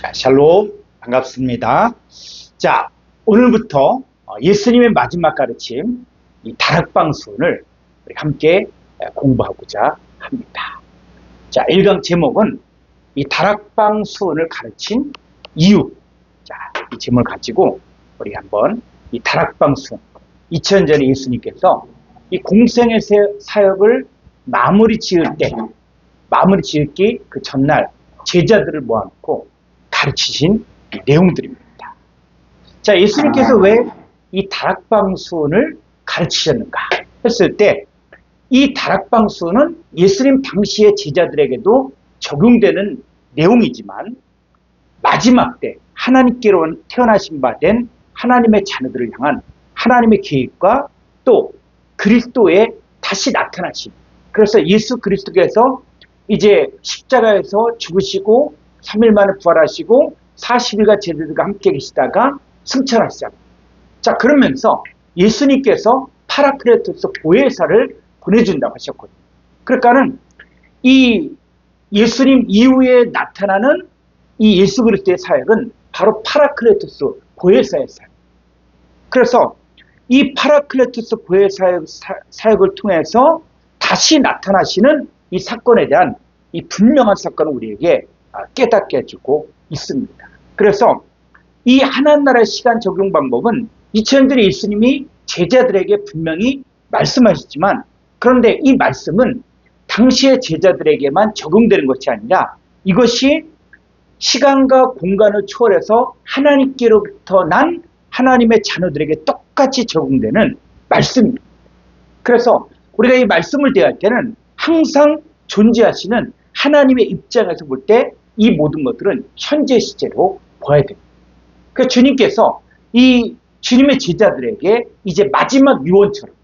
자, 샬롬 반갑습니다. 자, 오늘부터 예수님의 마지막 가르침 이 다락방수훈을 우리 함께 공부하고자 합니다. 자, 1강 제목은 이 다락방수훈을 가르친 이유. 자, 이 제목을 가지고 우리 한번 이 다락방수훈 2000년 전에 예수님께서 이 공생의 사역을 마무리 짓기 그 전날 제자들을 모아놓고 가르치신 내용들입니다. 자, 예수님께서 왜 이 다락방수훈을 가르치셨는가 했을 때 이 다락방수훈은 예수님 당시의 제자들에게도 적용되는 내용이지만 마지막 때 하나님께로 태어나신 바 된 하나님의 자녀들을 향한 하나님의 계획과 또 그리스도의 다시 나타나심. 그래서 예수 그리스도께서 이제 십자가에서 죽으시고 3일 만에 부활하시고 40일간 제자들과 함께 계시다가 승천하시잖아요. 자, 그러면서 예수님께서 파라클레토스 보혜사를 보내준다고 하셨거든요. 그러니까는 이 예수님 이후에 나타나는 이 예수 그리스도의 사역은 바로 파라클레토스 보혜사의 사역. 그래서 이 파라클레토스 보혜사의 사역을 통해서 다시 나타나시는 이 사건에 대한 이 분명한 사건을 우리에게 깨닫게 해주고 있습니다. 그래서 이 하나님 나라의 시간 적용 방법은 2000년 전에 예수님이 제자들에게 분명히 말씀하셨지만 그런데 이 말씀은 당시의 제자들에게만 적용되는 것이 아니라 이것이 시간과 공간을 초월해서 하나님께로부터 난 하나님의 자녀들에게 똑같이 적용되는 말씀입니다. 그래서 우리가 이 말씀을 대할 때는 항상 존재하시는 하나님의 입장에서 볼 때 이 모든 것들은 현재 시제로 보아야 됩니다. 그래서 주님께서 이 주님의 제자들에게 이제 마지막 유언처럼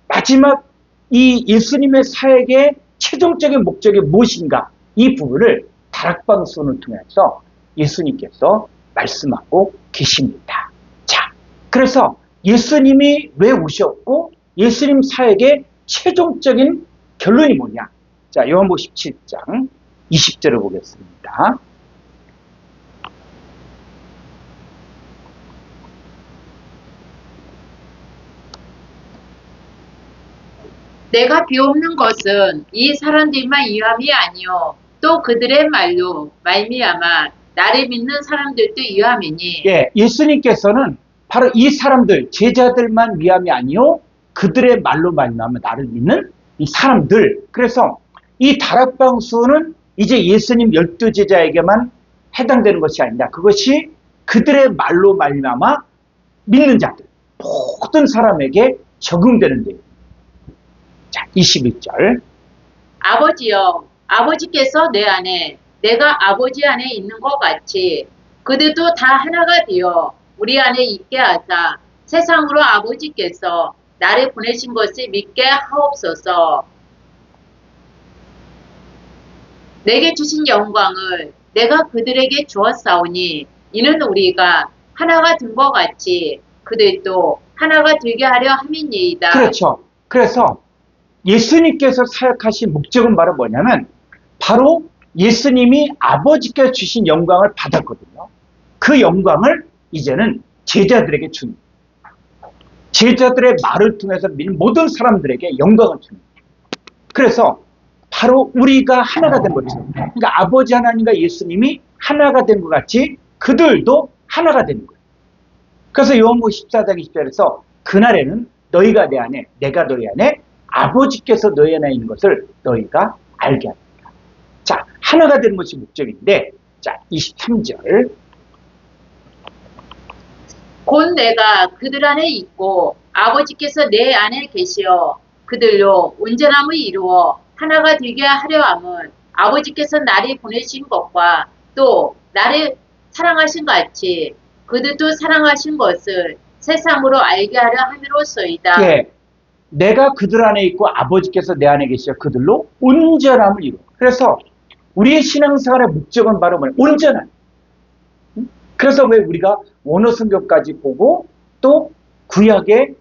마지막 이 예수님의 사역의 최종적인 목적이 무엇인가 이 부분을 다락방수훈을 통해서 예수님께서 말씀하고 계십니다. 자, 그래서 예수님이 왜 오셨고 예수님 사역의 최종적인 결론이 뭐냐? 자, 요한복음 17장 20절을 보겠습니다. 내가 비옵는 것은 이 사람들만 위함이 아니요 또 그들의 말로 말미암아 나를 믿는 사람들도 위함이니. 예, 예수님께서는 바로 이 사람들 제자들만 위함이 아니요 그들의 말로 말미암아 나를 믿는 이 사람들. 그래서 이 다락방수는 이제 예수님 12제자에게만 해당되는 것이 아니라 그것이 그들의 말로 말미암아 믿는 자들 모든 사람에게 적용되는 데요. 자, 21절. 아버지여, 아버지께서 내 안에 내가 아버지 안에 있는 것 같이 그들도 다 하나가 되어 우리 안에 있게 하사 세상으로 아버지께서 나를 보내신 것을 믿게 하옵소서. 내게 주신 영광을 내가 그들에게 주었사오니 이는 우리가 하나가 된 것 같이 그들도 하나가 되게 하려 함이니이다. 그렇죠. 그래서 예수님께서 사역하신 목적은 바로 뭐냐면 바로 예수님이 아버지께 주신 영광을 받았거든요. 그 영광을 이제는 제자들에게 줍니다. 제자들의 말을 통해서 믿는 모든 사람들에게 영광을 줍니다. 그래서 바로 우리가 하나가 된 거죠. 그러니까 아버지 하나님과 예수님이 하나가 된 것 같이 그들도 하나가 되는 거예요. 그래서 요한복음 14장 20절에서 그날에는 너희가 내 안에 내가 너희 안에 아버지께서 너희 안에 있는 것을 너희가 알게 합니다. 자, 하나가 되는 것이 목적인데 자, 23절. 곧 내가 그들 안에 있고 아버지께서 내 안에 계시어 그들로 온전함을 이루어 하나가 되게 하려 함은 아버지께서 나를 보내신 것과 또 나를 사랑하신 같이 그들도 사랑하신 것을 세상으로 알게 하려 함이로소이다. 예, 내가 그들 안에 있고 아버지께서 내 안에 계시어 그들로 온전함을 이루어. 그래서 우리의 신앙생활의 목적은 바로 뭐냐? 온전함. 그래서 왜 우리가 원어 성경까지 보고 또 구약의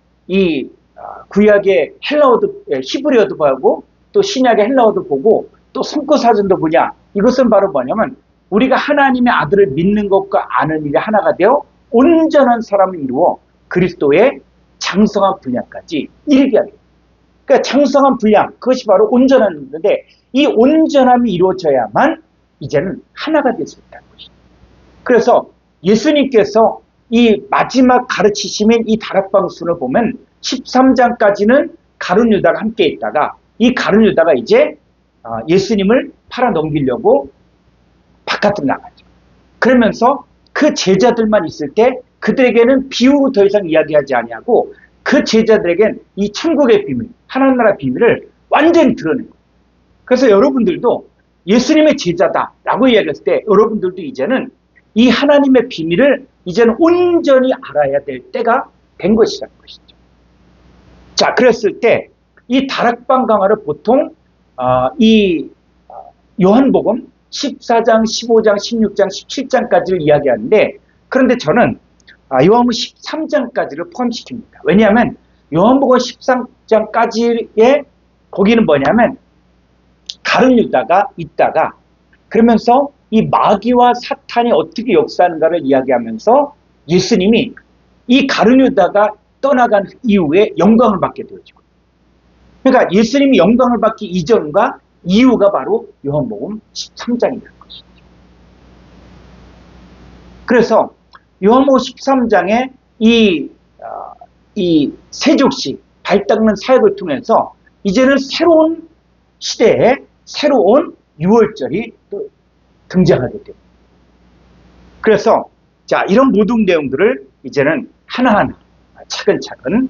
헬라어도 히브리어도 보고 또 신약의 헬라어도 보고 또 성구 사전도 보냐? 이것은 바로 뭐냐면 우리가 하나님의 아들을 믿는 것과 아는 일이 하나가 되어 온전한 사람을 이루어 그리스도의 장성한 분량까지 이르게 하게 됩니다. 그러니까 장성한 분량, 그것이 바로 온전한 건데 이 온전함이 이루어져야만 이제는 하나가 될 수 있다는 것이죠. 그래서 예수님께서 이 마지막 가르치심인 이 다락방순을 보면 13장까지는 가룟 유다가 함께 있다가 이 가룟 유다가 이제 예수님을 팔아 넘기려고 바깥으로 나가죠. 그러면서 그 제자들만 있을 때 그들에게는 비유로 더 이상 이야기하지 아니하고 그 제자들에겐 이 천국의 비밀, 하나님 나라 비밀을 완전히 드러낸 거예요. 그래서 여러분들도 예수님의 제자다라고 이야기했을 때 여러분들도 이제는 이 하나님의 비밀을 이제는 온전히 알아야 될 때가 된 것이라는 것이죠. 자, 그랬을 때 이 다락방 강화를 보통 요한복음 14장, 15장, 16장, 17장까지를 이야기하는데 그런데 저는 요한복음 13장까지를 포함시킵니다. 왜냐하면 요한복음 13장까지의 거기는 뭐냐면 가룟 유다가 있다가 그러면서 이 마귀와 사탄이 어떻게 역사하는가를 이야기하면서 예수님이 이 가룟 유다가 떠나간 이후에 영광을 받게 되어지고 그러니까 예수님이 영광을 받기 이전과 이유가 바로 요한복음 13장이라는 것이죠. 그래서 요한복음 13장에 이 세족시 발닦는 사역을 통해서 이제는 새로운 시대에 새로운 유월절이 또 등장하게 됩니다. 그래서 자 이런 모든 내용들을 이제는 하나하나 차근차근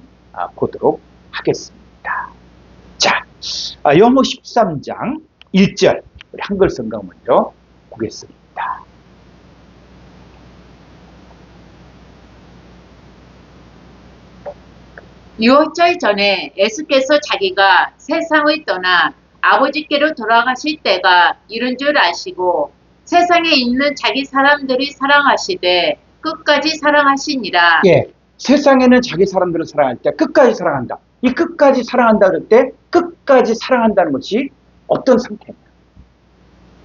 보도록 하겠습니다. 자, 요한복음 13장 1절 우리 한글 성경 먼저 보겠습니다. 유월절 전에 예수께서 자기가 세상을 떠나 아버지께로 돌아가실 때가 이른 줄 아시고 세상에 있는 자기 사람들이 사랑하시되 끝까지 사랑하시니라. 예, 세상에는 자기 사람들을 사랑할 때 끝까지 사랑한다. 이 끝까지 사랑한다 그럴 때 끝까지 사랑한다는 것이 어떤 상태입니까?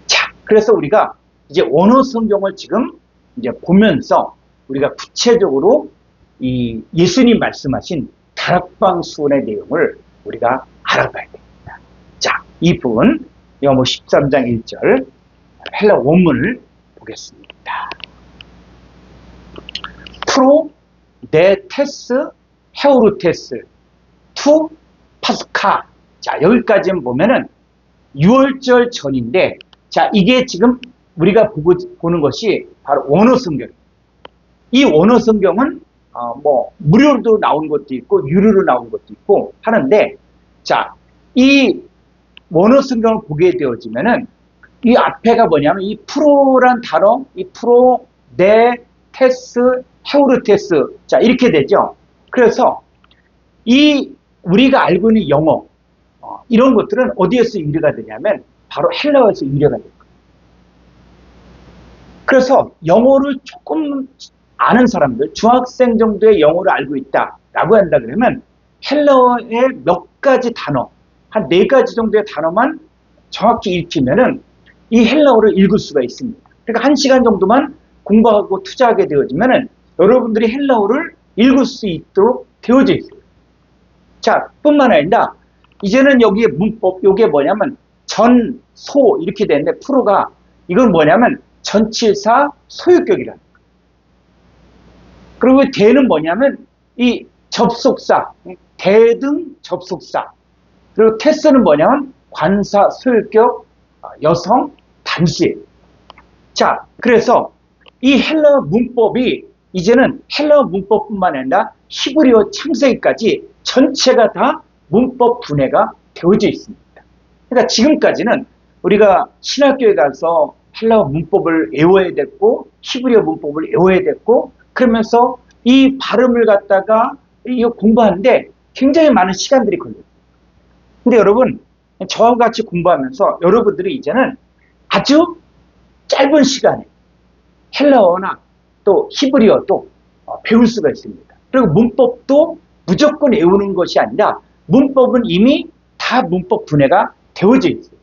자, 그래서 우리가 이제 원어 성경을 지금 이제 보면서 우리가 구체적으로 이 예수님 말씀하신 다락방 수훈의 내용을 우리가 알아봐야 됩니다. 자, 이 부분 요한복음 13장 1절 헬라 원문을 보겠습니다. 프로 네 테스 헤오르테스 투 파스카. 자, 여기까지는 보면은 6월절 전인데 자, 이게 지금 우리가 보는 것이 바로 원어 성경입니다. 이 원어 성경은 무료로 나온 것도 있고 유료로 나온 것도 있고 하는데 자, 이 원어 성경을 보게 되어지면은 이 앞에가 뭐냐면 이 프로란 단어, 이 프로, 네, 테스, 헤오르테스 자, 이렇게 되죠. 그래서 이 우리가 알고 있는 영어 이런 것들은 어디에서 유래가 되냐면 바로 헬라어에서 유래가 됩니다. 그래서 영어를 조금 아는 사람들, 중학생 정도의 영어를 알고 있다라고 한다 그러면 헬라어의 몇 가지 단어, 한 4가지 정도의 단어만 정확히 익히면은 이 헬라어를 읽을 수가 있습니다. 그러니까 1시간 정도만 공부하고 투자하게 되어지면은 여러분들이 헬라어를 읽을 수 있도록 되어져 있어요. 자, 뿐만 아니라 이제는 여기에 문법, 이게 뭐냐면 전, 소 이렇게 되는데 프로가 이건 뭐냐면 전치사 소유격이라는 거예요. 그리고 대는 뭐냐면 이 접속사, 대등 접속사. 그리고 테스는 뭐냐면 관사 소유격 여성 단시. 자, 그래서 이 헬라어 문법이 이제는 헬라어 문법뿐만 아니라 히브리어 창세기까지 전체가 다 문법 분해가 되어져 있습니다. 그러니까 지금까지는 우리가 신학교에 가서 헬라어 문법을 외워야 됐고 히브리어 문법을 외워야 됐고 그러면서 이 발음을 갖다가 이거 공부하는데 굉장히 많은 시간들이 걸려요. 근데 여러분 저와 같이 공부하면서 여러분들이 이제는 아주 짧은 시간에 헬라어나 또 히브리어도 배울 수가 있습니다. 그리고 문법도 무조건 외우는 것이 아니라 문법은 이미 다 문법 분해가 되어져 있어요.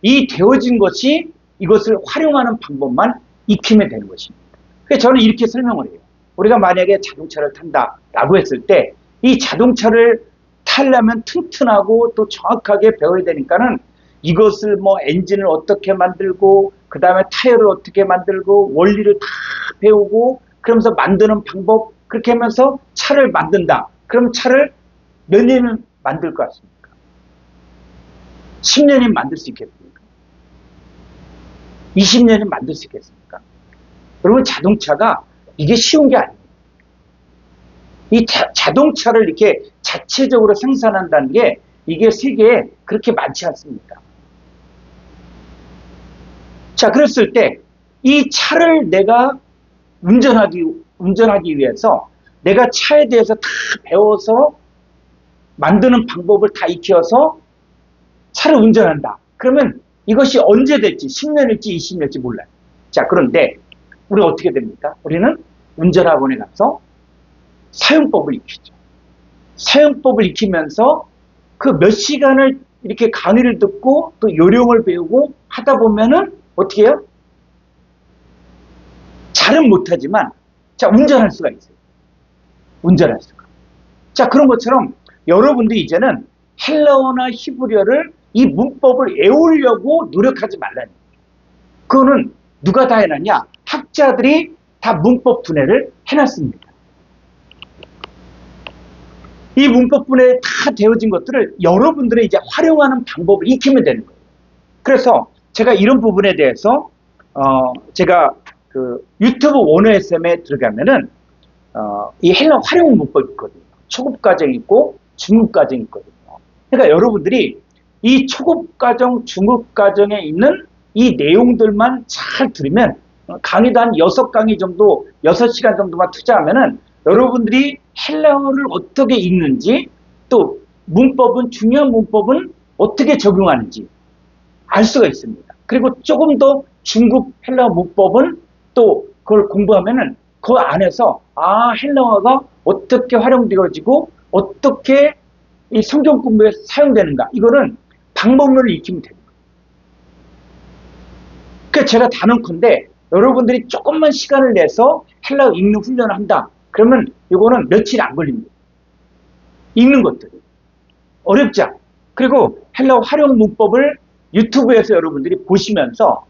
이 되어진 것이 이것을 활용하는 방법만 익히면 되는 것입니다. 그래서 저는 이렇게 설명을 해요. 우리가 만약에 자동차를 탄다라고 했을 때 이 자동차를 타려면 튼튼하고 또 정확하게 배워야 되니까는 이것을 뭐 엔진을 어떻게 만들고 그 다음에 타이어를 어떻게 만들고 원리를 다 배우고 그러면서 만드는 방법 그렇게 하면서 차를 만든다. 그럼 차를 몇 년을 만들 것 같습니까? 10년이면 만들 수 있겠습니까? 20년이면 만들 수 있겠습니까? 여러분 자동차가 이게 쉬운 게 아니에요. 이 자동차를 이렇게 자체적으로 생산한다는 게 이게 세계에 그렇게 많지 않습니다. 자, 그랬을 때 이 차를 내가 운전하기 위해서 내가 차에 대해서 다 배워서 만드는 방법을 다 익혀서 차를 운전한다. 그러면 이것이 언제 될지 10년일지 20년일지 몰라요. 자, 그런데 우리가 어떻게 됩니까? 우리는 운전학원에 가서 사용법을 익히죠. 사용법을 익히면서 그 몇 시간을 이렇게 강의를 듣고 또 요령을 배우고 하다 보면은 어떻게 해요? 잘은 못하지만 자, 운전할 수가 있어요. 운전할 수가. 자, 그런 것처럼 여러분들이 이제는 헬라어나 히브리어를 이 문법을 외우려고 노력하지 말라는 거예요. 그거는 누가 다 해놨냐? 학자들이 다 문법 분해를 해놨습니다. 이 문법 분해에 다 되어진 것들을 여러분들이 이제 활용하는 방법을 익히면 되는 거예요. 그래서 제가 이런 부분에 대해서 제가 그 유튜브 원어SM에 들어가면은 이 헬라 활용 문법이 있거든요. 초급 과정이 있고 중급 과정이 있거든요. 그러니까 여러분들이 이 초급 과정, 중급 과정에 있는 이 내용들만 잘 들으면 강의도 한 6강의 정도, 6시간 정도만 투자하면은 여러분들이 헬라어를 어떻게 읽는지 또 문법은 중요한 문법은 어떻게 적용하는지 알 수가 있습니다. 그리고 조금 더 중급 헬라어 문법은 또 그걸 공부하면은 그 안에서 헬라어가 어떻게 활용되어지고 어떻게 이 성경 공부에 사용되는가 이거는 방법론을 익히면 됩니다. 그러니까 제가 단언컨대 여러분들이 조금만 시간을 내서 헬라어 읽는 훈련을 한다. 그러면 이거는 며칠 안 걸립니다. 읽는 것들이 어렵지 않아요. 그리고 헬라어 활용 문법을 유튜브에서 여러분들이 보시면서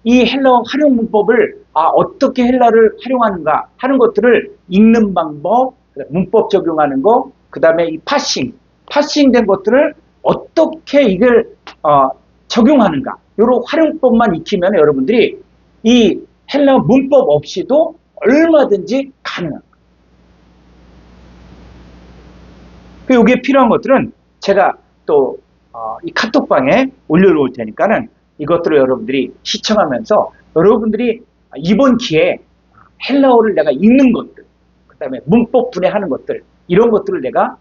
이 헬라어 활용 문법을 어떻게 헬라를 활용하는가 하는 것들을 읽는 방법, 문법 적용하는 거, 그 다음에 이 파싱된 것들을 어떻게 이걸 적용하는가 이런 활용법만 익히면 여러분들이 이 헬라어 문법 없이도 얼마든지 가능한 거예요. 여기에 필요한 것들은 제가 또 이 카톡방에 올려놓을 테니까는 이것들을 여러분들이 시청하면서 여러분들이 이번 기회에 헬라어를 내가 읽는 것들, 그 다음에 문법 분해하는 것들, 이런 것들을 내가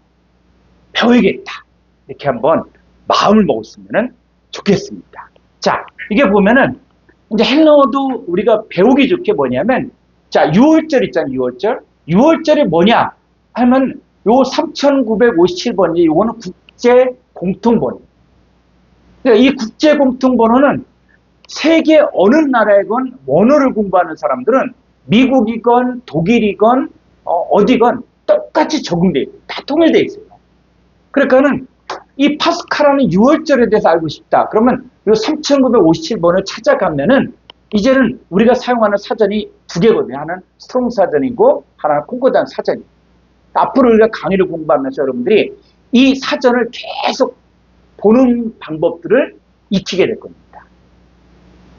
배워야겠다. 이렇게 한번 마음을 먹었으면 좋겠습니다. 자, 이게 보면은 이제 헬라어도 우리가 배우기 좋게 뭐냐면 자, 6월절 있잖아요. 6월절. 6월절이 뭐냐 하면 요 3957번이 요거는 국제 공통번호. 그러니까 이 국제 공통번호는 세계 어느 나라에건 원어를 공부하는 사람들은 미국이건 독일이건 어디건 똑같이 적용돼 있어요. 다 통일돼 있어요. 그러니까는 이 파스칼하는 6월절에 대해서 알고 싶다. 그러면 이 3957번을 찾아가면은 이제는 우리가 사용하는 사전이 두 개거든요. 하나는 스트롱 사전이고 하나는 콩코단 사전이에요. 앞으로 우리가 강의를 공부하면서 여러분들이 이 사전을 계속 보는 방법들을 익히게 될 겁니다.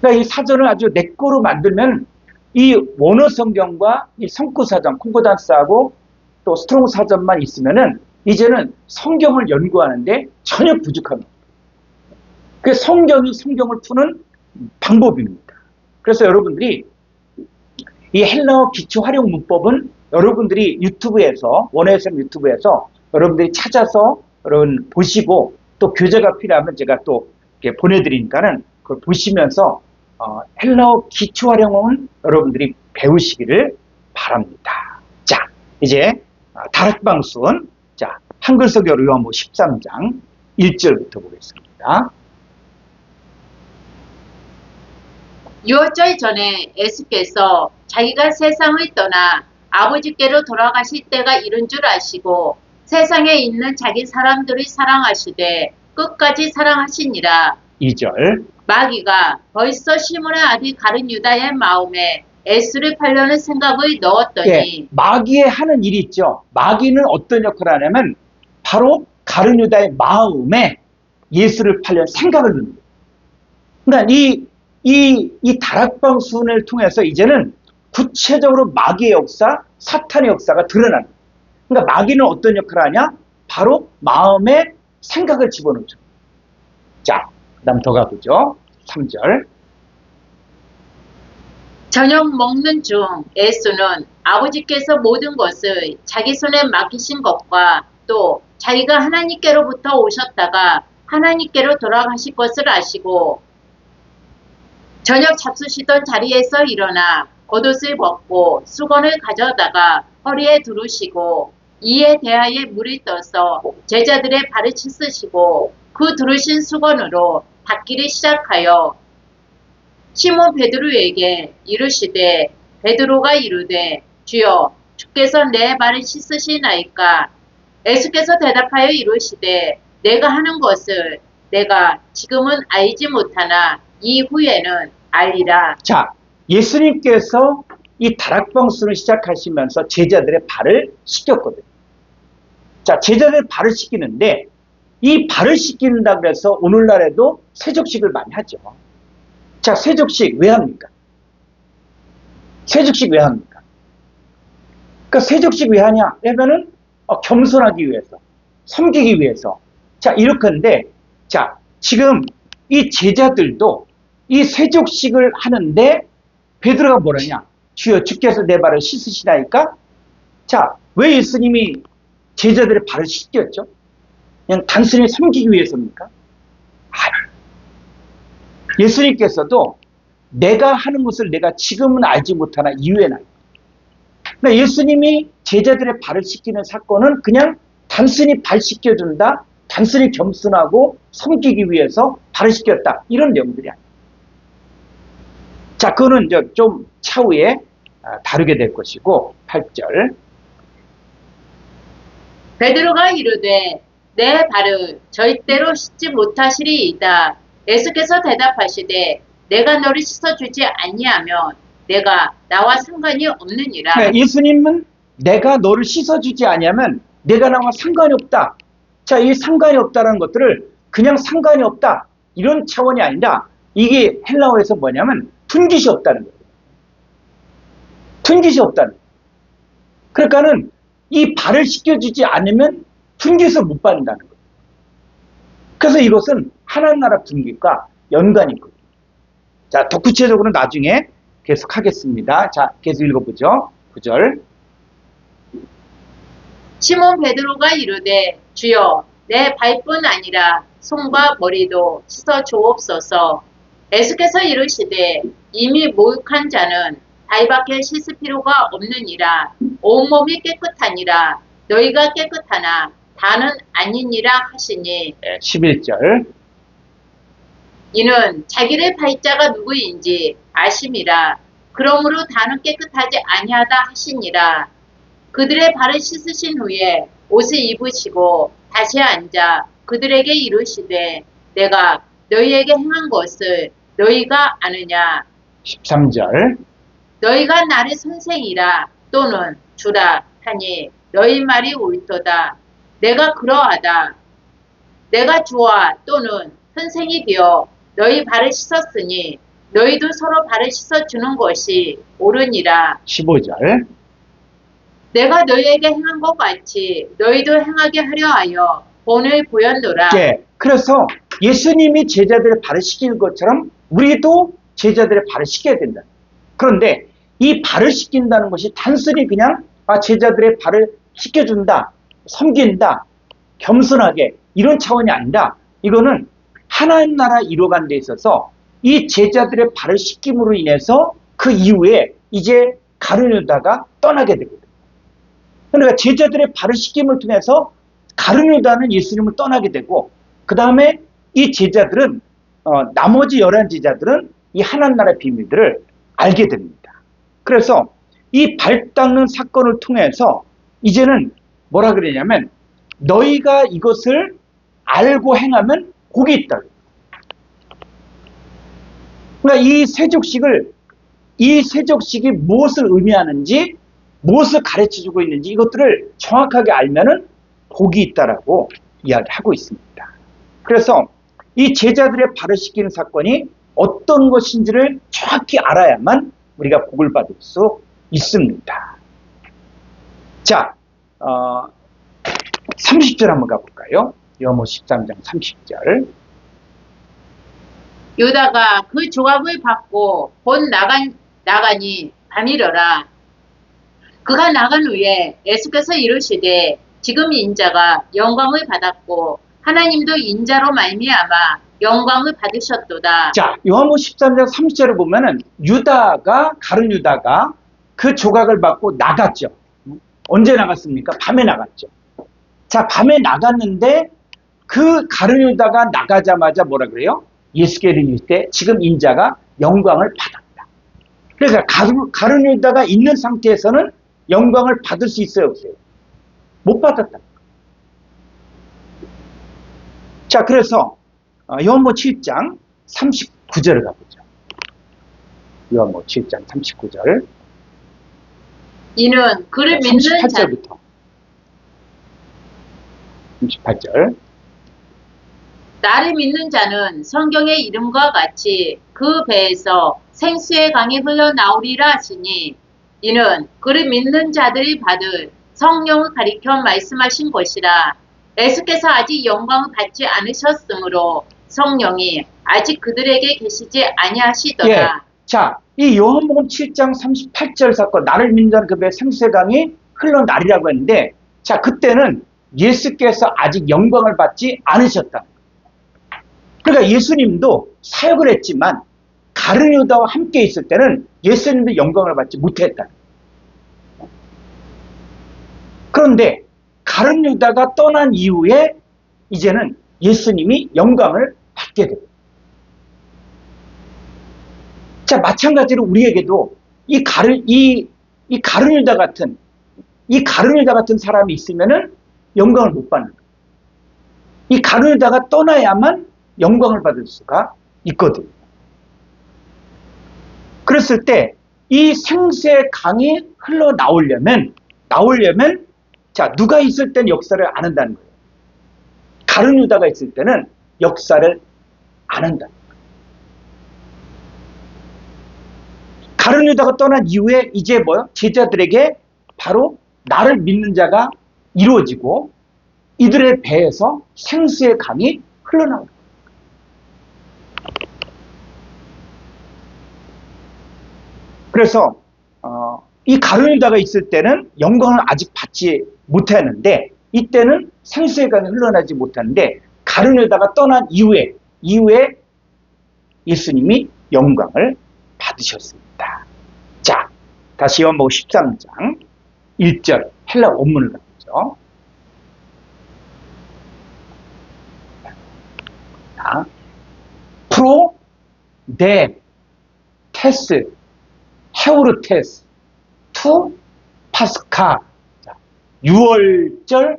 그러니까 이 사전을 아주 내 거로 만들면 이 원어 성경과 이 성구 사전, 콩코단스하고 또 스트롱 사전만 있으면은 이제는 성경을 연구하는데 전혀 부족합니다. 그 성경이 성경을 푸는 방법입니다. 그래서 여러분들이 이 헬라어 기초 활용 문법은 여러분들이 유튜브에서 원어SM 유튜브에서 여러분들이 찾아서 여러분 보시고 또 교재가 필요하면 제가 또 이렇게 보내드리니까는 그걸 보시면서 헬라어 기초 활용은 여러분들이 배우시기를 바랍니다. 자, 이제 다락방순 자 한글석 요한복음 13장 1절부터 보겠습니다. 유월절 전에 예수께서 자기가 세상을 떠나 아버지께로 돌아가실 때가 이른 줄 아시고 세상에 있는 자기 사람들을 사랑하시되 끝까지 사랑하시니라. 2절. 마귀가 벌써 시몬의 아들 가룟 유다의 마음에 예수를 팔려는 생각을 넣었더니 예, 마귀의 하는 일이 있죠. 마귀는 어떤 역할을 하냐면 바로 가룟 유다의 마음에 예수를 팔려는 생각을 넣는 거예요. 그러니까 이 다락방순을 통해서 이제는 구체적으로 마귀의 역사, 사탄의 역사가 드러나는 거예요. 그러니까 마귀는 어떤 역할을 하냐? 바로 마음에 생각을 집어넣죠. 자, 그 다음 더 가보죠. 3절. 저녁 먹는 중 예수는 아버지께서 모든 것을 자기 손에 맡기신 것과 또 자기가 하나님께로부터 오셨다가 하나님께로 돌아가실 것을 아시고 저녁 잡수시던 자리에서 일어나 겉옷을 벗고 수건을 가져다가 허리에 두르시고 이에 대하여 물을 떠서 제자들의 발을 씻으시고 그 두르신 수건으로 닦기를 시작하여 시몬 베드로에게 이르시되 베드로가 이르되 주여 주께서 내 발을 씻으시나이까. 예수께서 대답하여 이르시되 내가 하는 것을 내가 지금은 알지 못하나 이후에는 알리라. 자, 예수님께서 이 다락방순을 시작하시면서 제자들의 발을 씻겼거든요. 자, 제자들의 발을 씻기는데 이 발을 씻긴다 그래서 오늘날에도 세족식을 많이 하죠. 자, 세족식 왜 합니까? 세족식 왜 합니까? 그러니까 세족식 왜 하냐? 하면은 겸손하기 위해서, 섬기기 위해서. 자, 이렇게인데, 자, 지금 이 제자들도 이 세족식을 하는데 베드로가 뭐라냐? 주여 주께서 내 발을 씻으시나이까? 자, 왜 예수님이 제자들의 발을 씻겼죠? 그냥 단순히 섬기기 위해서입니까? 예수님께서도 내가 하는 것을 내가 지금은 알지 못하나 이후에는 알고. 그러니까 예수님이 제자들의 발을 씻기는 사건은 그냥 단순히 발 씻겨준다, 단순히 겸손하고 섬기기 위해서 발을 씻겼다, 이런 내용들이 아니에요. 자, 그거는 이제 좀 차후에 다루게 될 것이고, 8절. 베드로가 이르되 내 발을 절대로 씻지 못하시리이다. 예수께서 대답하시되 내가 너를 씻어주지 아니하면 내가 나와 상관이 없느니라. 네, 예수님은 내가 너를 씻어주지 아니하면 내가 나와 상관이 없다. 자, 이 상관이 없다는 것들을 그냥 상관이 없다, 이런 차원이 아니라 이게 헬라어에서 뭐냐면 둔깃이 없다는 거예요. 둔깃이 없다는 거예요. 그러니까는 이 발을 씻겨주지 않으면 둔깃을 못 받는다는 거예요. 그래서 이것은 하나님 나라 둔깃과 연관이 있거든요. 자, 더 구체적으로 나중에 계속 하겠습니다. 자, 계속 읽어보죠. 9절. 시몬 베드로가 이르되 주여 내 발뿐 아니라 손과 머리도 씻어 주옵소서. 예수께서 이르시되 이미 목욕한 자는 발밖에 씻을 필요가 없느니라. 온몸이 깨끗하니라. 너희가 깨끗하나 다는 아니니라 하시니 11절. 이는 자기를 팔 자가 누구인지 아심이라. 그러므로 다는 깨끗하지 아니하다 하시니라. 그들의 발을 씻으신 후에 옷을 입으시고 다시 앉아 그들에게 이르시되 내가 너희에게 행한 것을 너희가 아느냐. 13절. 너희가 나를 선생이라 또는 주라 하니 너희 말이 옳도다. 내가 그러하다. 내가 주와 또는 선생이 되어 너희 발을 씻었으니 너희도 서로 발을 씻어주는 것이 옳으니라. 15절. 내가 너희에게 행한 것 같이 너희도 행하게 하려 하여 본을 보였노라. 예, 그래서 예수님이 제자들의 발을 씻기는 것처럼 우리도 제자들의 발을 씻겨야 된다. 그런데 이 발을 씻긴다는 것이 단순히 그냥 제자들의 발을 씻겨준다, 섬긴다, 겸손하게 이런 차원이 아니라 이거는 하나님 나라 이루어가는 데 있어서 이 제자들의 발을 씻김으로 인해서 그 이후에 이제 가룟 유다가 떠나게 되거든요. 그러니까 제자들의 발을 씻김을 통해서 가룟 유다는 예수님을 떠나게 되고 그 다음에 이 제자들은 나머지 11 제자들은 이 하나님 나라의 비밀들을 알게 됩니다. 그래서 이 발 닦는 사건을 통해서 이제는 뭐라 그러냐면 너희가 이것을 알고 행하면 복이 있다. 그러니까 이 세족식이 무엇을 의미하는지, 무엇을 가르쳐주고 있는지 이것들을 정확하게 알면은 복이 있다라고 이야기하고 있습니다. 그래서 이 제자들의 발을 씻기는 사건이 어떤 것인지를 정확히 알아야만 우리가 복을 받을 수 있습니다. 자, 30절 한번 가볼까요? 요한복음 13장 30절. 유다가 그 조각을 받고 곧 나가니 밤이러라. 그가 나간 후에 예수께서 이르시되 지금 인자가 영광을 받았고 하나님도 인자로 말미암아 영광을 받으셨도다. 자, 요한복음 13장 30절을 보면은 가룟 유다가 그 조각을 받고 나갔죠. 언제 나갔습니까? 밤에 나갔죠. 자, 밤에 나갔는데 그 가룟 유다가 나가자마자 뭐라 그래요? 예수께 이르실 때 지금 인자가 영광을 받았다. 그러니까 가룟 유다가 있는 상태에서는 영광을 받을 수 있어요, 없어요? 못 받았다. 자, 그래서 요한복음 7장 39절을 가보죠. 요한복음 7장 39절. 이는 그를 믿는 자 38절부터 38절. 나를 믿는 자는 성경의 이름과 같이 그 배에서 생수의 강이 흘러나오리라 하시니 이는 그를 믿는 자들이 받을 성령을 가리켜 말씀하신 것이라. 예수께서 아직 영광을 받지 않으셨으므로 성령이 아직 그들에게 계시지 아니하시더라. 예. 자, 이 요한복음 7장 38절 사건, 나를 믿는 자는 그 배에 생수의 강이 흘러나리라고 했는데, 자, 그때는 예수께서 아직 영광을 받지 않으셨다. 그러니까 예수님도 사역을 했지만 가룟 유다와 함께 있을 때는 예수님도 영광을 받지 못했다. 그런데 가룟 유다가 떠난 이후에 이제는 예수님이 영광을 받게 됩니다. 자, 마찬가지로 우리에게도 이 가룟 유다 같은 사람이 있으면은 영광을 못 받는 거예요. 이 가룟 유다가 떠나야만 영광을 받을 수가 있거든요. 그랬을 때 이 생수의 강이 흘러나오려면 자, 누가 있을 땐 역사를 안 한다는 거예요. 가룟 유다가 있을 때는 역사를 안 한다는 거예요. 가룟 유다가 떠난 이후에 이제 뭐요? 제자들에게 바로 나를 믿는 자가 이루어지고 이들의 배에서 생수의 강이 흘러나옵니다. 그래서 이 가룟 유다가 있을 때는 영광을 아직 받지 못했는데 이때는 생수의 강이 흘러나지 못하는데 가룟 유다가 떠난 이후에 예수님이 영광을 받으셨습니다. 자, 다시 요한복음 13장 1절 헬라 원문을 가보죠. 자, 프로 데 테스 헤우르테스 투 파스카. 자, 유월절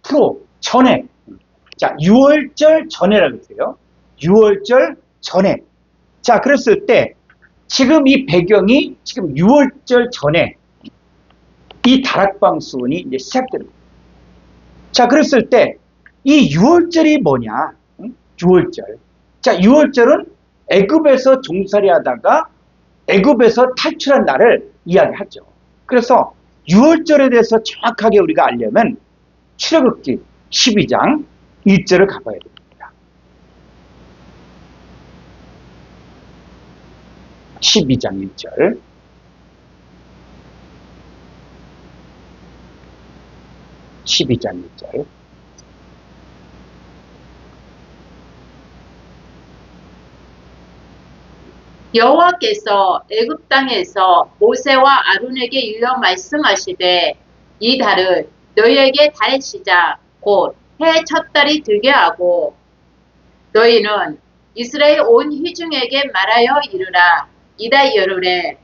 프로 전에. 자, 유월절 전에라고 했어요. 유월절 전에. 자, 그랬을 때 지금 이 배경이 지금 유월절 전에 이 다락방수원이 이제 시작되는 거예요. 자, 그랬을 때 이 유월절이 뭐냐? 유월절. 자, 유월절은 애굽에서 종살이 하다가 애굽에서 탈출한 날을 이야기하죠. 그래서 유월절에 대해서 정확하게 우리가 알려면 출애굽기 12장 1절을 가봐야 됩니다. 12장 1절. 여호와께서 애굽 땅에서 모세와 아론에게 일러 말씀하시되 이 달을 너희에게 달의 시작 곧 해의 첫 달이 되게 하고 너희는 이스라엘 온 회중에게 말하여 이르라. 이다 열흘에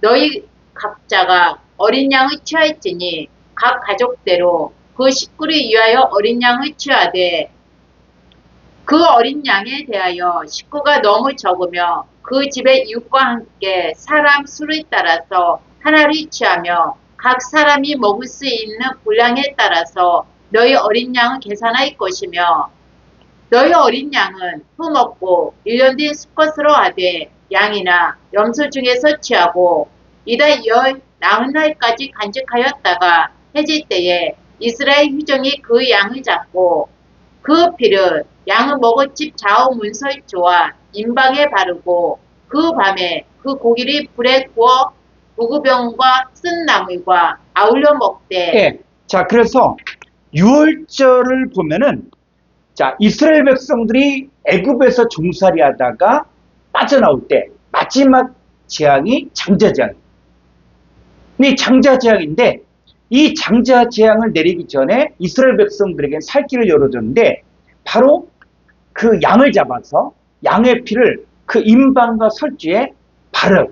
너희 각자가 어린 양을 취할지니 각 가족대로 그 식구를 위하여 어린 양을 취하되 그 어린 양에 대하여 식구가 너무 적으며 그 집의 이웃과 함께 사람 수를 따라서 하나를 취하며 각 사람이 먹을 수 있는 분량에 따라서 너희 어린 양을 계산할 것이며 너희 어린 양은 흠없고 1년 된 수컷으로 하되 양이나 염소 중에서 취하고 이달 열 나흘날까지 간직하였다가 해질 때에 이스라엘 회중이 그 양을 잡고 그 피를 양을 먹을 집 좌우 문설주와 임방에 바르고 그 밤에 그 고기를 불에 구워 무구병과 쓴 나물과 아울러 먹되. 예. 자, 그래서 6월절을 보면은 자, 이스라엘 백성들이 애굽에서 종살이 하다가 빠져나올 때 마지막 재앙이 장자재앙. 이 장자재앙인데 이 장자재앙을 내리기 전에 이스라엘 백성들에게 살 길을 열어줬는데 바로 그 양을 잡아서 양의 피를 그 임방과 설주에 바르.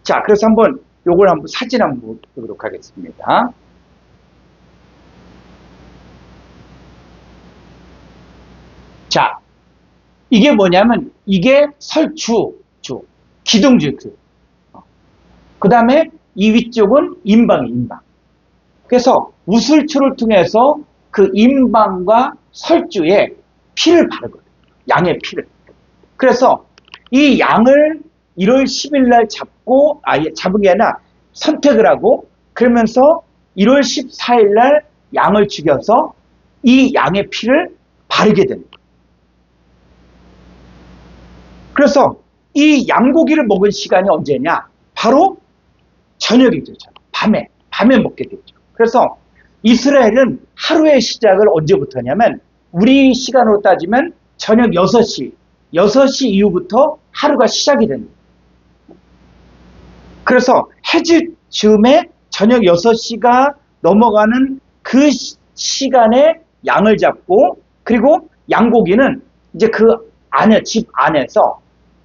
자, 그래서 한번 요걸 한번 사진 한번 보도록 하겠습니다. 자, 이게 뭐냐면 이게 설주, 기둥주. 그 다음에 이 위쪽은 임방이 임방. 그래서 우슬초를 통해서 그 임방과 설주에 피를 바르거든요. 양의 피를. 그래서 이 양을 1월 10일 날 잡고, 잡은 게 아니라 선택을 하고, 그러면서 1월 14일 날 양을 죽여서 이 양의 피를 바르게 됩니다. 그래서 이 양고기를 먹은 시간이 언제냐? 바로 저녁이죠. 밤에 먹게 되죠. 그래서 이스라엘은 하루의 시작을 언제부터냐면 우리 시간으로 따지면 저녁 6시 이후부터 하루가 시작이 됩니다. 그래서 해질 즈음에 저녁 6시가 넘어가는 그 시간에 양을 잡고 그리고 양고기는 이제 그 안에 집 안에서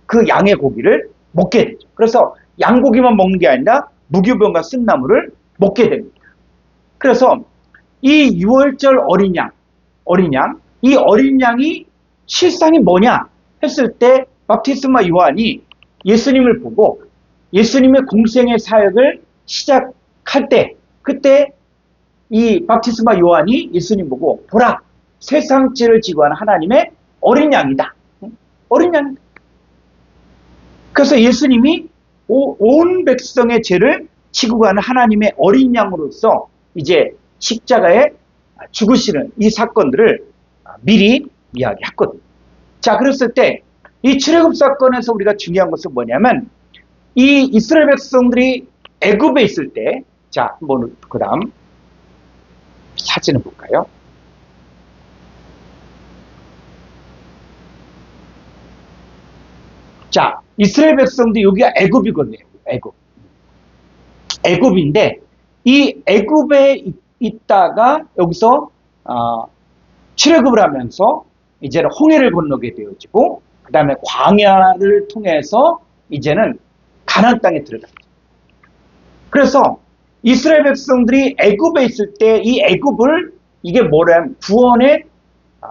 그 양의 고기를 먹게 되죠. 그래서 양고기만 먹는 게 아니라 무교병과 쓴나물을 먹게 됩니다. 그래서 이 6월절 어린 양, 이 어린 양이 실상이 뭐냐 했을 때 바프티스마 요한이 예수님을 보고 예수님의 공생의 사역을 시작할 때 그때 이 바프티스마 요한이 예수님 보고 보라 세상 죄를 지고 하는 하나님의 어린 양이다. 어린 양이다. 그래서 예수님이 온 백성의 죄를 지고 가는 하나님의 어린 양으로서 이제 십자가에 죽으시는 이 사건들을 미리 이야기했거든요. 자, 그랬을 때 이 출애굽 사건에서 우리가 중요한 것은 뭐냐면 이 이스라엘 백성들이 애굽에 있을 때, 자, 한번 그 다음 사진을 볼까요? 자, 이스라엘 백성들이 여기가 애굽이거든요. 애굽인데 이 애굽에 있다가 여기서 출애굽을 하면서 이제는 홍해를 건너게 되어지고 그 다음에 광야를 통해서 이제는 가나안 땅에 들어가죠. 그래서 이스라엘 백성들이 애굽에 있을 때 이 애굽을 이게 뭐냐면 구원의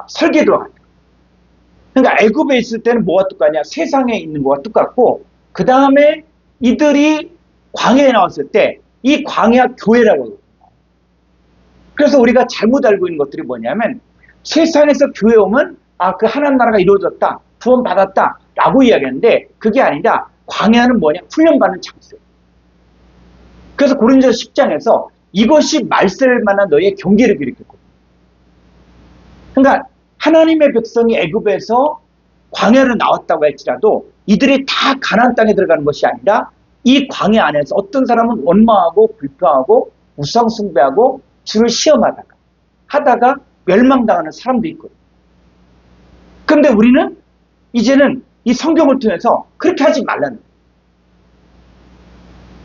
설계도가 같아요. 그러니까 애굽에 있을 때는 뭐가 똑같냐? 세상에 있는 거와 똑같고 그 다음에 이들이 광야에 나왔을 때 이 광야 교회라고 하거든요. 그래서 우리가 잘못 알고 있는 것들이 뭐냐면 세상에서 교회 오면 그 하나님 나라가 이루어졌다, 구원 받았다 라고 이야기하는데 그게 아니라 광야는 뭐냐? 훈련받는 장소예요. 그래서 고린도서 10장에서 이것이 말세를 만난 너희의 경계를 일으켰거든요. 그러니까 하나님의 백성이 애굽에서 광야로 나왔다고 할지라도 이들이 다 가나안 땅에 들어가는 것이 아니라 이 광야 안에서 어떤 사람은 원망하고 불평하고 우상 숭배하고 주를 시험하다가 멸망당하는 사람도 있거든요. 그런데 우리는 이제는 이 성경을 통해서 그렇게 하지 말라는 거예요.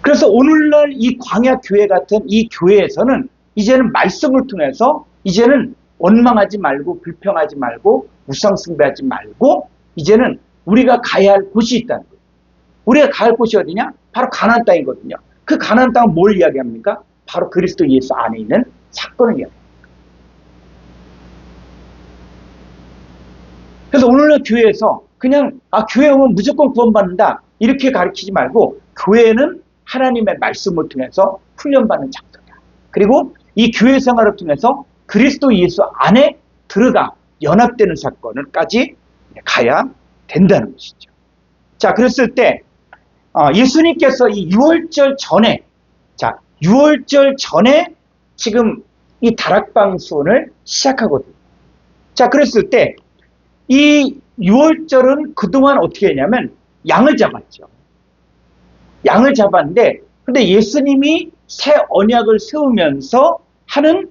그래서 오늘날 이 광야 교회 같은 이 교회에서는 이제는 말씀을 통해서 이제는 원망하지 말고 불평하지 말고 우상 숭배하지 말고 이제는 우리가 가야 할 곳이 있다는 거예요. 우리가 가야 할 곳이 어디냐? 바로 가나안 땅이거든요. 그 가나안 땅은 뭘 이야기합니까? 바로 그리스도 예수 안에 있는 사건을 이야기합니다. 그래서 오늘날 교회에서 그냥 교회 오면 무조건 구원받는다 이렇게 가르치지 말고, 교회는 하나님의 말씀을 통해서 훈련받는 장소다. 그리고 이 교회 생활을 통해서 그리스도 예수 안에 들어가 연합되는 사건을까지 가야 된다는 것이죠. 자, 그랬을 때 예수님께서 이 6월절 전에, 자, 6월절 전에 지금 이 다락방순을 시작하거든요. 자, 그랬을 때 이 6월절은 그동안 어떻게 했냐면 양을 잡았죠. 양을 잡았는데, 근데 예수님이 새 언약을 세우면서 하는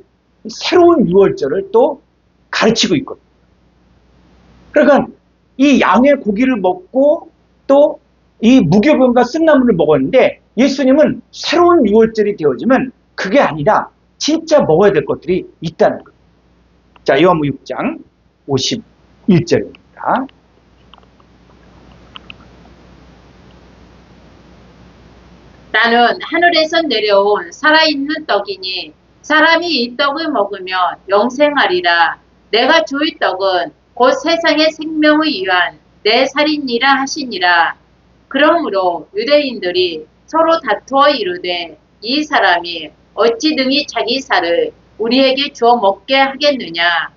새로운 6월절을 또 가르치고 있거든요. 그러니까 이 양의 고기를 먹고 또 이 무교병과 쓴나물을 먹었는데, 예수님은 새로운 6월절이 되어지면 그게 아니라 진짜 먹어야 될 것들이 있다는 거예요. 자, 요한복음 6장 51절입니다. 나는 하늘에서 내려온 살아있는 떡이니 사람이 이 떡을 먹으면 영생하리라. 내가 주의 떡은 곧 세상의 생명을 위한 내 살이니라 하시니라. 그러므로 유대인들이 서로 다투어 이르되 이 사람이 어찌 등이 자기 살을 우리에게 주어 먹게 하겠느냐.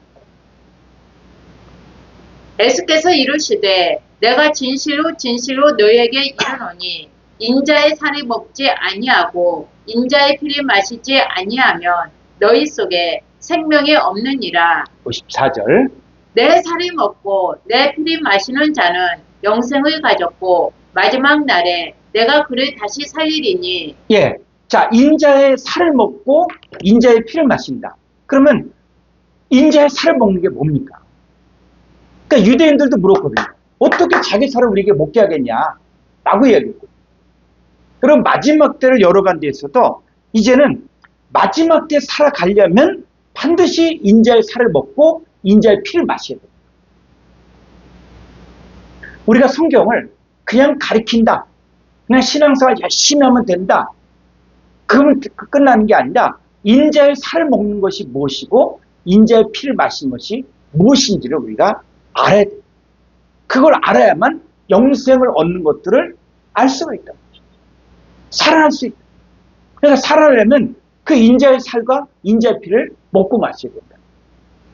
예수께서 이르시되 내가 진실로 진실로 너희에게 이르노니 인자의 살을 먹지 아니하고 인자의 피를 마시지 아니하면 너희 속에 생명이 없느니라. 54절. 내 살을 먹고 내 피를 마시는 자는 영생을 가졌고 마지막 날에 내가 그를 다시 살리리니. 예. 자, 인자의 살을 먹고 인자의 피를 마신다. 그러면 인자의 살을 먹는 게 뭡니까? 그러니까 유대인들도 물었거든요. 어떻게 자기 살을 우리에게 먹게 하겠냐? 라고 이야기했고. 그럼 마지막 때를 열어간 데 있어도 이제는 마지막 때 살아가려면 반드시 인자의 살을 먹고 인자의 피를 마셔야 됩니다. 우리가 성경을 그냥 가리킨다, 그냥 신앙생활 열심히 하면 된다, 그러면 끝나는 게 아니라 인자의 살을 먹는 것이 무엇이고 인자의 피를 마시는 것이 무엇인지를 우리가 알아야 돼요. 그걸 알아야만 영생을 얻는 것들을 알 수가 있다. 살아날 수 있다. 그러니까 살아내려면 그 인자의 살과 인자의 피를 먹고 마셔야 된다.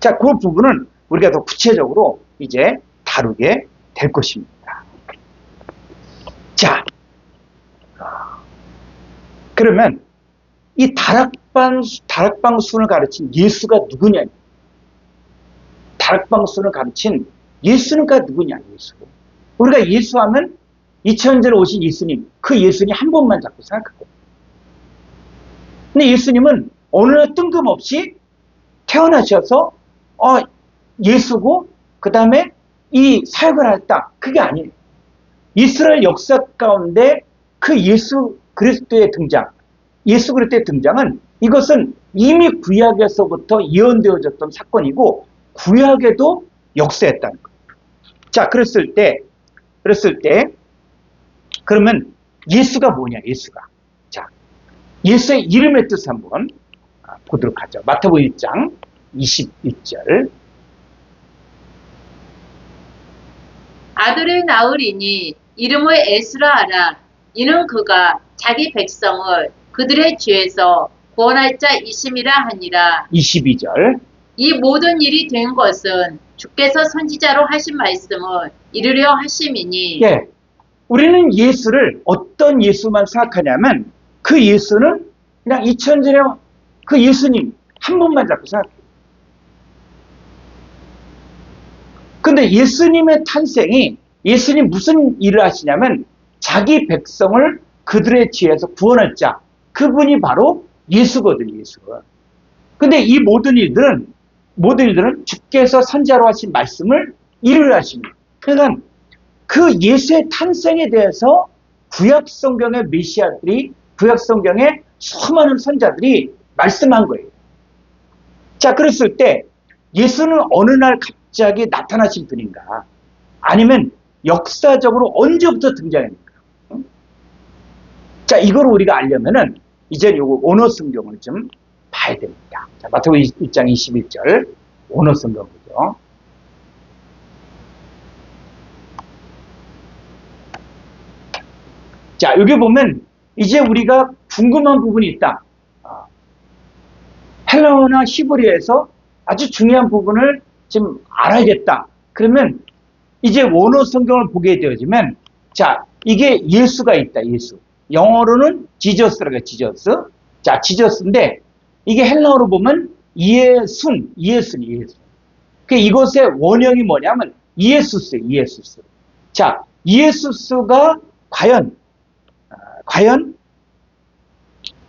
자, 그 부분은 우리가 더 구체적으로 이제 다루게 될 것입니다. 자, 그러면 이 다락방순을 가르친 예수가 누구냐? 다락방순을 가르친 예수가 누구냐? 예수. 우리가 예수하면 2000년전에 오신 예수님, 그 예수님 한 번만 자꾸 생각하고. 근데 예수님은 어느 날 뜬금없이 태어나셔서 예수고 그 다음에 이 사역을 했다. 그게 아니에요. 이스라엘 역사 가운데 그 예수 그리스도의 등장, 예수 그리스도의 등장은 이것은 이미 구약에서부터 예언되어졌던 사건이고 구약에도 역사했다는 거예요. 자, 그랬을 때 그러면 예수가 뭐냐? 예수가. 자, 예수의 이름의 뜻 한번 보도록 하죠. 마태복음 1장 21절. 아들을 낳으리니 이름을 에스라 하라. 이는 그가 자기 백성을 그들의 죄에서 구원할 자이심이라 하니라. 22절. 이 모든 일이 된 것은 주께서 선지자로 하신 말씀을 이루려 하심이니. 예. 우리는 예수를 어떤 예수만 생각하냐면 그 예수는 그냥 2000년전에 그 예수님 한 분만 잡고 생각해요. 근데 예수님의 탄생이, 예수님 무슨 일을 하시냐면 자기 백성을 그들의 죄에서 구원할 자, 그분이 바로 예수거든요. 예수가. 근데 이 모든 일들은 주께서 선지자로 하신 말씀을 이루려 하십니다. 그러니까 그 예수의 탄생에 대해서 구약 성경의 메시아들이, 구약 성경의 수많은 선자들이 말씀한 거예요. 자, 그랬을 때 예수는 어느 날 갑자기 나타나신 분인가? 아니면 역사적으로 언제부터 등장합니까? 자, 이걸 우리가 알려면은 이제 요거 원어 성경을 좀 봐야 됩니다. 자, 마태복음 1장 21절 원어 성경 보죠. 자, 여기 보면 이제 우리가 궁금한 부분이 있다. 헬라어나 히브리어에서 아주 중요한 부분을 지금 알아야겠다. 그러면 이제 원어 성경을 보게 되어지면, 자, 이게 예수가 있다, 예수. 영어로는 지저스라고 해요, 지저스. 자, 지저스인데, 이게 헬라어로 보면 예순. 그 이것의 원형이 뭐냐면 이에수스. 자, 이에수스가 과연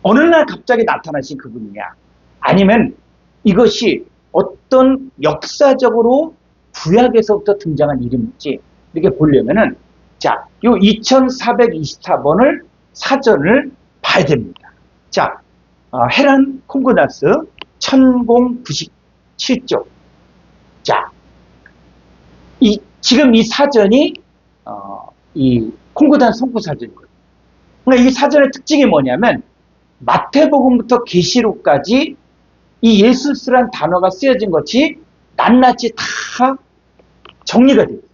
어느 날 갑자기 나타나신 그분이냐? 아니면 이것이 어떤 역사적으로 구약에서부터 등장한 이름인지 이렇게 보려면은, 자, 요 2424번을 사전을 봐야 됩니다. 자, 헤란 콩고다스 1097쪽. 자, 지금 이 사전이 이 콩고다스 성구사전이거든요. 그러니까 이 사전의 특징이 뭐냐면 마태복음부터 계시록까지 이 예수스란 단어가 쓰여진 것이 낱낱이 다 정리가 되어 있어요.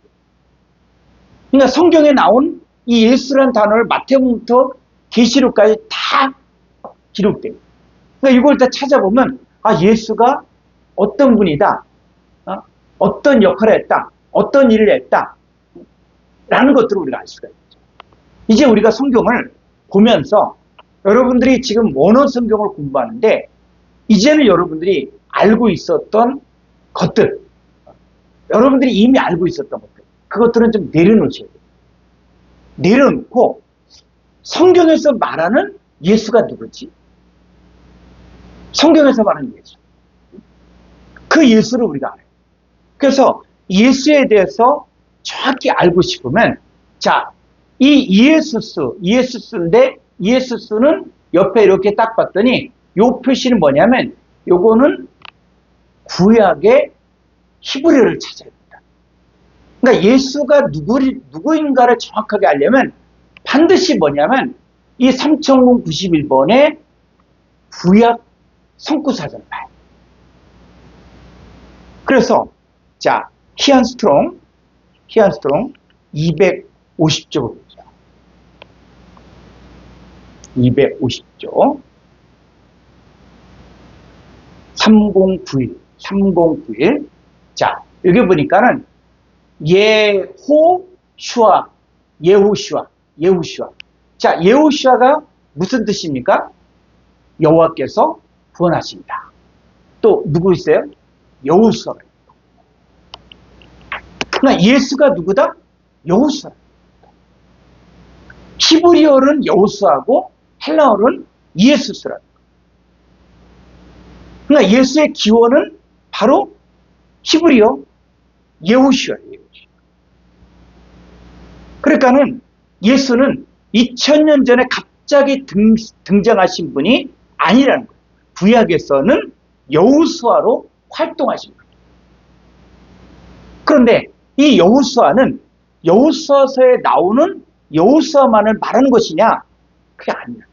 그러니까 성경에 나온 이 예수란 단어를 마태복음부터 계시록까지 다 기록돼요. 그러니까 이걸 다 찾아보면 예수가 어떤 분이다, 어떤 역할을 했다, 어떤 일을 했다 라는 것들을 우리가 알 수가 있죠. 이제 우리가 성경을 보면서 여러분들이 지금 원어 성경을 공부하는데 이제는 여러분들이 알고 있었던 것들, 여러분들이 이미 알고 있었던 것들, 그것들은 좀 내려놓으셔야 돼요. 내려놓고 성경에서 말하는 예수가 누구지? 성경에서 말하는 예수. 그 예수를 우리가 알아요. 그래서 예수에 대해서 정확히 알고 싶으면, 자, 이 이에수스인데 이에수스는 옆에 이렇게 딱 봤더니 요 표시는 뭐냐면 요거는 구약의 히브리어를 찾아야 됩니다. 그러니까 예수가 누구인가를 정확하게 알려면 반드시 뭐냐면 이 3091번의 구약 성구사전을 봐요. 그래서 자, 히안스트롱 250조 보죠. 250조 3091. 자, 여기 보니까는 예호슈아. 자, 예호슈아가 무슨 뜻입니까? 여호와께서 구원하십니다. 또 누구 있어요? 여호수아가 있고. 그러니까 예수가 누구다? 여호수아. 히브리어는 여호수아고 헬라어는 이에수스라는 거예요. 그러니까 예수의 기원은 바로 히브리어 예호슈아예요. 그러니까는 예수는 2000년 전에 갑자기 등장하신 분이 아니라는 거예요. 구약에서는 여호수아로 활동하신 거예요. 그런데 이 여호수아는 여호수아서에 나오는 여호수아만을 말하는 것이냐? 그게 아니야.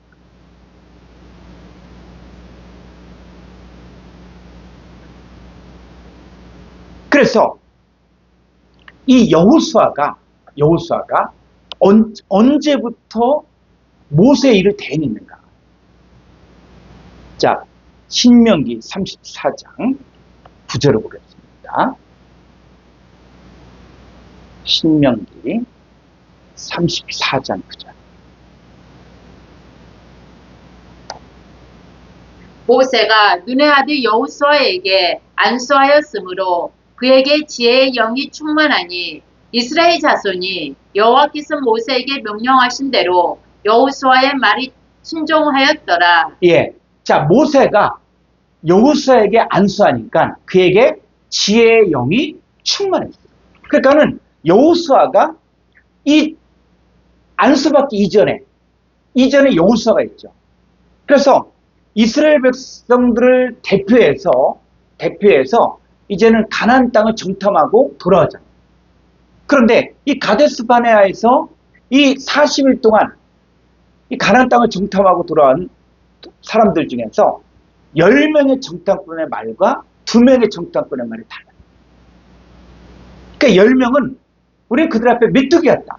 그래서 이 여호수아가 언제부터 모세의 일을 대행했는가? 자, 신명기 34장 9절을 보겠습니다. 신명기 34장 9절. 모세가 눈의 아들 여호수아에게 안수하였으므로 그에게 지혜의 영이 충만하니 이스라엘 자손이 여호와께서 모세에게 명령하신 대로 여호수아의 말이 순종하였더라. 예. 자, 모세가 여호수아에게 안수하니까 그에게 지혜의 영이 충만했어요. 그러니까는 여호수아가 이 안수받기 이전에 여호수아가 있죠. 그래서 이스라엘 백성들을 대표해서 이제는 가나안 땅을 정탐하고 돌아오잖아요. 그런데 이 가데스 바네아에서 이 40일 동안 이 가나안 땅을 정탐하고 돌아온 사람들 중에서 10명의 정탐꾼의 말과 2명의 정탐꾼의 말이 달라요. 그러니까 10명은 우리 그들 앞에 메뚜기였다.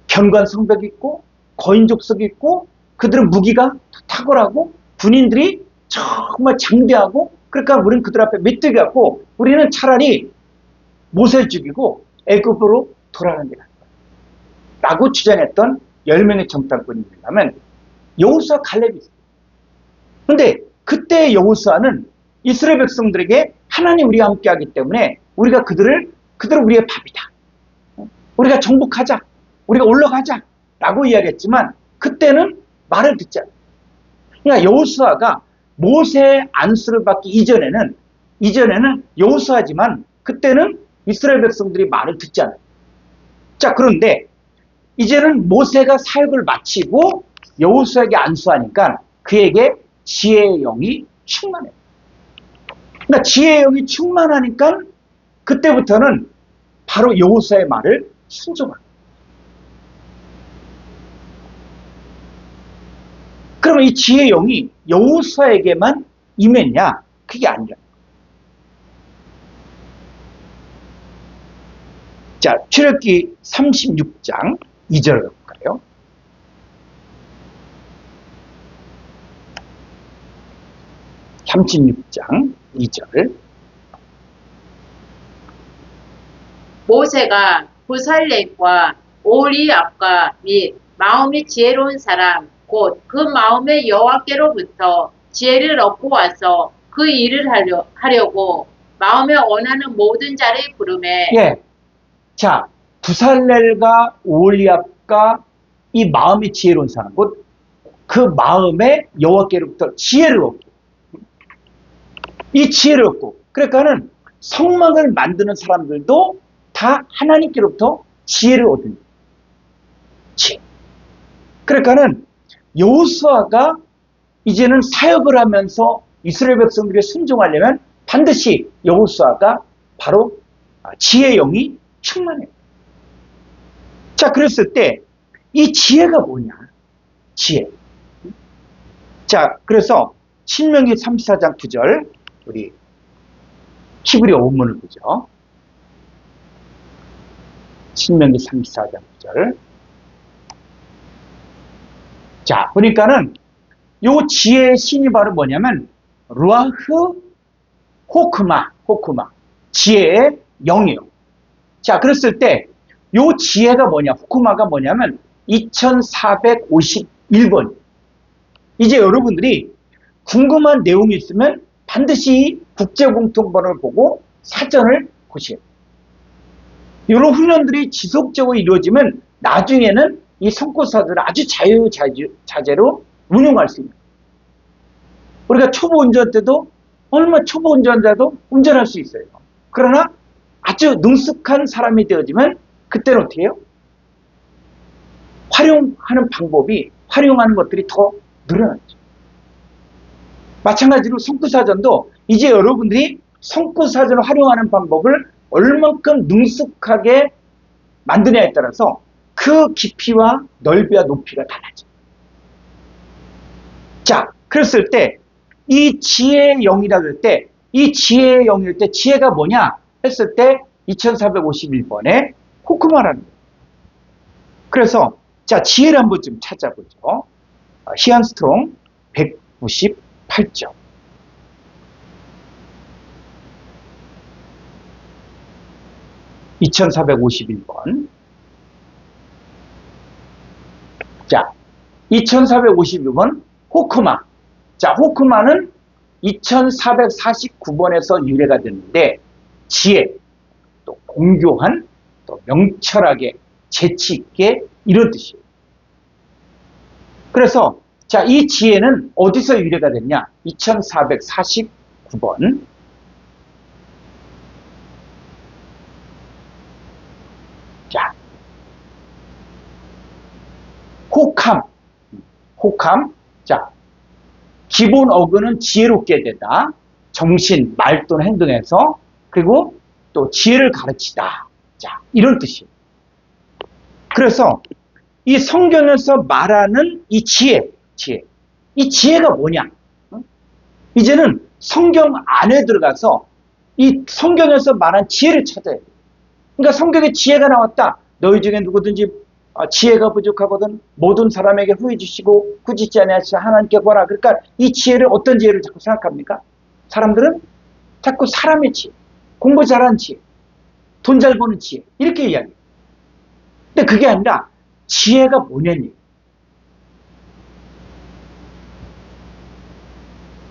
견고한 성벽이 있고 거인족속이 있고 그들은 무기가 탁월하고 군인들이 정말 장대하고, 그러니까 우리는 그들 앞에 메뚜기 같고 우리는 차라리 모세를 죽이고 애굽으로 돌아가는 게 낫다 라고 주장했던 10명의 정탐꾼이 있다면 여호수아 갈렙이 있어요. 그런데 그때 여호수아는 이스라엘 백성들에게 하나님 우리와 함께 하기 때문에 우리가 그들은 우리의 밥이다, 우리가 정복하자, 우리가 올라가자 라고 이야기했지만 그때는 말을 듣지 않아요. 그러니까 여호수아가 모세의 안수를 받기 이전에는 여호수아지만 그때는 이스라엘 백성들이 말을 듣지 않아요. 자, 그런데 이제는 모세가 사역을 마치고 여호수아에게 안수하니까 그에게 지혜의 영이 충만해요. 그러니까 지혜의 영이 충만하니까 그때부터는 바로 여호수아의 말을 순종합니다. 그러면 이 지혜의 영이 여호수아에게만 임했냐? 그게 아니라. 자, 출애굽기 36장 2절을 볼까요? (36장 2절) 모세가 부살렉과 오리압과 및 마음이 지혜로운 사람 곧 그 마음의 여호와께로부터 지혜를 얻고 와서 그 일을 하려고 마음에 원하는 모든 자를 부르매. 예. 자, 부살렐과 오리압과 이 마음이 지혜로운 사람 곧 그 마음의 여호와께로부터 지혜를 얻고, 이 지혜를 얻고, 그러니까는 성막을 만드는 사람들도 다 하나님께로부터 지혜를 얻는 지혜. 그러니까는 여호수아가 이제는 사역을 하면서 이스라엘 백성들이 순종하려면 반드시 여호수아가 바로 지혜의 영이 충만해요. 자, 그랬을 때 이 지혜가 뭐냐? 지혜. 자, 그래서 신명기 34장 9절 우리 히브리어 원문을 보죠. 신명기 34장 9절. 자, 보니까는 요 지혜의 신이 바로 뭐냐면 루아흐 호크마, 지혜의 영이에요. 자, 그랬을 때 요 지혜가 뭐냐, 호크마가 뭐냐면 2451번. 이제 여러분들이 궁금한 내용이 있으면 반드시 국제공통번호를 보고 사전을 보셔야 돼요. 이런 훈련들이 지속적으로 이루어지면 나중에는 이 선코사들을 아주 자유자재로 운용할 수 있는 거예요. 우리가 초보 운전 때도 초보 운전자도 운전할 수 있어요. 그러나 아주 능숙한 사람이 되어지면 그때는 어떻게 해요? 활용하는 것들이 더 늘어나죠. 마찬가지로 성구사전도 이제 여러분들이 성구사전을 활용하는 방법을 얼만큼 능숙하게 만드냐에 따라서 그 깊이와 넓이와 높이가 달라져요. 자, 그랬을 때 이 지혜의 영이라고 할 때, 이 지혜의 영일 때 지혜가 뭐냐 했을 때 2451번에 호크마라는 거예요. 그래서 자, 지혜를 한번 좀 찾아보죠. 히안 스트롱 198점. (2451번) 자, 2452번 호크마. 자, 호크마는 2449번에서 유래가 됐는데 지혜, 또 공교한, 또 명철하게, 재치 있게 이런 뜻이에요. 그래서 자, 이 지혜는 어디서 유래가 됐냐? 2449번. 자, 혹함. 자, 기본 어근은 지혜롭게 되다. 정신, 말 또는 행동에서. 그리고 또 지혜를 가르치다. 자, 이런 뜻이에요. 그래서 이 성경에서 말하는 이 지혜. 이 지혜가 뭐냐? 이제는 성경 안에 들어가서 이 성경에서 말한 지혜를 찾아야 돼요. 그러니까 성경에 지혜가 나왔다. 너희 중에 누구든지 지혜가 부족하거든 모든 사람에게 후회 주시고 꾸짖지 아니하시사 하나님께 구하라. 그러니까 이 지혜를 어떤 지혜를 자꾸 생각합니까? 사람들은 자꾸 사람의 지혜, 공부 잘하는 지혜, 돈 잘 버는 지혜 이렇게 이야기해요. 근데 그게 아니라 지혜가 뭐냐니.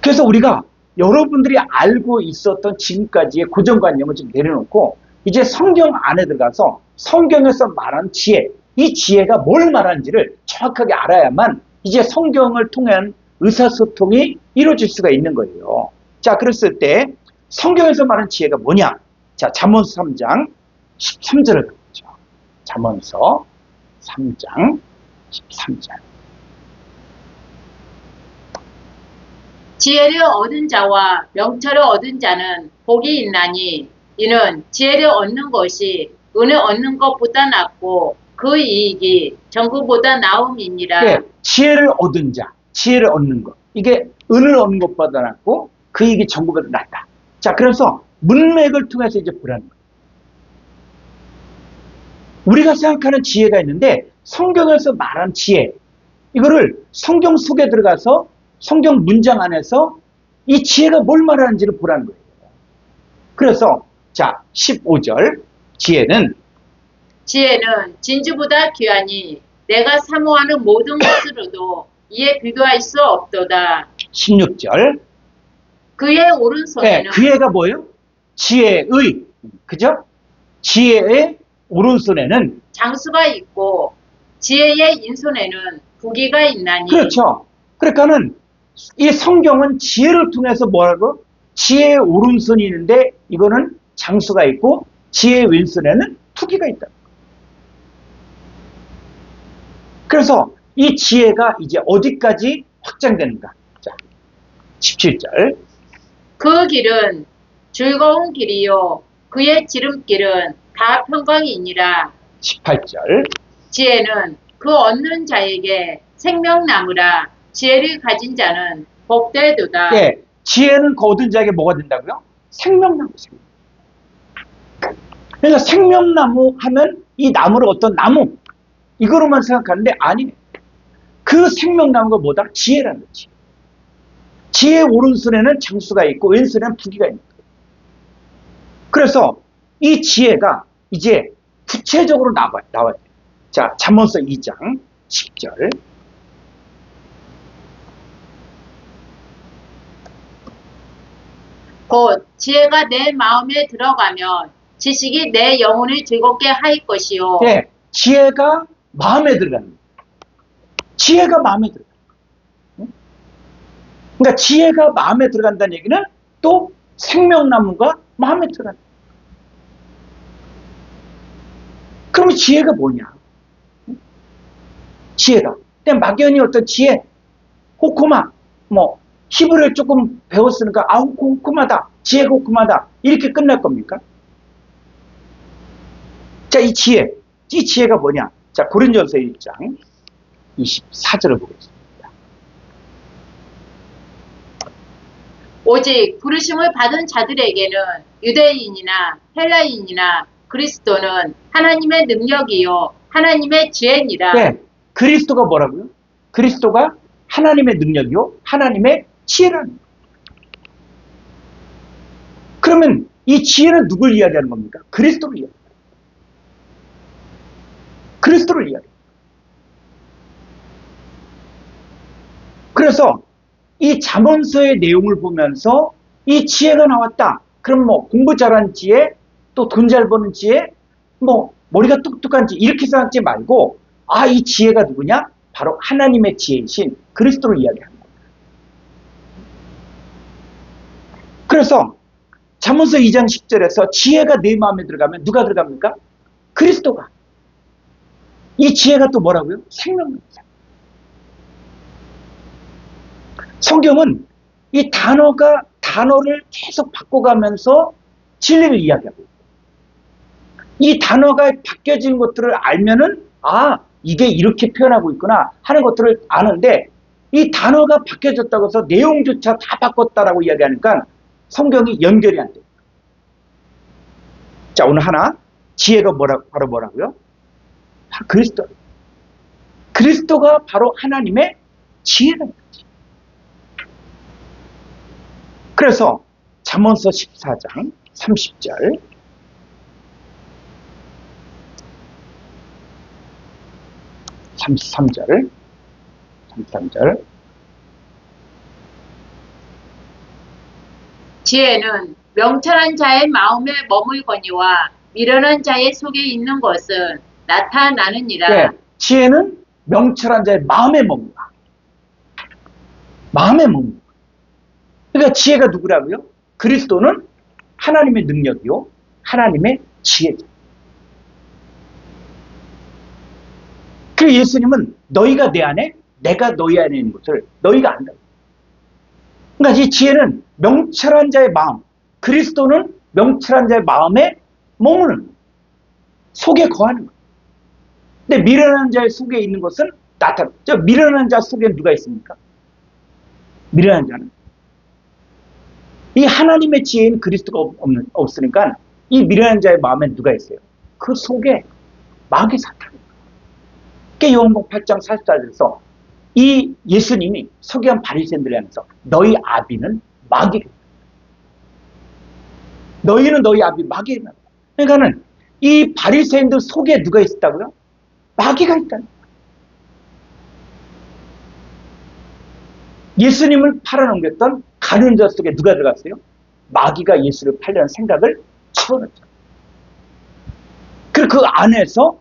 그래서 우리가 여러분들이 알고 있었던 지금까지의 고정관념을 좀 내려놓고 이제 성경 안에 들어가서 성경에서 말하는 지혜, 이 지혜가 뭘 말하는지를 정확하게 알아야만 이제 성경을 통한 의사소통이 이루어질 수가 있는 거예요. 자, 그랬을 때 성경에서 말하는 지혜가 뭐냐? 자, 잠언서 3장 13절을 보죠. 잠언서 3장 13절. 지혜를 얻은 자와 명철을 얻은 자는 복이 있나니 이는 지혜를 얻는 것이 은을 얻는 것보다 낫고 그 이익이 정금보다 나음이니라. 네, 지혜를 얻은 자, 지혜를 얻는 것. 이게 은을 얻는 것보다 낫고 그 이익이 정금보다 낫다. 자, 그래서 문맥을 통해서 이제 보라는 거예요. 우리가 생각하는 지혜가 있는데 성경에서 말한 지혜, 이거를 성경 속에 들어가서 성경 문장 안에서 이 지혜가 뭘 말하는지를 보라는 거예요. 그래서 자, 15절 지혜는 진주보다 귀하니 내가 사모하는 모든 것으로도 이에 비교할 수 없도다. 16절 그의 네, 오른손에는 그 애가 뭐예요? 지혜의, 그죠? 지혜의 오른손에는 장수가 있고 지혜의 인손에는 부귀가 있나니. 그렇죠. 그러니까는 이 성경은 지혜를 통해서 뭐라고? 지혜의 오른손이 있는데 이거는 장수가 있고 지혜의 왼손에는 투기가 있다. 그래서 이 지혜가 이제 어디까지 확장되는가? 자, 17절. 그 길은 즐거운 길이요 그의 지름길은 다 평강이니라. 18절. 지혜는 그 얻는 자에게 생명나무라. 지혜를 가진 자는 복되도다. 네, 지혜는 그 얻은 자에게 뭐가 된다고요? 생명나무. 그러니까 생명나무 하면 이 나무를 어떤 나무 이거로만 생각하는데 아니, 그 생명나무가 뭐다? 지혜라는 거지. 지혜의 오른손에는 장수가 있고 왼손에는 부귀가 있는 거예요. 그래서 이 지혜가 이제 구체적으로 나와야 돼요. 자, 잠언서 2장 10절. 곧 지혜가 내 마음에 들어가면 지식이 내 영혼을 즐겁게 할 것이요. 네, 지혜가 마음에 들어가는 거예요. 지혜가 마음에 들어가는 거예요. 그러니까 지혜가 마음에 들어간다는 얘기는 또 생명나무가 마음에 들어간다. 그러면 지혜가 뭐냐? 지혜가. 근데 막연히 어떤 지혜, 호코마, 히브리어를 조금 배웠으니까 호코마다, 지혜가 호코마다 이렇게 끝날 겁니까? 자, 이 지혜가 뭐냐? 자, 고린도전서 1장 24절을 보겠습니다. 오직 부르심을 받은 자들에게는 유대인이나 헬라인이나 그리스도는 하나님의 능력이요 하나님의 지혜니라. 네, 그리스도가 뭐라고요? 그리스도가 하나님의 능력이요 하나님의 지혜라는 거예요. 그러면 이 지혜는 누굴 이야기하는 겁니까? 그리스도를 이야기합니다. 그리스도를 이야기합니다. 그래서 이 잠언서의 내용을 보면서 이 지혜가 나왔다. 그럼 공부 잘하는 지혜, 또 돈 잘 버는 지혜, 머리가 똑똑한 지혜 이렇게 생각하지 말고 이 지혜가 누구냐? 바로 하나님의 지혜이신 그리스도를 이야기하는 겁니다. 그래서 잠언서 2장 10절에서 지혜가 내 마음에 들어가면 누가 들어갑니까? 그리스도가. 이 지혜가 또 뭐라고요? 생명입니다. 성경은 이 단어를 계속 바꿔가면서 진리를 이야기하고 있어요. 이 단어가 바뀌어진 것들을 알면은, 아, 이게 이렇게 표현하고 있구나 하는 것들을 아는데, 이 단어가 바뀌어졌다고 해서 내용조차 다 바꿨다라고 이야기하니까 성경이 연결이 안 돼요. 자, 오늘 하나, 지혜가 바로 뭐라고요? 바로 그리스도. 그리스도가 바로 하나님의 지혜라는 거지. 그래서 잠언서 14장 30절, 33절, 33절. 지혜는 명철한 자의 마음에 머물거니와 미련한 자의 속에 있는 것은 나타나느니라. 네, 지혜는 명철한 자의 마음에 머물다. 마음에 머물다. 그러니까 지혜가 누구라고요? 그리스도는 하나님의 능력이요, 하나님의 지혜죠. 그 예수님은 너희가 내 안에, 내가 너희 안에 있는 것을 너희가 안다. 그러니까 이 지혜는 명철한 자의 마음, 그리스도는 명철한 자의 마음에 머무는 거예요. 속에 거하는 거예요. 근데 미련한 자의 속에 있는 것은 나타나. 저 미련한 자 속에 누가 있습니까? 미련한 자는 이 하나님의 지혜인 그리스도가 없으니까 이 미련한 자의 마음에 누가 있어요? 그 속에 마귀 사탄. 그러니까 요한복음 8장 44절에서 이 예수님이 서기관 바리새인들을 향해서 너희 아비는 마귀다. 너희는 너희 아비 마귀다. 그러니까는 이 바리새인들 속에 누가 있었다고요? 마귀가 있다는 거예요. 예수님을 팔아넘겼던 가룟자 속에 누가 들어갔어요? 마귀가 예수를 팔려는 생각을 채워넣죠. 그리고 그 안에서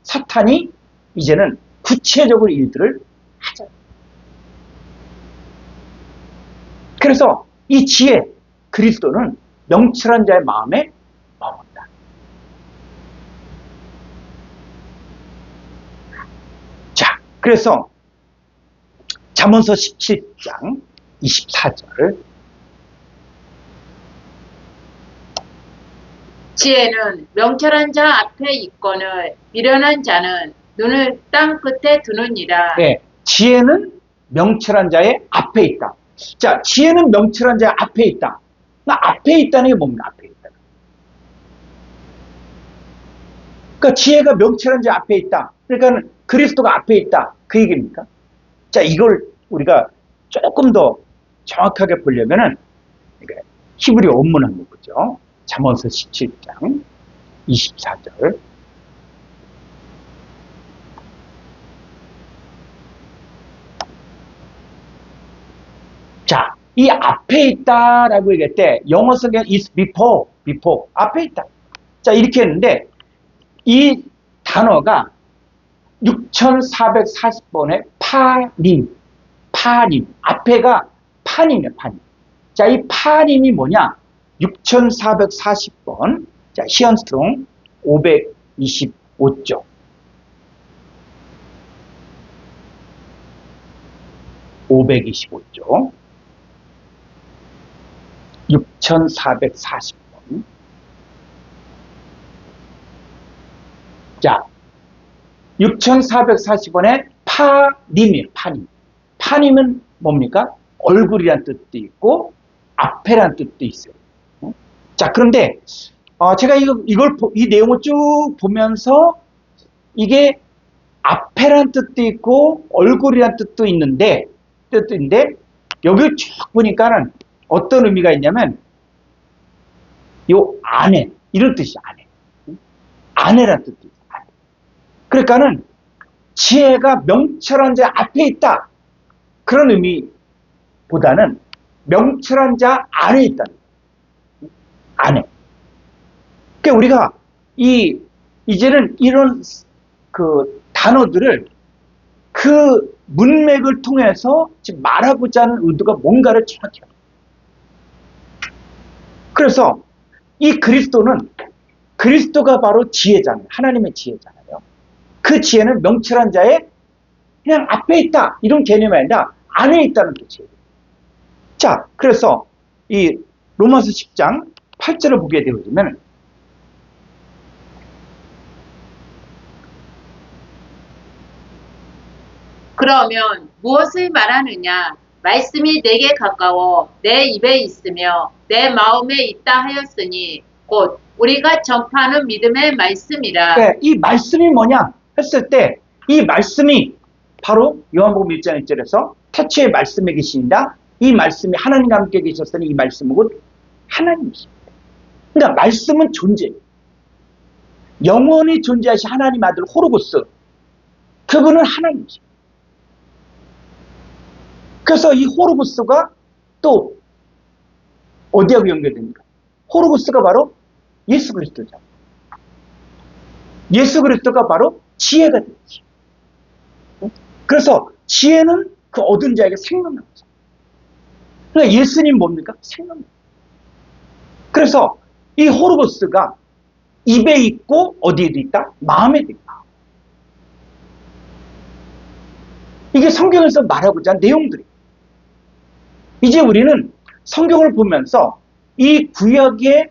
사탄이 이제는 구체적으로 일들을 하죠. 그래서 이 지혜, 그리스도는 명철한 자의 마음에 머문다. 자, 그래서 잠언서 17장 24절. 지혜는 명철한 자 앞에 있거늘 미련한 자는 눈을 땅 끝에 두느니라. 네, 지혜는 명철한 자의 앞에 있다. 자, 지혜는 명철한 자의 앞에 있다. 앞에 있다는 게 뭡니까? 앞에 있다. 그러니까 지혜가 명철한 자 앞에 있다. 그러니까 그리스도가 앞에 있다. 그 얘기입니까? 자, 이걸 우리가 조금 더 정확하게 보려면은 히브리 원문 한번 보죠. 잠언서 17장 24절. 자, 이 앞에 있다라고 얘기할 때 영어 성경 is before 앞에 있다. 자, 이렇게 했는데 이 단어가 6440번의 파님, 앞에가 파님이에요, 파님. 자, 이 파님이 뭐냐? 6440번. 자, 히언스트롱 525쪽. 525쪽. 6440번. 자, 6440원에 파님이에요, 파님. 파님은 뭡니까? 얼굴이란 뜻도 있고, 앞에란 뜻도 있어요. 자, 그런데, 제가 이 내용을 쭉 보면서, 이게 앞에란 뜻도 있고, 얼굴이란 뜻도 있는데, 여기 쭉 보니까는 어떤 의미가 있냐면, 요 아내, 이런 뜻이에요, 아내. 아내란 뜻도 있어요. 아내. 그러니까는 지혜가 명철한 자 앞에 있다. 그런 의미보다는 명철한 자 안에 있다는 거예요. 안에. 그러니까 우리가 이제는 이런 그 단어들을 그 문맥을 통해서 지금 말하고자 하는 의도가 뭔가를 정확히 합니다. 그래서 이 그리스도가 바로 지혜잖아요. 하나님의 지혜잖아요. 그 지혜는 명철한 자의 그냥 앞에 있다. 이런 개념이 아니라 안에 있다는 뜻이에요. 자, 그래서 이 로마서 10장 8절을 보게 되면 그러면 무엇을 말하느냐? 말씀이 내게 가까워 내 입에 있으며 내 마음에 있다 하였으니 곧 우리가 전파하는 믿음의 말씀이라. 네, 이 말씀이 뭐냐 했을 때 이 말씀이 바로 요한복음 1장 1절에서 태초에 말씀에 계신다. 이 말씀이 하나님과 함께 계셨으니 이 말씀은 곧 하나님이십니다. 그러니까 말씀은 존재해요. 영원히 존재하신 하나님 아들 호로고스, 그분은 하나님이십니다. 그래서 이 호로고스가 또 어디하고 연결됩니까? 호로고스가 바로 예수 그리스도죠. 예수 그리스도가 바로 지혜가 되지. 그래서 지혜는 그 얻은 자에게 생명을 주죠. 그러니까 예수님 뭡니까? 생명. 그래서 이 호로고스가 입에 있고 어디에도 있다? 마음에도 있다. 이게 성경에서 말하고자 한 내용들이. 이제 우리는 성경을 보면서 이 구약의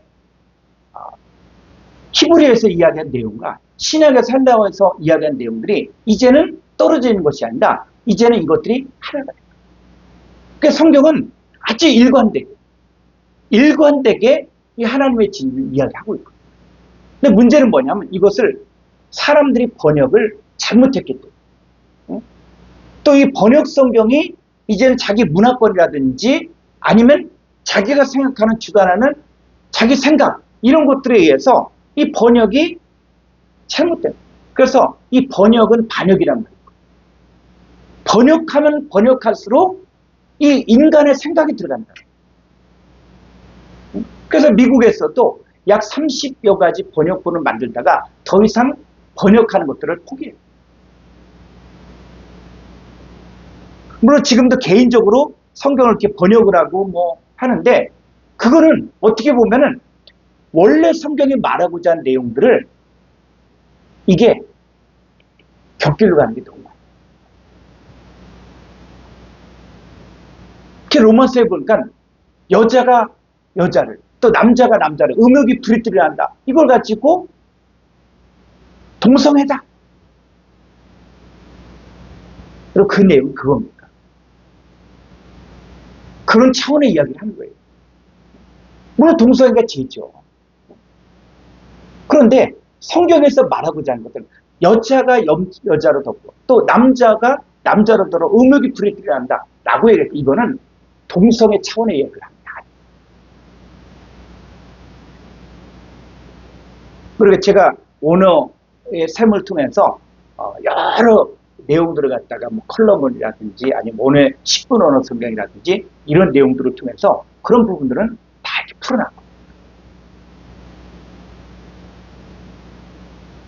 히브리에서 이야기한 내용과 신약에서 헬라어에서 이야기한 내용들이 이제는 떨어져 있는 것이 아니라 이제는 이것들이 하나가 됩니다. 그래서 성경은 아주 일관되게 이 하나님의 진리를 이야기하고 있거든요. 근데 문제는 뭐냐면 이것을 사람들이 번역을 잘못했기 때문에 또 이 번역 성경이 이제는 자기 문화권이라든지 아니면 자기가 생각하는 주관하는 자기 생각 이런 것들에 의해서 이 번역이 잘못된 거예요. 그래서 이 번역은 반역이란 말이에요. 번역하면 번역할수록 이 인간의 생각이 들어간다. 그래서 미국에서도 약 30여 가지 번역본을 만들다가 더 이상 번역하는 것들을 포기해요. 물론 지금도 개인적으로 성경을 이렇게 번역을 하고 뭐 하는데 그거는 어떻게 보면은 원래 성경이 말하고자 한 내용들을 이게 곁길로 가는 게 너무 많아요. 이렇게 로마서에 보니까 여자가 여자를 또 남자가 남자를 음욕이 부리뜨려 한다. 이걸 가지고 동성애다. 그리고 그 내용은 그겁니까? 그런 차원의 이야기를 하는 거예요. 물론 동성애가 죄죠. 그런데 성경에서 말하고자 하는 것들은 여자가 여자로 덮고 또 남자가 남자로 덮어 음욕이 부리뜨려 한다. 라고 얘기했고 이거는 동성애 차원의 이야기를 합니다. 그리고 제가 오너의 삶을 통해서 여러 내용들을 갖다가 뭐 컬럼이라든지 아니면 오늘 10분 언어 성경이라든지 이런 내용들을 통해서 그런 부분들은 다 이렇게 풀어나가고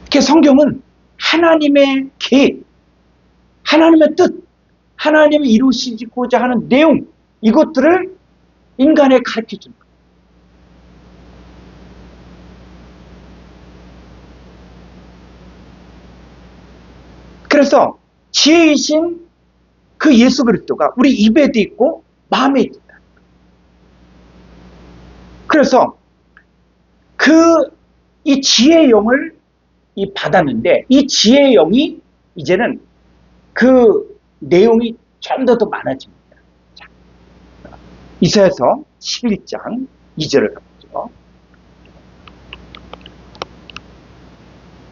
이렇게 성경은 하나님의 계획, 하나님의 뜻, 하나님이 이루시고자 하는 내용 이것들을 인간에 가르쳐주는 거예요. 그래서 지혜이신 그 예수 그리스도가 우리 입에도 있고 마음에 있다. 그래서 이 지혜의 영을 받았는데 이 지혜의 영이 이제는 그 내용이 좀 더 많아집니다. 자, 이사야서 11장 2절을 가보죠.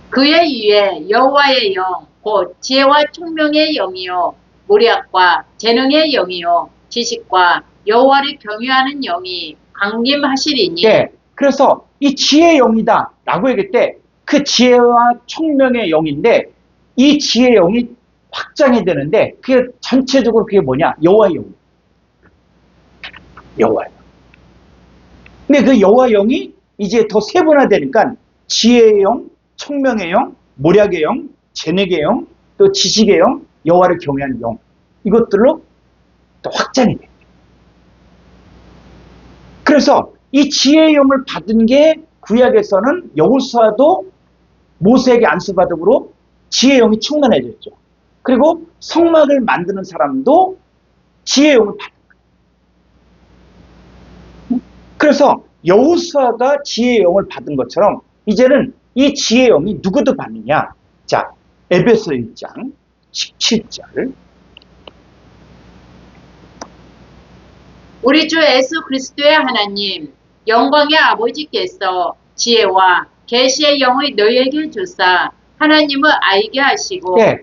그의 위에 여호와의 영, 곧 지혜와 총명의 영이요 모략과 재능의 영이요 지식과 여호와를 경외하는 영이 강림하시리니. 네, 그래서 이 지혜의 영이다 라고 얘기할 때 그 지혜와 총명의 영인데 이 지혜의 영이 확장이 되는데 그게 전체적으로 그게 뭐냐? 여호와의 영. 여호와의 영. 근데 그 여호와의 영이 이제 더 세분화되니까 지혜의 영, 총명의 영, 모략의 영, 재능의 영, 또 지식의 영, 여호와를 경외하는 영 이것들로 또 확장이 돼요. 그래서 이 지혜의 영을 받은 게 구약에서는 여호수아도 모세에게 안수받음으로 지혜의 영이 충만해졌죠. 그리고 성막을 만드는 사람도 지혜의 영을 받은 거예요. 그래서 여호수아가 지혜의 영을 받은 것처럼 이제는 이 지혜의 영이 누구도 받느냐? 자, 에베소 1장 17절 우리 주 예수 그리스도의 하나님, 영광의 아버지께서 지혜와 계시의 영을 너희에게 주사 하나님을 알게 하시고 예.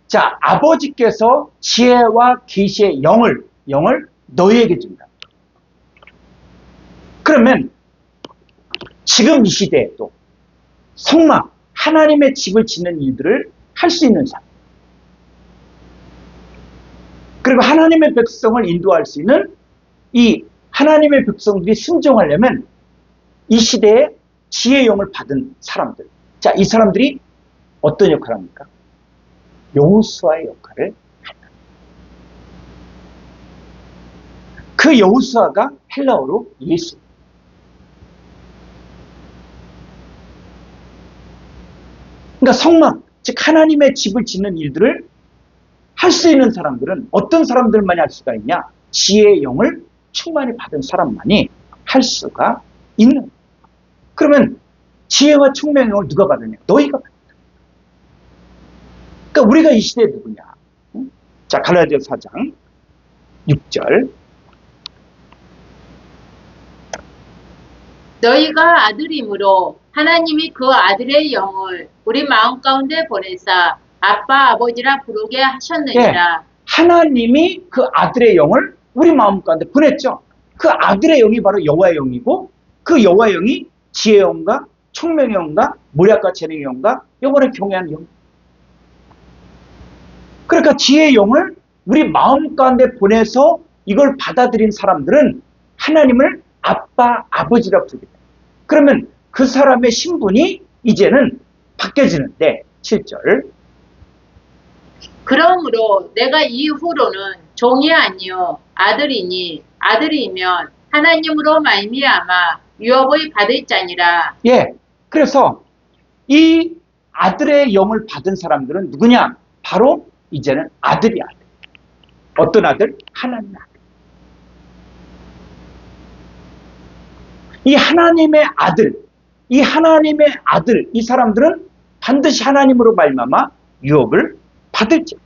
자, 아버지께서 지혜와 계시의 영을 너희에게 준다. 그러면 지금 이 시대에도 성막, 하나님의 집을 짓는 일들을 할 수 있는 사람. 그리고 하나님의 백성을 인도할 수 있는 이 하나님의 백성들이 순종하려면 이 시대에 지혜의 영을 받은 사람들. 자, 이 사람들이 어떤 역할을 합니까? 여호수아의 역할을 한다. 그 여호수아가 헬라어로 예수. 그러니까 성막, 즉 하나님의 집을 짓는 일들을 할 수 있는 사람들은 어떤 사람들만이 할 수가 있냐? 지혜의 영을 충만히 받은 사람만이 할 수가 있는. 그러면 지혜와 총명의 영을 누가 받느냐? 너희가 받는다. 그러니까 우리가 이 시대에 누구냐? 자, 갈라디아서 4장 6절. 너희가 아들이므로 하나님이 그 아들의 영을 우리 마음 가운데 보내사 아빠 아버지라 부르게 하셨느니라. 예, 하나님이 그 아들의 영을 우리 마음 가운데 보냈죠. 그 아들의 영이 바로 여호와의 영이고 그 여호와의 영이 지혜의 영과 총명의 영과 모략과 재능의 영과 영원을 경외하는 영. 그러니까 지혜의 영을 우리 마음 가운데 보내서 이걸 받아들인 사람들은 하나님을 아빠, 아버지라 부르게 돼요. 그러면 그 사람의 신분이 이제는 바뀌어지는데 7절. 그러므로 내가 이후로는 종이 아니요 아들이니 아들이면 하나님으로 말미암아 유업을 받을 자니라. 예. 그래서 이 아들의 영을 받은 사람들은 누구냐? 바로 이제는 아들이 아들. 어떤 아들? 하나님의 아들. 이 하나님의 아들, 이 사람들은 반드시 하나님으로 말미암아 유업을 받을지.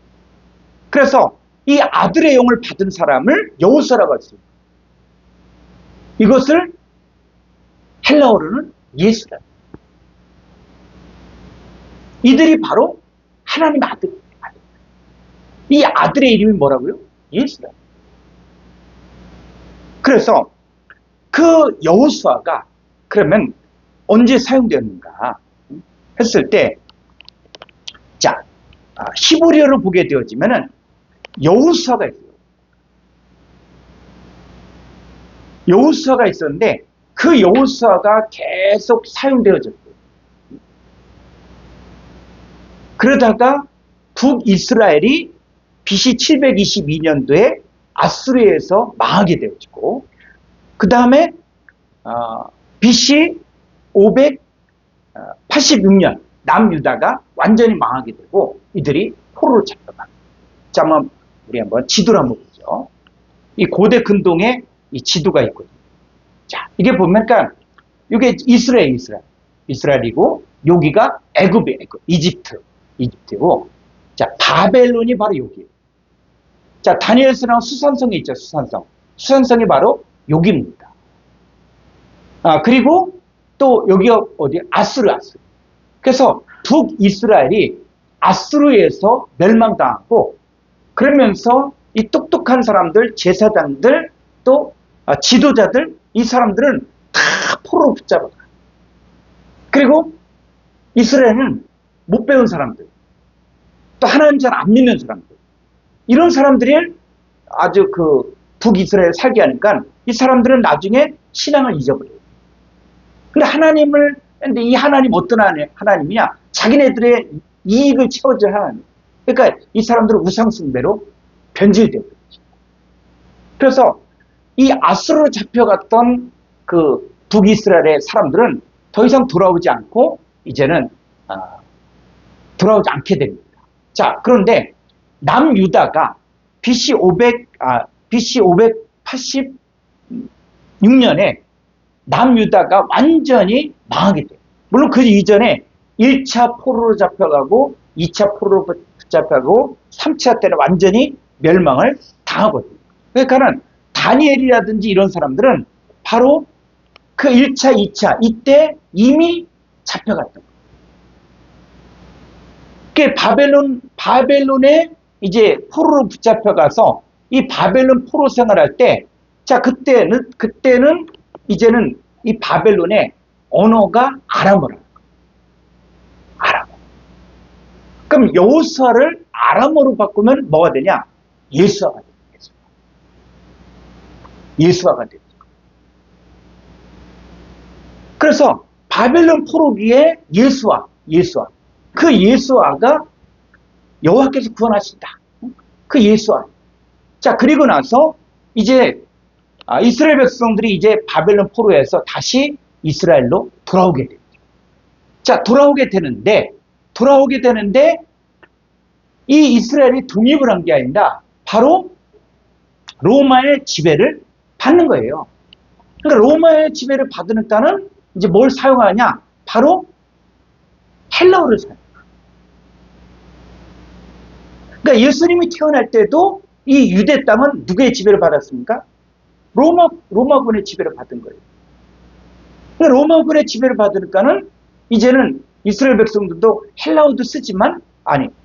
그래서 이 아들의 영을 받은 사람을 여호수아라고 했습니다. 이것을 헬라어로는 예수라. 이들이 바로 하나님의 아들. 이 아들의 이름이 뭐라고요? 예수라. 그래서 그 여호수아가 그러면 언제 사용되었는가 했을 때, 자, 히브리어로 보게 되어지면은 여호수아가 있어요. 여호수아가 있었는데 그 여호수아가 계속 사용되어졌어요. 그러다가 북이스라엘이 BC 722년도에 아수르에서 망하게 되어지고, 그 다음에 BC 586년 남유다가 완전히 망하게 되고 이들이 포로로 잡혀갑니다. 자, 우리 한번 지도를 한번 보죠. 이 고대 근동에 이 지도가 있거든요. 자, 이게 보면, 그러니까 이게 이스라엘이고 여기가 애굽, 이집트고, 자, 바벨론이 바로 여기예요. 자, 다니엘서 나온 수산성이 있죠. 수산성이 바로 여기입니다. 그리고 또 여기가 어디? 아수르. 그래서 북이스라엘이 아수르에서 멸망당하고, 그러면서 이 똑똑한 사람들, 제사장들, 또 지도자들, 이 사람들은 다 포로로 붙잡아가. 그리고 이스라엘은 못 배운 사람들, 또 하나님 잘 안 믿는 사람들, 이런 사람들이 아주 그 북이스라엘 살게 하니까 이 사람들은 나중에 신앙을 잊어버려요. 근데 이 하나님 어떤 하나님이냐? 자기네들의 이익을 채워줄 하나님. 그러니까 이 사람들은 우상숭배로 변질되어 버리죠. 그래서 이 아수르로 잡혀갔던 그 북이스라엘의 사람들은 더 이상 돌아오지 않고 이제는 돌아오지 않게 됩니다. 자, 그런데 남유다가 BC 586년에 남유다가 완전히 망하게 돼요. 물론 그 이전에 1차 포로로 잡혀가고 2차 포로로 잡혀가고 3차 때는 완전히 멸망을 당하거든요. 그러니까는 다니엘이라든지 이런 사람들은 바로 그 1차, 2차 이때 이미 잡혀갔던 거예요. 그 바벨론에 이제 포로로 붙잡혀가서 이 바벨론 포로 생활할 때, 자, 그때는 이제는 이 바벨론의 언어가 아람어라. 아람어. 그럼 여호수아를 아람어로 바꾸면 뭐가 되냐? 예수아가 됩니다. 예수아가 됩니다. 그래서 바벨론 포로기에 예수아. 그 예수아가 여호와께서 구원하신다. 그 예수아. 자, 그리고 나서 이제 이스라엘 백성들이 이제 바벨론 포로에서 다시 이스라엘로 돌아오게 됩니다. 자, 돌아오게 되는데 이 이스라엘이 독립을 한 게 아니라 바로 로마의 지배를 받는 거예요. 그러니까 로마의 지배를 받으니까는 이제 뭘 사용하냐? 바로 헬라어를 사용해요. 그러니까 예수님이 태어날 때도 이 유대 땅은 누구의 지배를 받았습니까? 로마군의 지배를 받은 거예요. 그러니까 로마군의 지배를 받으니까는 이제는 이스라엘 백성들도 헬라어도 쓰지만,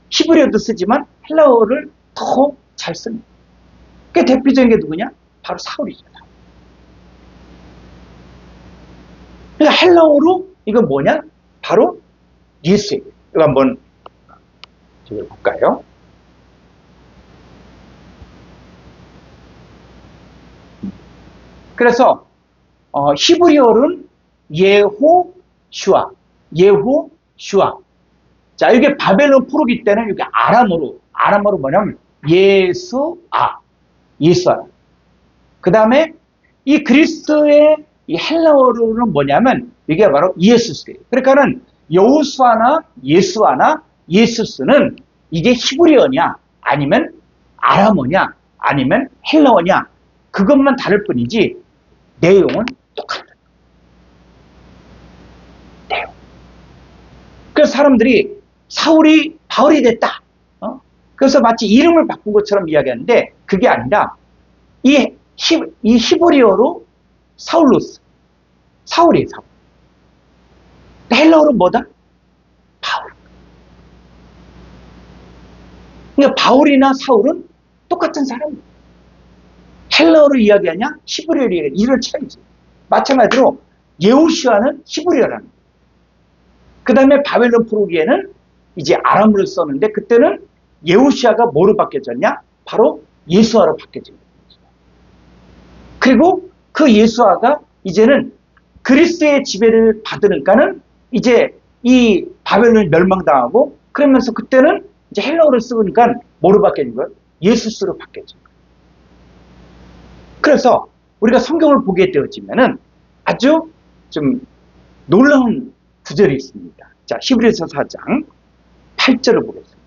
히브리어도 쓰지만 헬라어를 더 잘 씁니다. 그 대표적인 게 누구냐? 바로 사울이잖아. 그러니까 헬라어로 이건 뭐냐? 바로 예수예요. 이거 한번 볼까요? 그래서 히브리어는 예호슈아. 자, 이게 바벨론 포로기 때는 이게 아람어로 뭐냐면 예수아. 그 다음에 이 그리스도의 이 헬라어로는 뭐냐면 이게 바로 예수스예요. 그러니까는 여호수아나 예수스는 이게 히브리어냐 아니면 아람어냐 아니면 헬라어냐 그것만 다를 뿐이지 내용은 똑같다. 내용. 그래서 사람들이 사울이 바울이 됐다. 그래서 마치 이름을 바꾼 것처럼 이야기하는데 그게 아니라 이 히브리어로 사울로스. 사울이에요, 사울. 헬라어로 뭐다? 바울. 그러니까 바울이나 사울은 똑같은 사람이에요. 헬라어로 이야기하냐? 히브리어로 이야기하냐? 이런 차이지. 마찬가지로 예호슈아는 히브리어라는 거예요. 그 다음에 바벨론 포로기에는 이제 아람어를 썼는데 그때는 예호슈아가 뭐로 바뀌어졌냐? 바로 예수아로 바뀌어진 거죠. 그리고 그 예수아가 이제는 그리스의 지배를 받으니까는 이제 이 바벨론이 멸망당하고 그러면서 그때는 이제 헬라어를 쓰니까 뭐로 바뀌어진 거예요? 예수스로 바뀌어진 거예요. 그래서 우리가 성경을 보게 되어지면은 아주 좀 놀라운 구절이 있습니다. 자, 히브리서 4장 8절을 보겠습니다.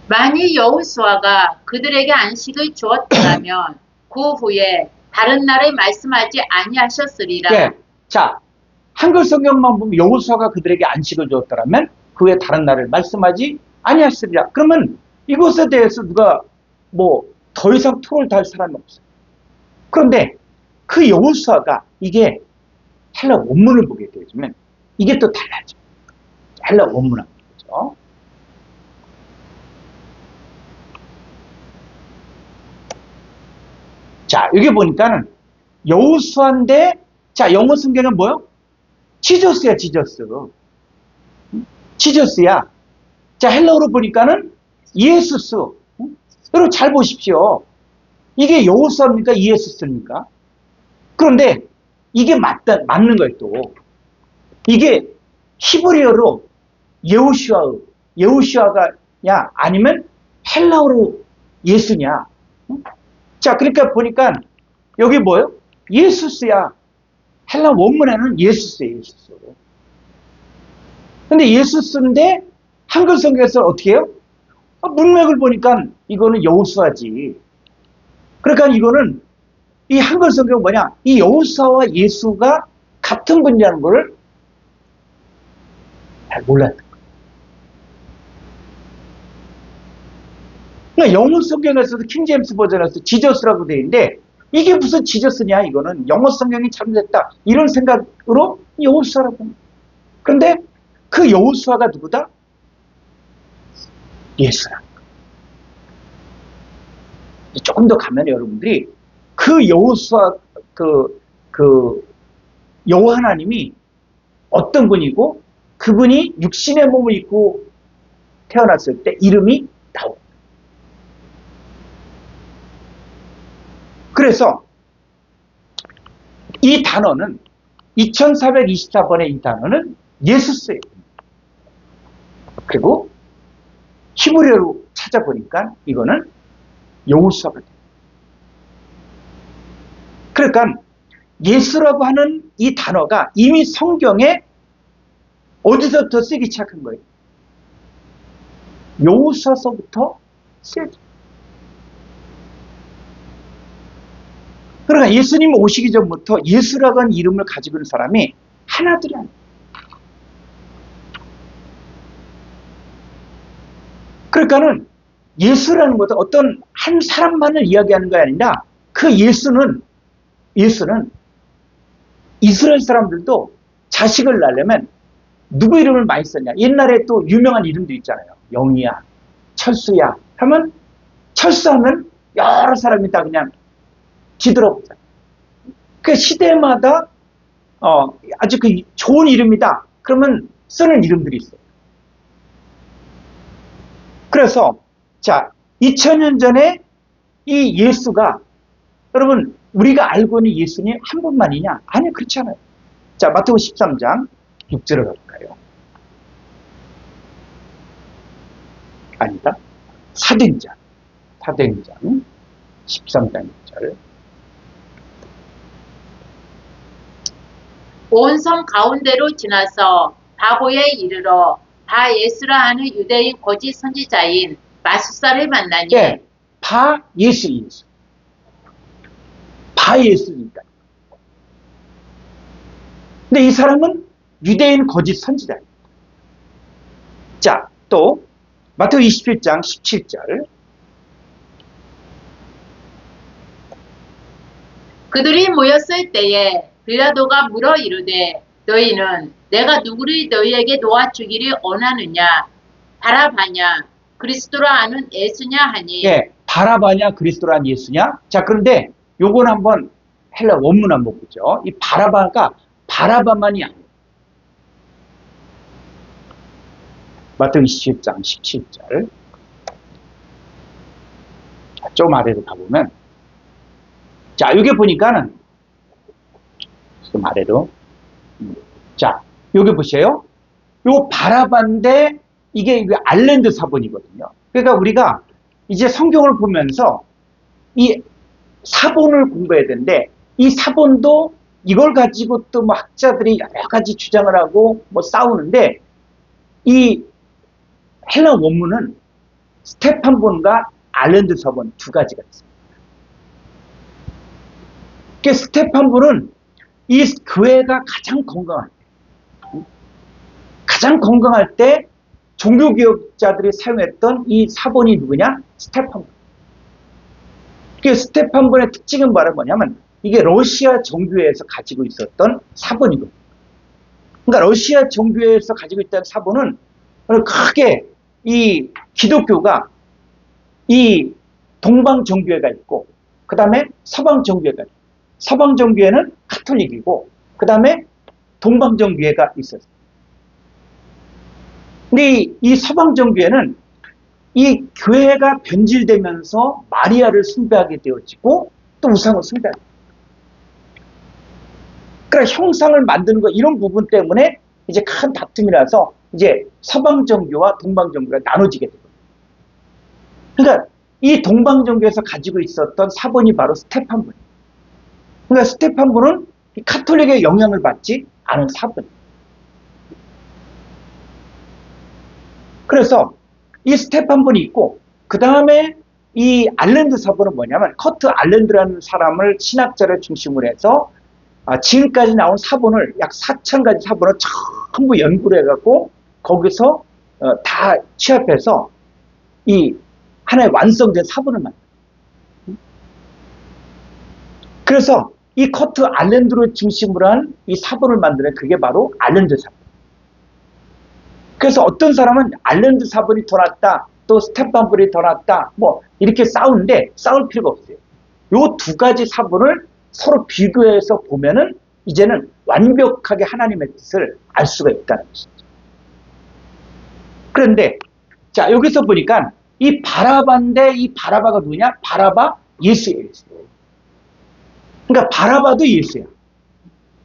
만일 여호수아가 그들에게 안식을 주었더라면 그 후에 다른 나라에 말씀하지 아니하셨으리라. 네. 자, 한글 성경만 보면 여호수아가 그들에게 안식을 주었더라면 그 후에 다른 나라를 말씀하지 아니하셨으리라. 그러면 이것에 대해서 누가 뭐 더 이상 토를 달 사람이 없어요. 그런데 그 여호수아가 이게 헬라 원문을 보게 되어지면 이게 또 달라져. 헬라 원문을 보죠. 자, 여기 보니까는 여호수아인데, 자, 영어 성경은 뭐요? 지저스야, 지저스. 지저스야. 자, 헬라어로 보니까는 예수스. 여러분 잘 보십시오. 이게 여호수아입니까? 예수스입니까? 그런데 이게 맞는 거예요, 또. 이게 히브리어로 예호슈아가냐, 아니면 헬라어로 예수냐. 자, 그러니까 보니까 여기 뭐예요? 예수스야. 헬라 원문에는 예수스예요, 예수스. 근데 예수스인데 한글 성경에서 어떻게 해요? 문맥을 보니까 이거는 여호수아지. 그러니까 이거는 이 한글 성경은 뭐냐? 이 여호수아와 예수가 같은 분이라는 걸 잘 몰랐던 거예요. 그러니까 영어 성경에서도 킹제임스 버전에서 지저스라고 되어 있는데 이게 무슨 지저스냐 이거는 영어 성경이 잘못됐다 이런 생각으로 여호수아라고 합니다. 그런데 그 여호수아가 누구다? 예수라. 조금 더 가면 여러분들이 그 여호수아 그 여호와 하나님이 어떤 분이고 그분이 육신의 몸을 입고 태어났을 때 이름이 나옵니다. 그래서 이 단어는 2424번의 이 단어는 예수스예요. 그리고 히브리어로 찾아보니까 이거는 여호수아가 돼요. 그러니까 예수라고 하는 이 단어가 이미 성경에 어디서부터 쓰기 시작한 거예요? 여호수아서부터 쓰여져. 그러니까 예수님 오시기 전부터 예수라고 하는 이름을 가지고 있는 사람이 하나둘이 아니에요. 그러니까는 예수라는 것은 어떤 한 사람만을 이야기하는 게 아니라 그 예수는 이스라엘 사람들도 자식을 낳으려면 누구 이름을 많이 썼냐. 옛날에 또 유명한 이름도 있잖아요. 영희야, 철수야 하면 철수하면 여러 사람이 다 그냥 뒤돌아보잖아요. 그 시대마다 아주 그 좋은 이름이다. 그러면 쓰는 이름들이 있어요. 그래서 자 2000년 전에 이 예수가 여러분 우리가 알고 있는 예수님 한 분만이냐? 아니요, 그렇지 않아요. 자 마태복음 13장 6절을 갈까요? 아니다. 사도행전 13장 6절. 온 성 가운데로 지나서 바보에 이르러 바 예수라 하는 유대인 거짓 선지자인 마술사를 만나니 예, 바 예수. 바 예수니까. 근데 이 사람은 유대인 거짓 선지자입니다. 자, 또 마태복음 27장 17절. 그들이 모였을 때에 빌라도가 물어 이르되 너희는 내가 누구를 너희에게 놓아주기를 원하느냐 바라바냐 그리스도라 하는 예수냐 하니 예, 바라바냐 그리스도란 예수냐? 자, 그런데 요건 한번 헬라 원문 한번 보죠. 이 바라바가 바라바만이 아니에요. 마태복음 27장 17절. 좀 아래로 가보면 자, 여기 보니까는 좀 아래로 자, 여기 보세요. 요 바라바인데 이게 알랜드 사본이거든요. 그러니까 우리가 이제 성경을 보면서 이 사본을 공부해야 되는데 이 사본도 이걸 가지고 또 뭐 학자들이 여러 가지 주장을 하고 뭐 싸우는데 이 헬라 원문은 스테판본과 알랜드 사본 두 가지가 있습니다. 그 스테판본은 이 교회가 가장 건강할 때 종교개혁자들이 사용했던 이 사본이 누구냐? 스테판본. 그 스테판본의 특징은 바로 뭐냐면 이게 러시아 정교회에서 가지고 있었던 사본이거든요. 그러니까 러시아 정교회에서 가지고 있던 사본은 크게 이 기독교가 이 동방 정교회가 있고 그 다음에 서방 정교회가 있고 서방 정교회는 카톨릭이고 그 다음에 동방 정교회가 있었어요. 근데 이 서방 정교회는 이 교회가 변질되면서 마리아를 숭배하게 되어지고 또 우상을 숭배하게 돼요. 그러니까 형상을 만드는 거 이런 부분 때문에 이제 큰 다툼이 나서 이제 서방 정교와 동방 정교가 나눠지게 되거든요. 그러니까 이 동방 정교에서 가지고 있었던 사본이 바로 스테판본이에요. 그러니까 스테판본은 카톨릭의 영향을 받지 않은 사본이에요. 그래서 이 스테판본이 있고 그 다음에 이 알랜드 사본은 뭐냐면 커트 알랜드라는 사람을 신학자를 중심으로 해서 지금까지 나온 사본을 약 4,000가지 사본을 전부 연구를 해갖고 거기서 다 취합해서 이 하나의 완성된 사본을 만들어요. 그래서 이 커트 알렌드를 중심으로 한 이 사본을 만드는 그게 바로 알렌드 사본. 그래서 어떤 사람은 알렌드 사본이 더 낫다, 또 스테판불이 더 낫다, 뭐 이렇게 싸우는데 싸울 필요가 없어요. 요 두 가지 사본을 서로 비교해서 보면은 이제는 완벽하게 하나님의 뜻을 알 수가 있다는 것이죠. 그런데 자 여기서 보니까 이 바라바인데 이 바라바가 누구냐? 바라바 예수예요. 예수. 그러니까 바라바도 예수야.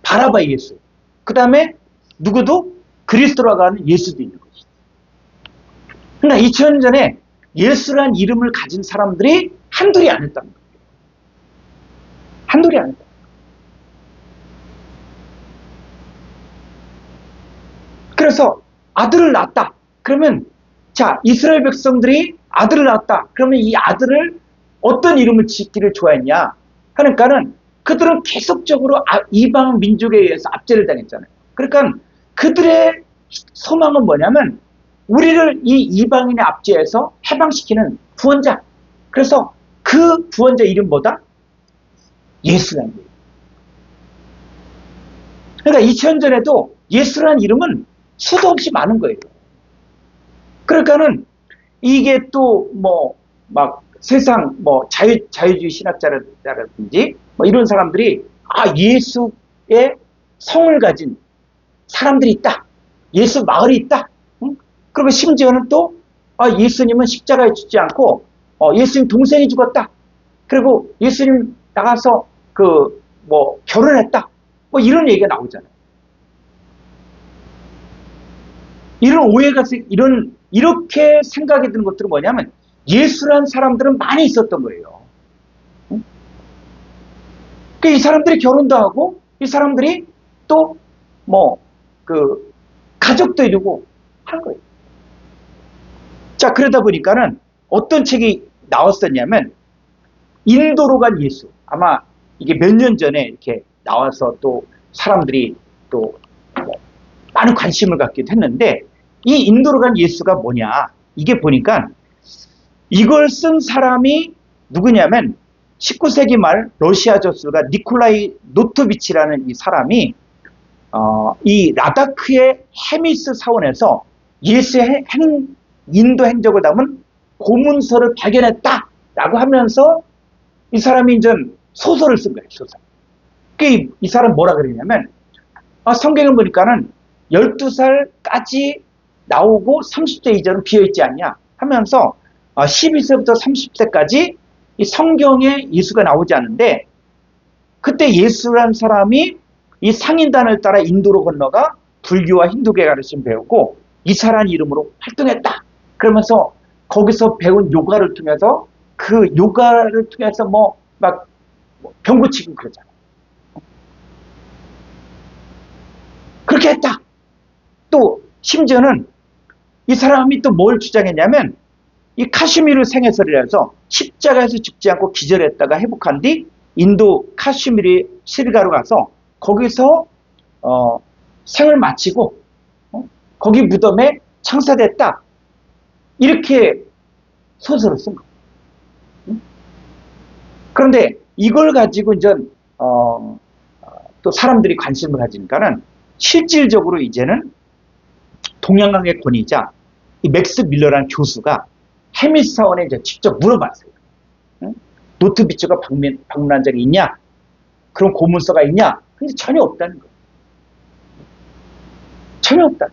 바라바 예수. 그 다음에 누구도 그리스도라고 하는 예수도 있는 것이죠. 그러니까 2000년 전에 예수란 이름을 가진 사람들이 한둘이 아니었다는 거예요. 한둘이 아니다. 그래서 아들을 낳았다. 그러면 자 이스라엘 백성들이 아들을 낳았다. 그러면 이 아들을 어떤 이름을 짓기를 좋아했냐? 하니까는 그들은 계속적으로 이방 민족에 의해서 압제를 당했잖아요. 그러니까 그들의 소망은 뭐냐면 우리를 이 이방인의 압제에서 해방시키는 구원자. 그래서 그 구원자 이름보다 예수라는 이름. 그러니까 2000년 전에도 예수라는 이름은 수도 없이 많은 거예요. 그러니까는 이게 또 뭐 막 세상 뭐 자유주의 신학자라든지 뭐 이런 사람들이 예수의 성을 가진 사람들이 있다. 예수 마을이 있다. 응? 그리고 심지어는 또 예수님은 십자가에 죽지 않고 예수님 동생이 죽었다. 그리고 예수님 나가서 뭐 결혼했다. 뭐 이런 얘기가 나오잖아요. 이런 오해가 이렇게 생각이 드는 것들은 뭐냐면 예수란 사람들은 많이 있었던 거예요. 응? 그러니까 이 사람들이 결혼도 하고 이 사람들이 또 뭐 가족도 이루고 한 거예요. 자 그러다 보니까는 어떤 책이 나왔었냐면 인도로 간 예수. 아마 이게 몇 년 전에 이렇게 나와서 또 사람들이 또 많은 관심을 갖기도 했는데 이 인도로 간 예수가 뭐냐? 이게 보니까 이걸 쓴 사람이 누구냐면 19세기 말 러시아 저술가 니콜라이 노토비치라는 이 사람이 이 라다크의 헤미스 사원에서 예수의 인도 행적을 담은 고문서를 발견했다라고 하면서 이 사람이 이제 소설을 쓴 거예요. 소설. 이 사람 뭐라 그러냐면 성경을 보니까는 12살까지 나오고 30세 이전은 비어있지 않냐 하면서 12세부터 30세까지 이 성경에 예수가 나오지 않는데 그때 예수란 사람이 이 상인단을 따라 인도로 건너가 불교와 힌두교의 가르침 배우고 이사라는 이름으로 활동했다. 그러면서 거기서 배운 요가를 통해서 그 요가를 통해서 막 병 고치고 그러잖아요. 그렇게 했다. 또 심지어는 이 사람이 또 뭘 주장했냐면 이 카슈미르 생애설이라서 십자가에서 죽지 않고 기절했다가 회복한 뒤 인도 카슈미르 시리가로 가서 거기서 생을 마치고 거기 무덤에 창사됐다. 이렇게 소설을 쓴 거예요. 그런데 이걸 가지고 이제 또 사람들이 관심을 가지니까는 실질적으로 이제는 동양학의 권위자 이 맥스 밀러라는 교수가 헤미스 사원에 이제 직접 물어봤어요. 노트비츠가 방문한 적이 있냐? 그런 고문서가 있냐? 근데 전혀 없다는 거예요. 전혀 없다.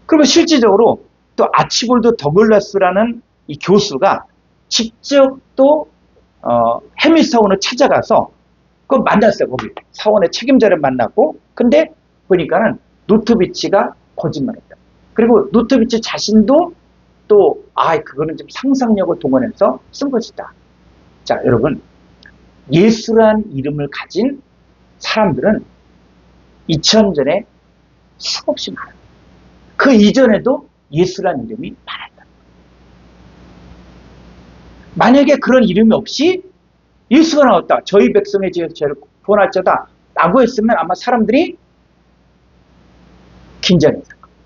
그러면 실질적으로 또 아치볼드 더글라스라는 이 교수가 직접 또 헤미스 사원을 찾아가서 그걸 만났어요. 거기 사원의 책임자를 만났고 근데 보니까는 노트비치가 거짓말했다. 그리고 노트비치 자신도 또 그거는 좀 상상력을 동원해서 쓴 것이다. 자 여러분 예수란 이름을 가진 사람들은 2000년 전에 수없이 많아요. 그 이전에도 예수란 이름이 많았다. 만약에 그런 이름이 없이 예수가 나왔다. 저희 백성의 죄를 구원할자다. 라고 했으면 아마 사람들이 긴장했을 거예요.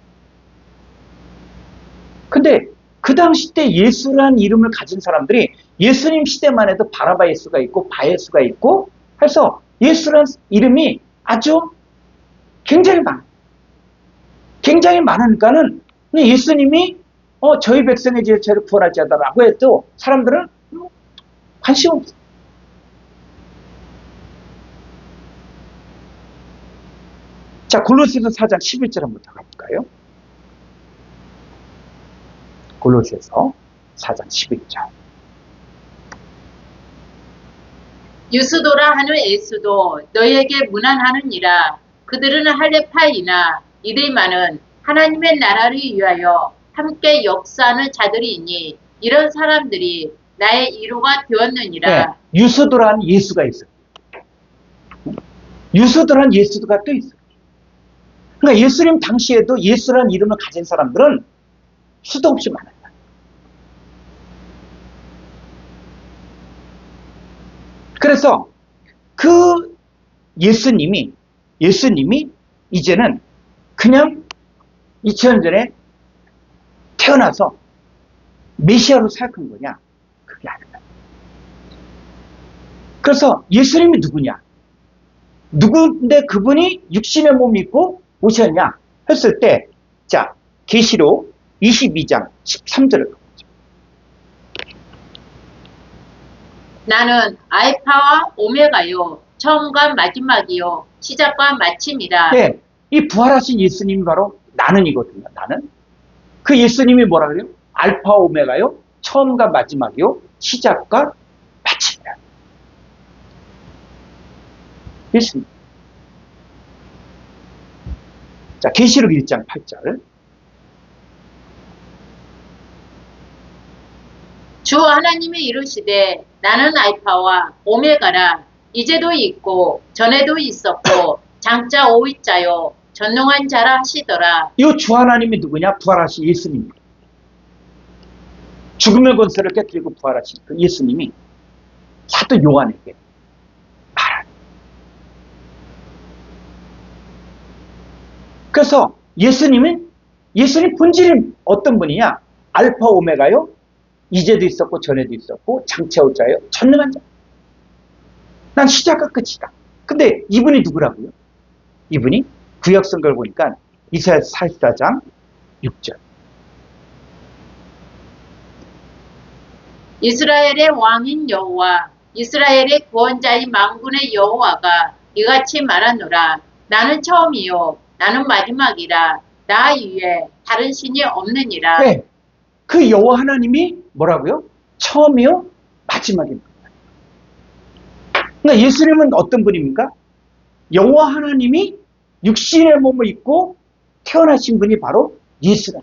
근데 그 당시 때 예수라는 이름을 가진 사람들이 예수님 시대만 해도 바라바 예수가 있고 바 예수가 있고 해서 예수라는 이름이 아주 굉장히 많아요. 굉장히 많으니까는 예수님이 저희 백성의 죄를 구원하지 않다라고 해도 사람들은 관심 없어요. 자, 골로새서 4장 11절 한번 가볼까요? 골로새서 4장 11절. 유스도라 하는 예수도 너희에게 문안하느니라. 그들은 할레파이나 이데마는 하나님의 나라를 위하여 함께 역사하는 자들이니 이런 사람들이 나의 이루가 되었느니라. 네, 유스도라는 예수가 있어요. 유스도라는 예수가 또 있어요. 그러니까 예수님 당시에도 예수라는 이름을 가진 사람들은 수도 없이 많아요. 그래서 그 예수님이 이제는 그냥 2000년 전에 태어나서 메시아로 사역한 거냐? 그게 아니다. 그래서 예수님이 누구냐? 누구인데 그분이 육신의 몸을 입고 오셨냐? 했을 때, 자, 계시록 22장 13절을 보죠. 나는 알파와 오메가요 처음과 마지막이요 시작과 마침이라. 네, 이 부활하신 예수님이 바로 나는이거든요. 나는. 그 예수님이 뭐라 그래요? 알파 오메가요 처음과 마지막이요 시작과 마침이라. 예수님. 자, 계시록 1장 8절. 주 하나님이 이르시되 나는 알파와 오메가라. 이제도 있고 전에도 있었고 장차 오일 자요 전능한 자라 하시더라. 이 주 하나님이 누구냐? 부활하신 예수님입니다. 죽음의 권세를 깨뜨리고 부활하신 그 예수님이 사도 요한에게 말하는. 그래서 예수님 본질이 어떤 분이냐? 알파 오메가요. 이제도 있었고 전에도 있었고 장차 올 자요 전능한 자. 난 시작과 끝이다. 근데 이분이 누구라고요? 이분이 구약 성경을 보니까 이사야 44장 6절. 이스라엘의 왕인 여호와 이스라엘의 구원자인 만군의 여호와가 이같이 말하노라. 나는 처음이요 나는 마지막이라. 나 이외에 다른 신이 없느니라. 네. 그 여호와 하나님이 뭐라고요? 처음이요 마지막입니다. 그러니까 예수님은 어떤 분입니까? 여호와 하나님이 육신의 몸을 입고 태어나신 분이 바로 예수다.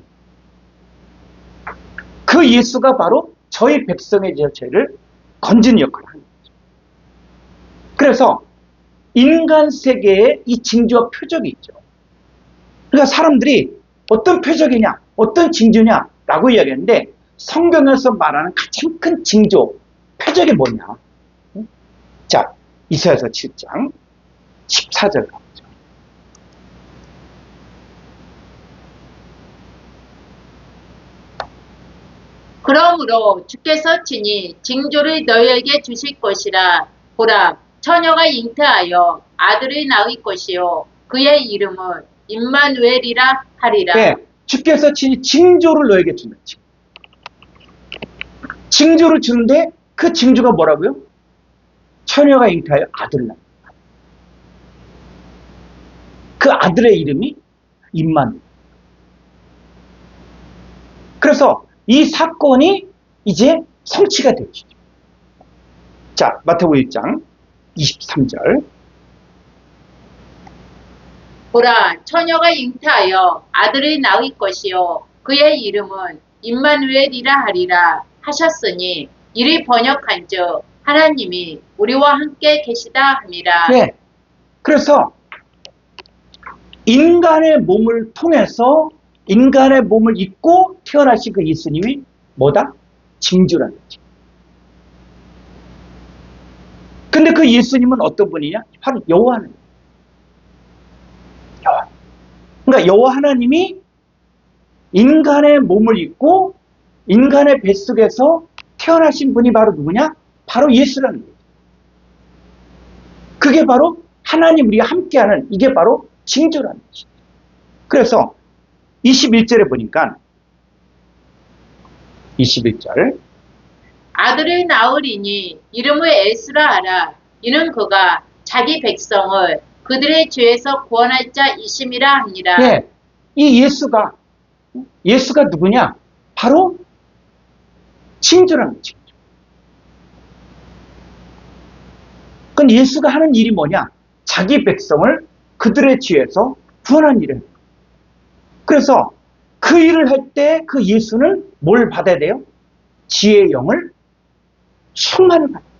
그 예수가 바로 저희 백성의 죄를 건지는 역할을 하는 거죠. 그래서 인간 세계에 이 징조와 표적이 있죠. 그러니까 사람들이 어떤 표적이냐, 어떤 징조냐라고 이야기하는데 성경에서 말하는 가장 큰 징조, 표적이 뭐냐? 자, 이사야서 7장 14절 가보죠. 그러므로 주께서 친히 징조를 너희에게 주실 것이라. 보라, 처녀가 잉태하여 아들을 낳을 것이요 그의 이름은 임마누엘이라 하리라. 네, 주께서 친히 징조를 너에게 준다. 징조를 주는데 그 징조가 뭐라고요? 처녀가 잉태하여 아들을 낳는다. 그 아들의 이름이 임마누엘. 그래서 이 사건이 이제 성취가 되죠. 자, 마태복음 1장 23절. 보라, 처녀가 잉태하여 아들을 낳을 것이요 그의 이름은 임마누엘이라 하리라 하셨으니 이를 번역한즉 하나님이 우리와 함께 계시다 함이라. 네. 그래서 인간의 몸을 통해서 인간의 몸을 입고 태어나신 그 예수님이 뭐다? 징조라는 거지. 근데 그 예수님은 어떤 분이냐? 바로 여호와 하나님. 여호와. 그러니까 여호와 하나님이 인간의 몸을 입고 인간의 뱃속에서 태어나신 분이 바로 누구냐? 바로 예수라는 거예요. 그게 바로 하나님 우리가 함께하는 이게 바로 징조라는 거죠. 그래서 21절에 보니까 21절 아들을 낳으리니 이름을 에스라 하라. 이는 그가 자기 백성을 그들의 죄에서 구원할 자이심이라 하니라. 예, 이 예수가 누구냐? 바로 징조라는 거죠. 그럼 예수가 하는 일이 뭐냐? 자기 백성을 그들의 죄에서 구원하는 일을 해요. 그래서 그 일을 할 때 그 예수는 뭘 받아야 돼요? 지혜의 영을 충만을 받아요.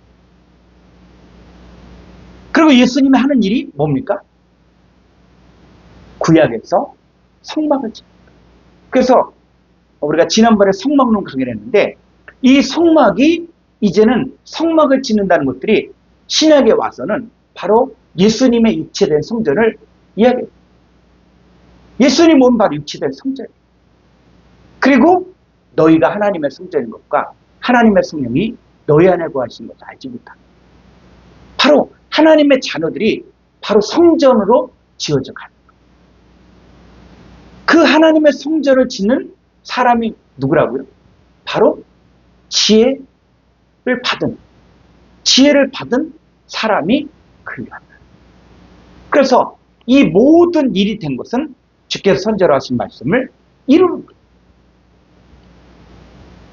그리고 예수님이 하는 일이 뭡니까? 구약에서 성막을 짓는 거예요. 그래서 우리가 지난번에 성막론 강의를 했는데 이 성막이 이제는 성막을 짓는다는 것들이 신약에 와서는 바로 예수님의 육체된 성전을 이야기해요. 예수님 몸은 바로 육체된 성전이에요. 그리고 너희가 하나님의 성전인 것과 하나님의 성령이 너희 안에 거하시는 것을 알지 못한다. 바로 하나님의 자녀들이 바로 성전으로 지어져 가는 거예요. 그 하나님의 성전을 짓는 사람이 누구라고요? 바로 지혜를 받은 사람이 그이다. 그래서 이 모든 일이 된 것은 주께서 선제로 하신 말씀을 이루는 거예요.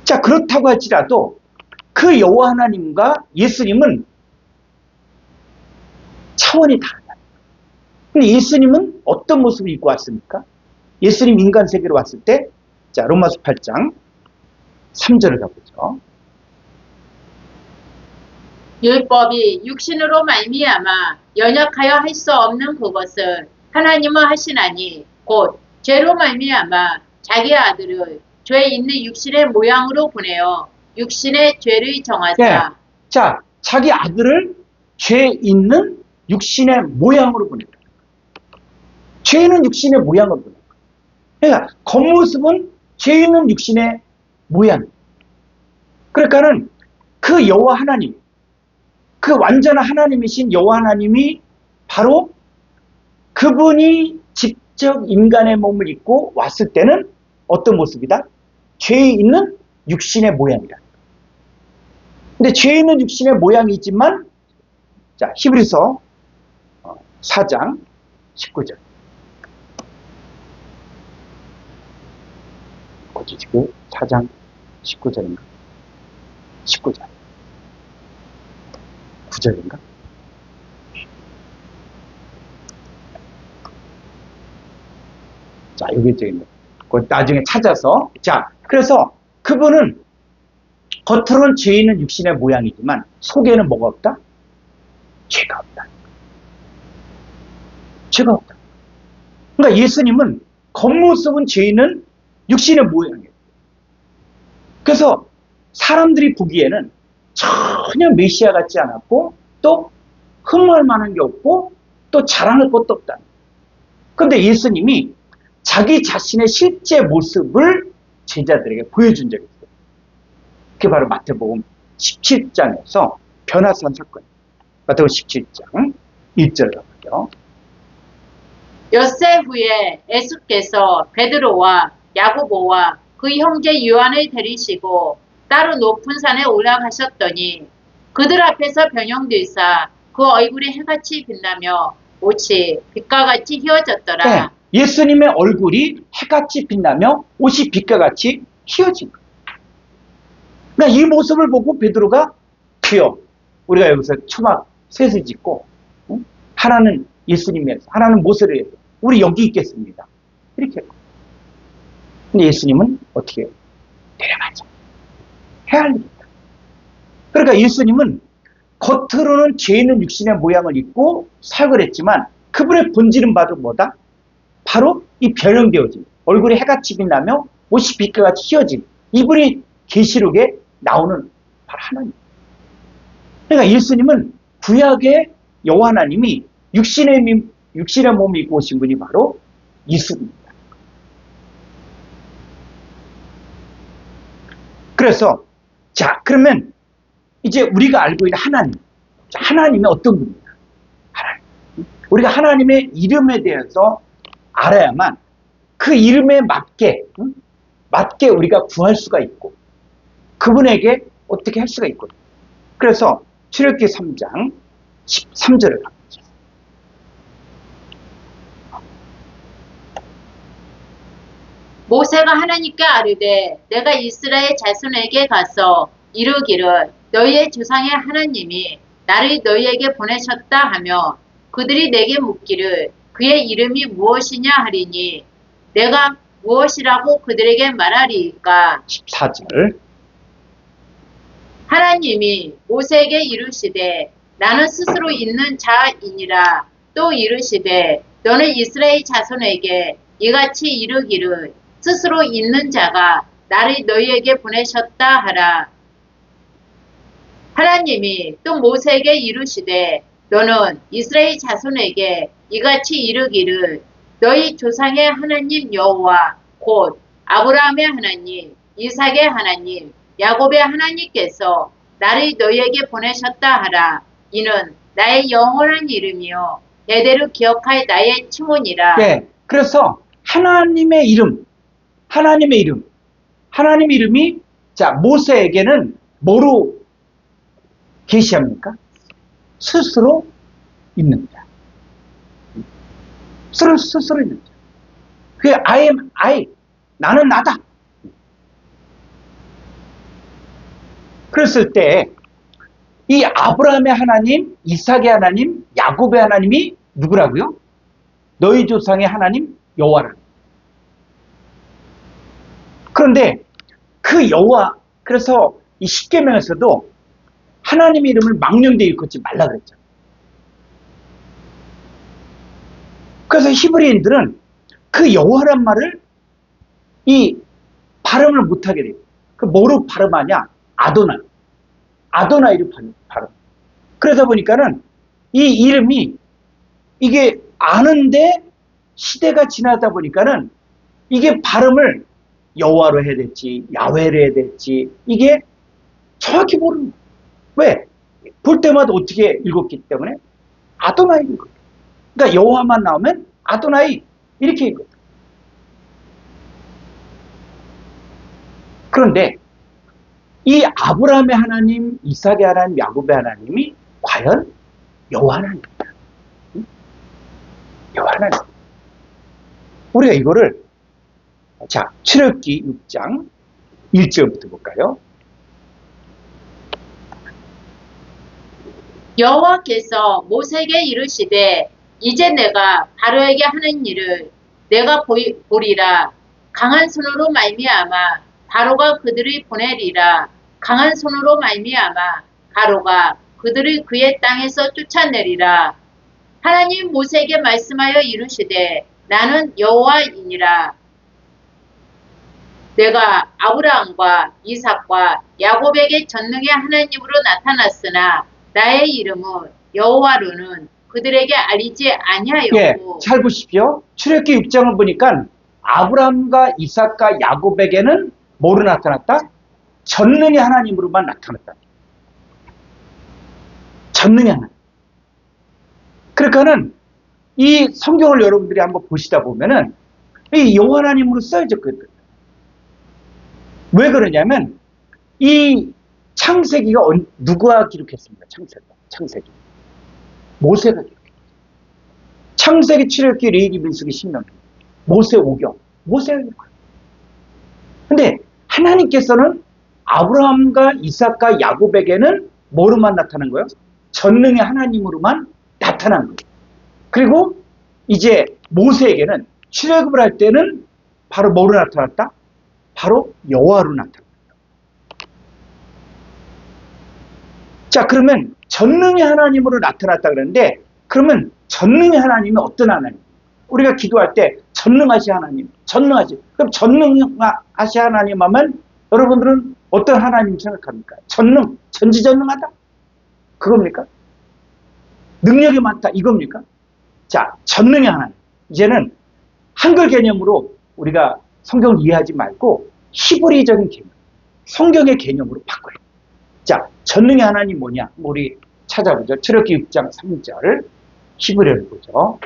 자, 그렇다고 할지라도 그 여호와 하나님과 예수님은 차원이 다르다. 근데 예수님은 어떤 모습을 입고 왔습니까? 예수님 인간 세계로 왔을 때, 자, 로마서 8장 3절을 가보죠. 율법이 육신으로 말미암아 연약하여 할 수 없는 그것을 하나님은 하시나니 곧 죄로 말미암아 자기 아들을 죄 있는 육신의 모양으로 보내어 육신의 죄를 정하사. 네. 자, 자기 아들을 죄 있는 육신의 모양으로 보낸다. 죄는 육신의 모양으로 보낸다. 그러니까 겉모습은 죄 있는 육신의 모양. 그러니까는 그 여호와 하나님, 그 완전한 하나님이신 여호와 하나님이 바로 그분이 직접 인간의 몸을 입고 왔을 때는 어떤 모습이다? 죄 있는 육신의 모양이다. 근데 죄 있는 육신의 모양이지만, 자, 히브리서 4장 19절. 지금 4장 19절인가? 19절. 9절인가? 자, 여기 있는 거. 나중에 찾아서. 자, 그래서 그분은 겉으로는 죄 있는 육신의 모양이지만 속에는 뭐가 없다? 죄가 없다. 죄가 없다. 그러니까 예수님은 겉모습은 죄 있는 육신의 모양이에요. 그래서 사람들이 보기에는 전혀 메시아 같지 않았고 또 흠모할 만한 게 없고 또 자랑할 것도 없다. 그런데 예수님이 자기 자신의 실제 모습을 제자들에게 보여준 적이 있어요. 그게 바로 마태복음 17장에서 변화산 사건이에요. 마태복음 17장 1절을 볼게요. 엿새 후에 예수께서 베드로와 야고보와 그 형제 요한을 데리시고 따로 높은 산에 올라가셨더니 그들 앞에서 변형되사 그 얼굴이 해같이 빛나며 옷이 빛과 같이 휘어졌더라. 네, 예수님의 얼굴이 해같이 빛나며 옷이 빛과 같이 휘어진 거예요. 그러니까 이 모습을 보고 베드로가 주여, 우리가 여기서 초막 셋을 짓고 하나는 예수님에서 하나는 모세를 우리 여기 있겠습니다. 이렇게 했고. 근데 예수님은 어떻게 해요? 내려가자. 해야 할 일이다. 그러니까 예수님은 겉으로는 죄 있는 육신의 모양을 입고 살걸 했지만 그분의 본질은 바로 뭐다? 바로 이 변형되어진 얼굴이 해같이 빛나며 옷이 빛과 같이 휘어진 이분이 계시록에 나오는 바로 하나님. 그러니까 예수님은 구약의 여호와 하나님이 육신의 몸을 입고 오신 분이 바로 예수입니다. 그래서 자, 그러면 이제 우리가 알고 있는 하나님. 자, 하나님이 어떤 분이냐? 하나님. 우리가 하나님의 이름에 대해서 알아야만 그 이름에 맞게, 맞게 우리가 구할 수가 있고, 그분에게 어떻게 할 수가 있거든요. 그래서 출애굽기 3장 13절을 가보죠. 모세가 하나님께 아뢰되 내가 이스라엘 자손에게 가서 이르기를 너희의 조상의 하나님이 나를 너희에게 보내셨다 하며 그들이 내게 묻기를 그의 이름이 무엇이냐 하리니 내가 무엇이라고 그들에게 말하리이까. 14절. 하나님이 모세에게 이르시되 나는 스스로 있는 자이니라. 또 이르시되 너는 이스라엘 자손에게 이같이 이르기를 스스로 있는 자가 나를 너희에게 보내셨다 하라. 하나님이 또 모세에게 이르시되 너는 이스라엘 자손에게 이같이 이르기를 너희 조상의 하나님 여호와 곧 아브라함의 하나님, 이삭의 하나님, 야곱의 하나님께서 나를 너희에게 보내셨다 하라. 이는 나의 영원한 이름이요 대대로 기억할 나의 칭호니라. 네, 그래서 하나님의 이름, 하나님의 이름, 하나님의 이름이 자 모세에게는 뭐로 계시합니까? 스스로 있는 자. 스스로 있는 자. 그게 I am I. 나는 나다. 그랬을 때 이 아브라함의 하나님, 이삭의 하나님, 야곱의 하나님이 누구라고요? 너희 조상의 하나님 여호와라. 그런데 그 여호와, 그래서 이 십계명에서도 하나님의 이름을 망령되이 일컫지 말라 그랬잖아요. 그래서 히브리인들은 그 여호와란 말을 이 발음을 못하게 돼요. 그 뭐로 발음하냐? 아도나이로 발음. 그러다 보니까는 이 이름이 이게 아는데 시대가 지나다 보니까는 이게 발음을 여호와로 해야 될지 야훼로 해야 될지 이게 정확히 모르는 거예요. 왜? 볼 때마다 어떻게 읽었기 때문에 아도나이 읽어요. 그러니까 여호와만 나오면 아도나이 이렇게 읽어요. 그런데 이 아브라함의 하나님, 이삭의 하나님, 야곱의 하나님이 과연 여호와 하나님입니다. 여호와 하나님. 우리가 이거를 자 출애굽기 6장 1절부터 볼까요? 여호와께서 모세에게 이르시되 이제 내가 바로에게 하는 일을 내가 보리라. 강한 손으로 말미암아 바로가 그들을 보내리라. 강한 손으로 말미암아 바로가 그들을 그의 땅에서 쫓아내리라. 하나님 모세에게 말씀하여 이르시되 나는 여호와이니라. 내가 아브라함과 이삭과 야곱에게 전능의 하나님으로 나타났으나 나의 이름은 여호와로는 그들에게 알리지 아니하였고. 예, 잘 보십시오. 출애굽기 6장을 보니까 아브라함과 이삭과 야곱에게는 뭐로 나타났다? 전능의 하나님으로만 나타났다. 전능의 하나님. 그러니까는 이 성경을 여러분들이 한번 보시다 보면은 이 여호와 하나님으로 써있거든요. 왜 그러냐면 이 창세기가 누가 기록했습니까? 창세기. 모세가 기록했어요. 창세기, 출애굽기, 레위기, 민수기, 신명기. 모세 오경. 모세가 기록했어요. 근데 하나님께서는 아브라함과 이삭과 야곱에게는 뭐로만 나타난 거예요? 전능의 하나님으로만 나타난 거예요. 그리고 이제 모세에게는 출애굽을 할 때는 바로 뭐로 나타났다? 바로 여호와로 나타났다. 자, 그러면 전능의 하나님으로 나타났다 그러는데 그러면 전능의 하나님은 어떤 하나님? 우리가 기도할 때 전능하신 하나님, 전능하신. 그럼 전능하신 하나님 하면 여러분들은 어떤 하나님 생각합니까? 전능, 전지전능하다? 그겁니까? 능력이 많다? 이겁니까? 자, 전능의 하나님. 이제는 한글 개념으로 우리가 성경을 이해하지 말고 히브리적인 개념. 성경의 개념으로 바꿔요. 자, 전능의 하나님 뭐냐? 우리 찾아보죠. 출애굽기 6장 3절 히브리어를 보죠.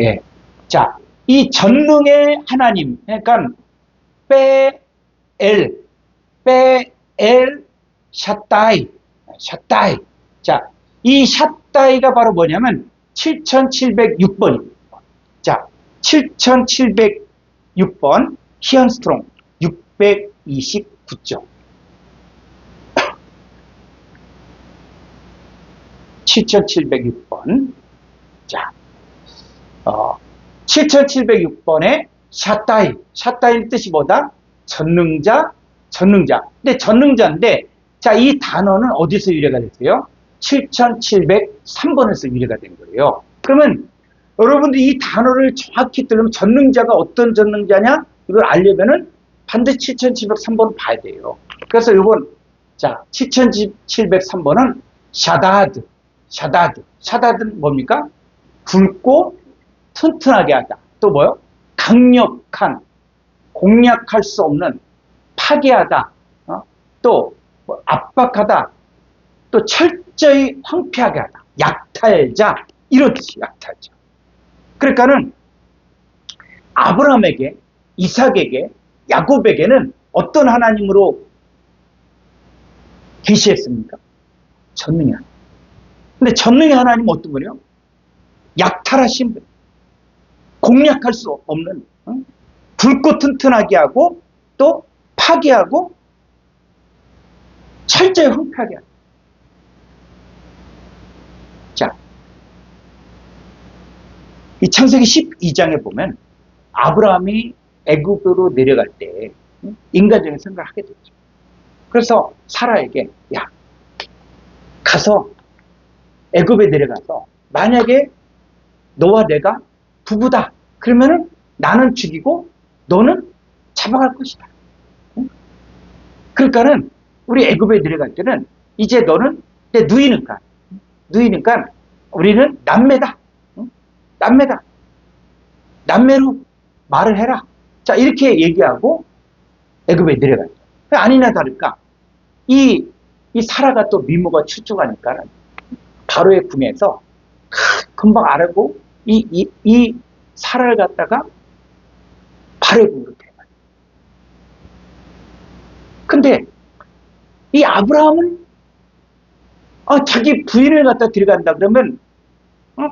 예. 자, 이 전능의 하나님, 그러니까 빼엘 샷다이. 자, 이 샷다이가 바로 뭐냐면 7706번입니다. 자, 7706번 히언스트롱 629점. 7706번. 자, 7706번에 샷다이의 뜻이 뭐다? 전능자. 근데 전능자인데, 자, 이 단어는 어디서 유래가 됐어요? 7703번에서 유래가 된 거예요. 그러면 여러분들이 이 단어를 정확히 들으면 전능자가 어떤 전능자냐? 이걸 알려면은 반드시 7703번을 봐야 돼요. 그래서 이건, 자, 7703번은 샤다드는 뭡니까? 굵고 튼튼하게 하다. 또 뭐요? 강력한, 공략할 수 없는, 파괴하다, 또 압박하다, 또 철저히 황폐하게 하다. 약탈자, 이런 뜻이에요. 약탈자. 그러니까는 아브라함에게, 이삭에게, 야곱에게는 어떤 하나님으로 계시했습니까? 전능의 하나님. 근데 전능의 하나님은 어떤 분이요? 약탈하신 분. 공략할 수 없는, 굵고 튼튼하게 하고, 또 파괴하고, 철저히 황폐하게 하고. 자, 이 창세기 12장에 보면 아브라함이 애굽으로 내려갈 때 인간적인 생각을 하게 되죠. 그래서 사라에게, 야, 가서 애굽에 내려가서 만약에 너와 내가 부부다. 그러면은 나는 죽이고 너는 잡아갈 것이다. 그러니까는 우리 애굽에 내려갈 때는 이제 너는 내 누이니까 우리는 남매다. 남매로 말을 해라. 자, 이렇게 얘기하고 애굽에 내려가요. 아니나 다를까 이 사라가 또 미모가 출중하니까 바로의 궁에서 금방 알고 이 사라를 갖다가 바로의 궁으로 데려가요. 근데 이 아브라함은 자기 부인을 갖다 데려간다 그러면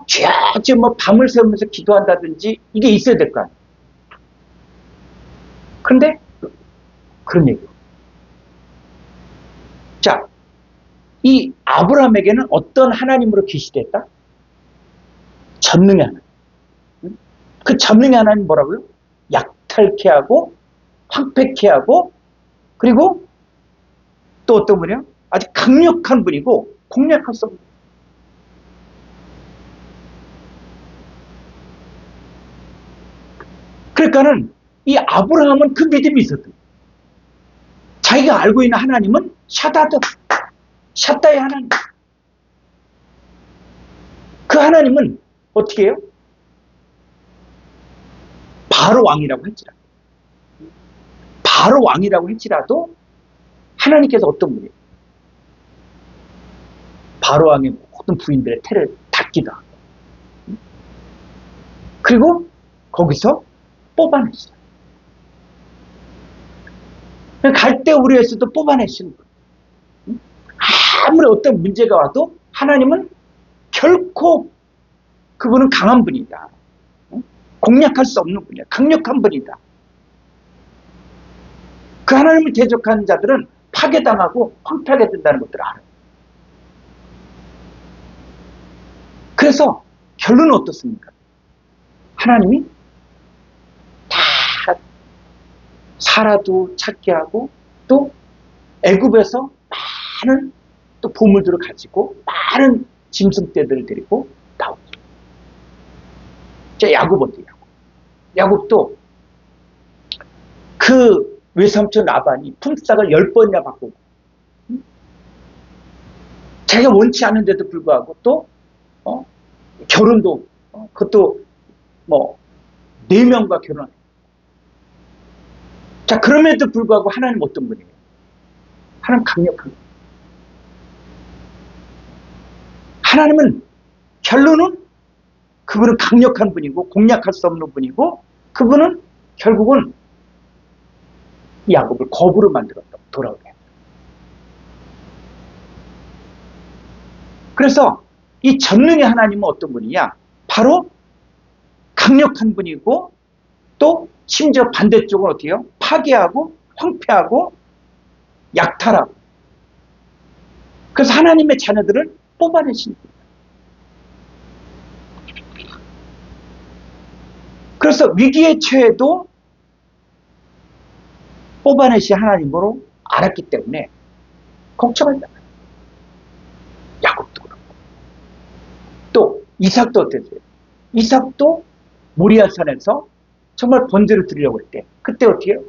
쥐어쥐어 뭐 밤을 새우면서 기도한다든지 이게 있어야 될 거 아니에요. 그런데 그런 얘기예요. 자, 이 아브라함에게는 어떤 하나님으로 계시됐다? 전능의 하나님. 그 전능의 하나님 뭐라고요? 약탈케 하고 황폐케 하고 그리고 또 어떤 분이요? 아주 강력한 분이고 공략할 수 없는. 그러니까는 이 아브라함은 그 믿음이 있었던. 자기가 알고 있는 하나님은 샤다의 하나님. 그 하나님은 어떻게 해요? 바로 왕이라고 할지라도 하나님께서 어떤 분이에요? 바로 왕의 모든 부인들의 태를 닫기도 하고 그리고 거기서 뽑아냈어요. 갈대 우리에서도 뽑아내시는 거예요. 아무리 어떤 문제가 와도 하나님은 결코 그분은 강한 분이다. 공략할 수 없는 분이야. 강력한 분이다. 그 하나님을 대적하는 자들은 파괴당하고 황폐하게 된다는 것들을 알아요. 그래서 결론은 어떻습니까? 하나님이 다 사라도 찾게 하고 또 애굽에서 많은 또 보물들을 가지고 많은 짐승떼들을 데리고 나오죠. 자, 야곱 어때요? 야곱도 그 외삼촌 라반이 품삯을 10번이나 받고 자기가 원치 않은데도 불구하고 또 결혼도 그것도 뭐 4명과 결혼합니다. 자, 그럼에도 불구하고 하나님 어떤 분이에요? 하나님 강력한 분이에요. 하나님은 결론은 그분은 강력한 분이고 공략할 수 없는 분이고 그분은 결국은 야곱을 거부로 만들었다고 돌아오게. 그래서 이 전능의 하나님은 어떤 분이냐? 바로 강력한 분이고 또 심지어 반대쪽은 어떻게 해요? 파괴하고 황폐하고 약탈하고. 그래서 하나님의 자녀들을 뽑아내신 분이에요. 그래서 위기에 처해도 뽑아내신 하나님으로 알았기 때문에 걱정하지 않아요. 야곱도 그렇고. 또 이삭도 어땠어요? 이삭도 모리아산에서 정말 번제를 드리려고 할 때 그때 어떻게 해요?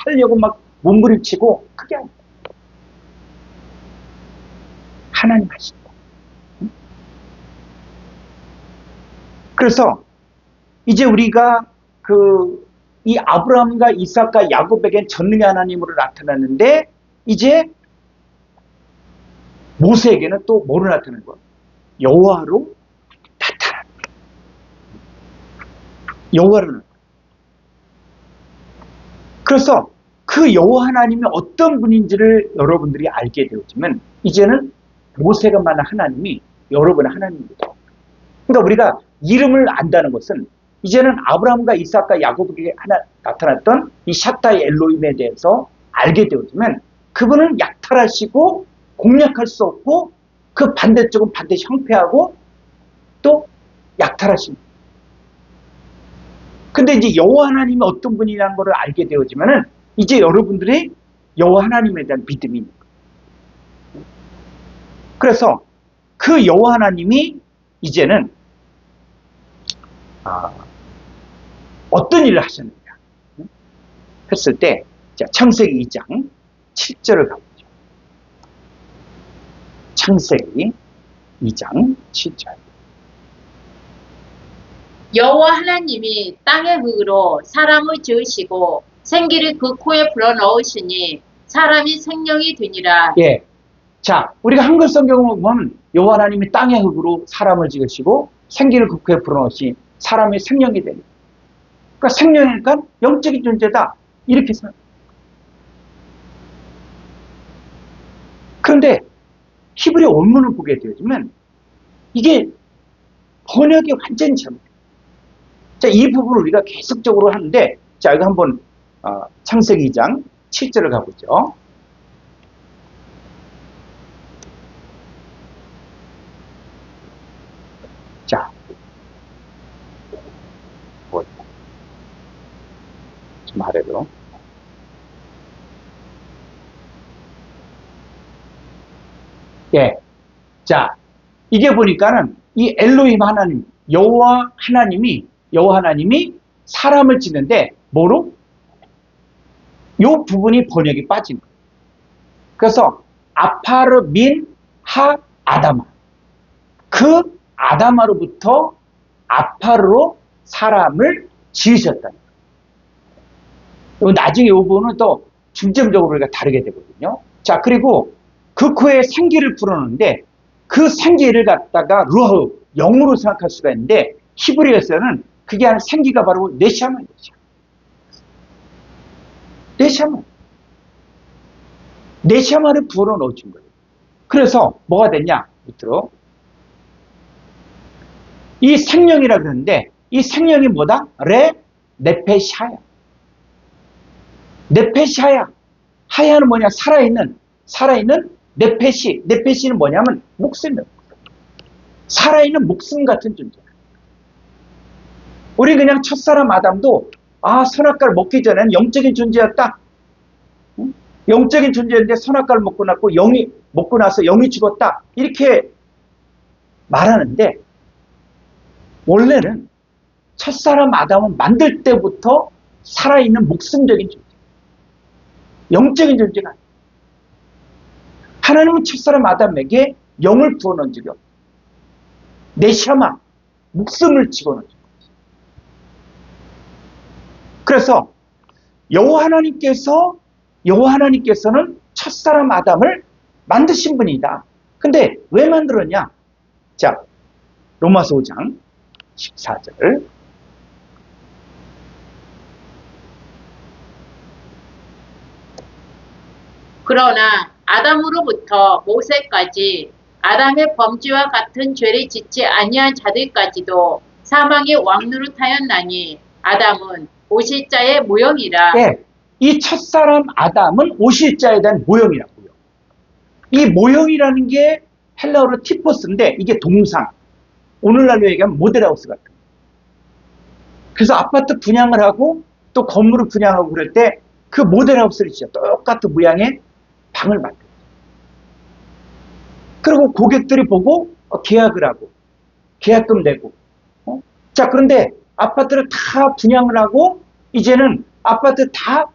살려고 막 몸부림치고 그게 아니에요. 하나님 하신다. 그래서 이제 우리가 이 아브라함과 이삭과 야곱에겐 전능의 하나님으로 나타났는데 이제 모세에게는 또 뭐로 나타나는 거예요? 여호와로 나타납니다. 여호와로 나타납니다. 그래서 그 여호와 하나님이 어떤 분인지를 여러분들이 알게 되어지면 이제는 모세가 말한 하나님이 여러분의 하나님입니다. 그러니까 우리가 이름을 안다는 것은 이제는 아브라함과 이삭과 야곱에게 나타났던 이 샤타의 엘로힘에 대해서 알게 되어지면 그분은 약탈하시고 공략할 수 없고 그 반대쪽은 반드시 형폐하고 또 약탈하십니다. 근데 이제 여호와 하나님이 어떤 분이라는 것을 알게 되어지면은 이제 여러분들이 여호와 하나님에 대한 믿음이 있는 거예요. 그래서 그 여호와 하나님이 이제는 어떤 일을 하셨느냐 했을 때, 자, 창세기 2장 7절을 가보죠. 창세기 2장 7절. 여호와 하나님이 땅의 흙으로 사람을 지으시고 생기를 그 코에 불어넣으시니 사람이 생명이 되니라. 예. 자, 우리가 한글 성경을 보면 여호와 하나님이 땅의 흙으로 사람을 지으시고 생기를 그 코에 불어넣으시니 사람이 생명이 되니. 그러니까 생명이니까 영적인 존재다. 이렇게 생각합니다. 그런데 히브리 원문을 보게 되어지면 이게 번역이 완전히 잘못돼요. 자, 이 부분을 우리가 계속적으로 하는데, 자, 이거 한번 창세기 2장 7절을 가보죠. 자, 좀 아래로. 예. 자, 이게 보니까는 이 엘로힘 하나님, 여호와 하나님이 사람을 짓는데 뭐로? 요 부분이 번역이 빠진 거예요. 그래서 아파르 민 하 아다마. 그 아다마로부터 아파르로 사람을 지으셨다. 나중에 이 부분은 또 중점적으로 우리가 다르게 되거든요. 자, 그리고 그 코에 생기를 불어넣는데 그 생기를 갖다가 루아흐, 영으로 생각할 수가 있는데 히브리어에서는 그게 아니라 생기가 바로 네샤마예요. 네샤마를 불어넣어준 거예요. 그래서 뭐가 됐냐? 밑으로. 이 생명이라 그러는데 이 생명이 뭐다? 네페샤야. 네페샤야. 하야는 뭐냐? 살아있는 네페시는 뭐냐면 목숨이에요. 살아있는 목숨 같은 존재. 우리 그냥 첫사람 아담도 선악과를 먹기 전에는 영적인 존재였다. 영적인 존재였는데 선악과를 먹고 나서 영이 죽었다. 이렇게 말하는데 원래는 첫사람 아담은 만들 때부터 살아있는 목숨적인 존재. 영적인 존재가 아니에요. 하나님은 첫사람 아담에게 영을 부어넣은 적이 없어요. 네샤마, 목숨을 집어넣은 적이 없어요. 그래서 여호와 하나님께서는 첫사람 아담을 만드신 분이다. 근데 왜 만들었냐? 자, 로마서 5장 14절. 그러나 아담으로부터 모세까지 아담의 범죄와 같은 죄를 짓지 아니한 자들까지도 사망의 왕노릇하였나니 아담은 오실자의 모형이라. 예, 이 첫사람 아담은 오실자에 대한 모형이라고요. 이 모형이라는 게 헬라어로 티포스인데 이게 동상. 오늘날로 얘기하면 모델하우스 같은 거. 그래서 아파트 분양을 하고 또 건물을 분양하고 그럴 때 그 모델하우스를 진짜 똑같은 모양의 방을 만들어요. 그리고 고객들이 보고 계약을 하고 계약금 내고. 자, 그런데 아파트를 다 분양을 하고 이제는 아파트 다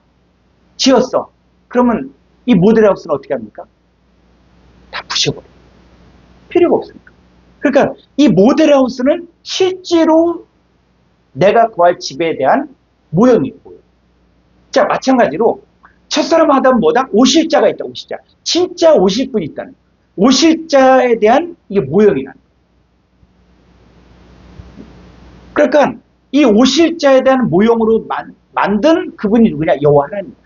지었어. 그러면 이 모델하우스는 어떻게 합니까? 다 부셔버려요. 필요가 없으니까. 그러니까 이 모델하우스는 실제로 내가 거할 집에 대한 모형이고요. 자, 마찬가지로 첫사람 아담은 뭐다? 오실자가 있다. 오실자. 진짜 오실 분이 있다는 거예요. 오실자에 대한 이게 모형이라는 거예요. 그러니까 이 오실자에 대한 모형으로 만든 그분이 누구냐? 여호와 하나님이다.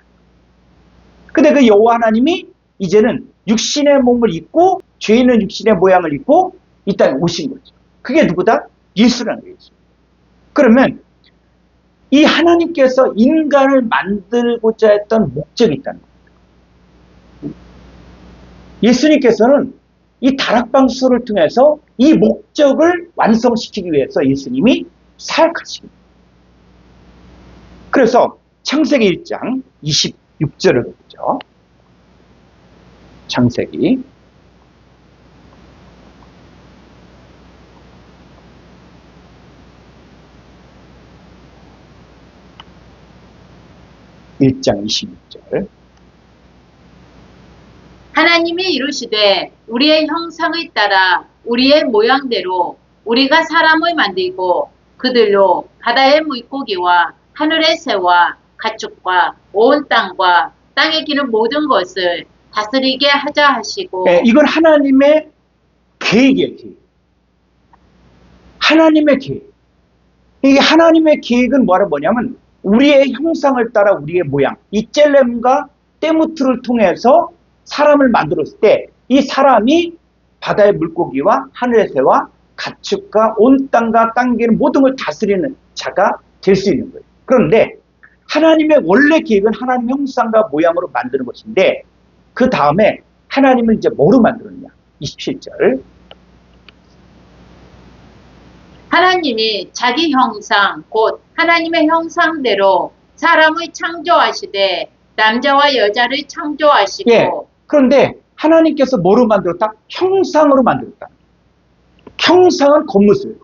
근데 그 여호와 하나님이 이제는 육신의 몸을 입고 죄 있는 육신의 모양을 입고 이 땅에 오신 거죠. 그게 누구다? 예수라는 거예요. 그러면 이 하나님께서 인간을 만들고자 했던 목적이 있다는 겁니다. 예수님께서는 이 다락방수를 통해서 이 목적을 완성시키기 위해서 예수님이 사역하십니다. 그래서 창세기 1장 26절을 보죠. 창세기 1장 26절. 하나님이 이르시되 우리의 형상을 따라 우리의 모양대로 우리가 사람을 만들고 그들로 바다의 물고기와 하늘의 새와 가축과 온 땅과 땅에 기는 모든 것을 다스리게 하자 하시고. 네, 이건 하나님의 계획이에요. 계획. 하나님의 계획. 이 하나님의 계획은 뭐냐면 우리의 형상을 따라 우리의 모양, 이 젤렘과 때무트를 통해서 사람을 만들었을 때 이 사람이 바다의 물고기와 하늘의 새와 가축과 온 땅과 땅기는 모든 걸 다스리는 자가 될 수 있는 거예요. 그런데 하나님의 원래 계획은 하나님의 형상과 모양으로 만드는 것인데 그 다음에 하나님을 이제 뭐로 만들었냐? 27절. 하나님이 자기 형상 곧 하나님의 형상대로 사람을 창조하시되 남자와 여자를 창조하시고. 예. 그런데 하나님께서 뭐로 만들었다? 형상으로 만들었다. 형상은 겉모습이에요.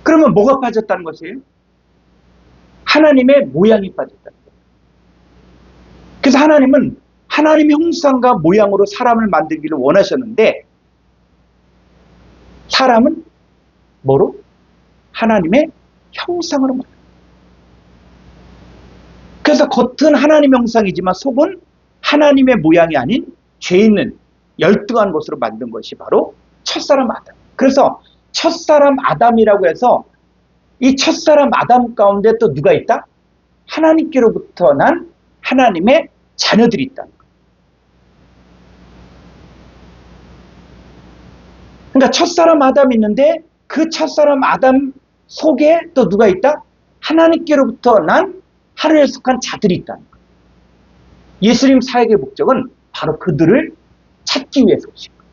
그러면 뭐가 빠졌다는 것이에요? 하나님의 모양이 빠졌다는 거예요. 그래서 하나님은 하나님의 형상과 모양으로 사람을 만들기를 원하셨는데 사람은 뭐로? 하나님의 형상으로 만들어요. 그래서 겉은 하나님의 형상이지만 속은 하나님의 모양이 아닌 죄 있는 열등한 것으로 만든 것이 바로 첫사람 아담. 그래서 첫사람 아담이라고 해서 이 첫사람 아담 가운데 또 누가 있다? 하나님께로부터 난 하나님의 자녀들이 있다는 거예요. 그러니까 첫사람 아담이 있는데 그 첫사람 아담 속에 또 누가 있다? 하나님께로부터 난 하늘에 속한 자들이 있다는 거예요. 예수님 사역의 목적은 바로 그들을 찾기 위해서 오신 거예요.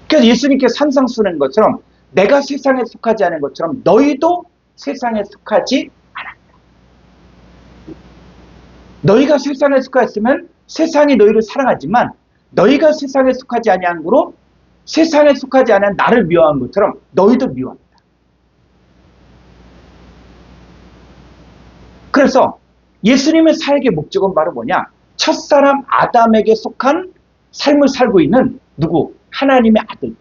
그래서 예수님께서 산상수훈한 것처럼 내가 세상에 속하지 않은 것처럼 너희도 세상에 속하지 않았다. 너희가 세상에 속하였으면 세상이 너희를 사랑하지만 너희가 세상에 속하지 아니한 거로 세상에 속하지 않은 나를 미워한 것처럼 너희도 미워한다. 그래서 예수님의 사역의 목적은 바로 뭐냐? 첫사람 아담에게 속한 삶을 살고 있는 누구? 하나님의 아들.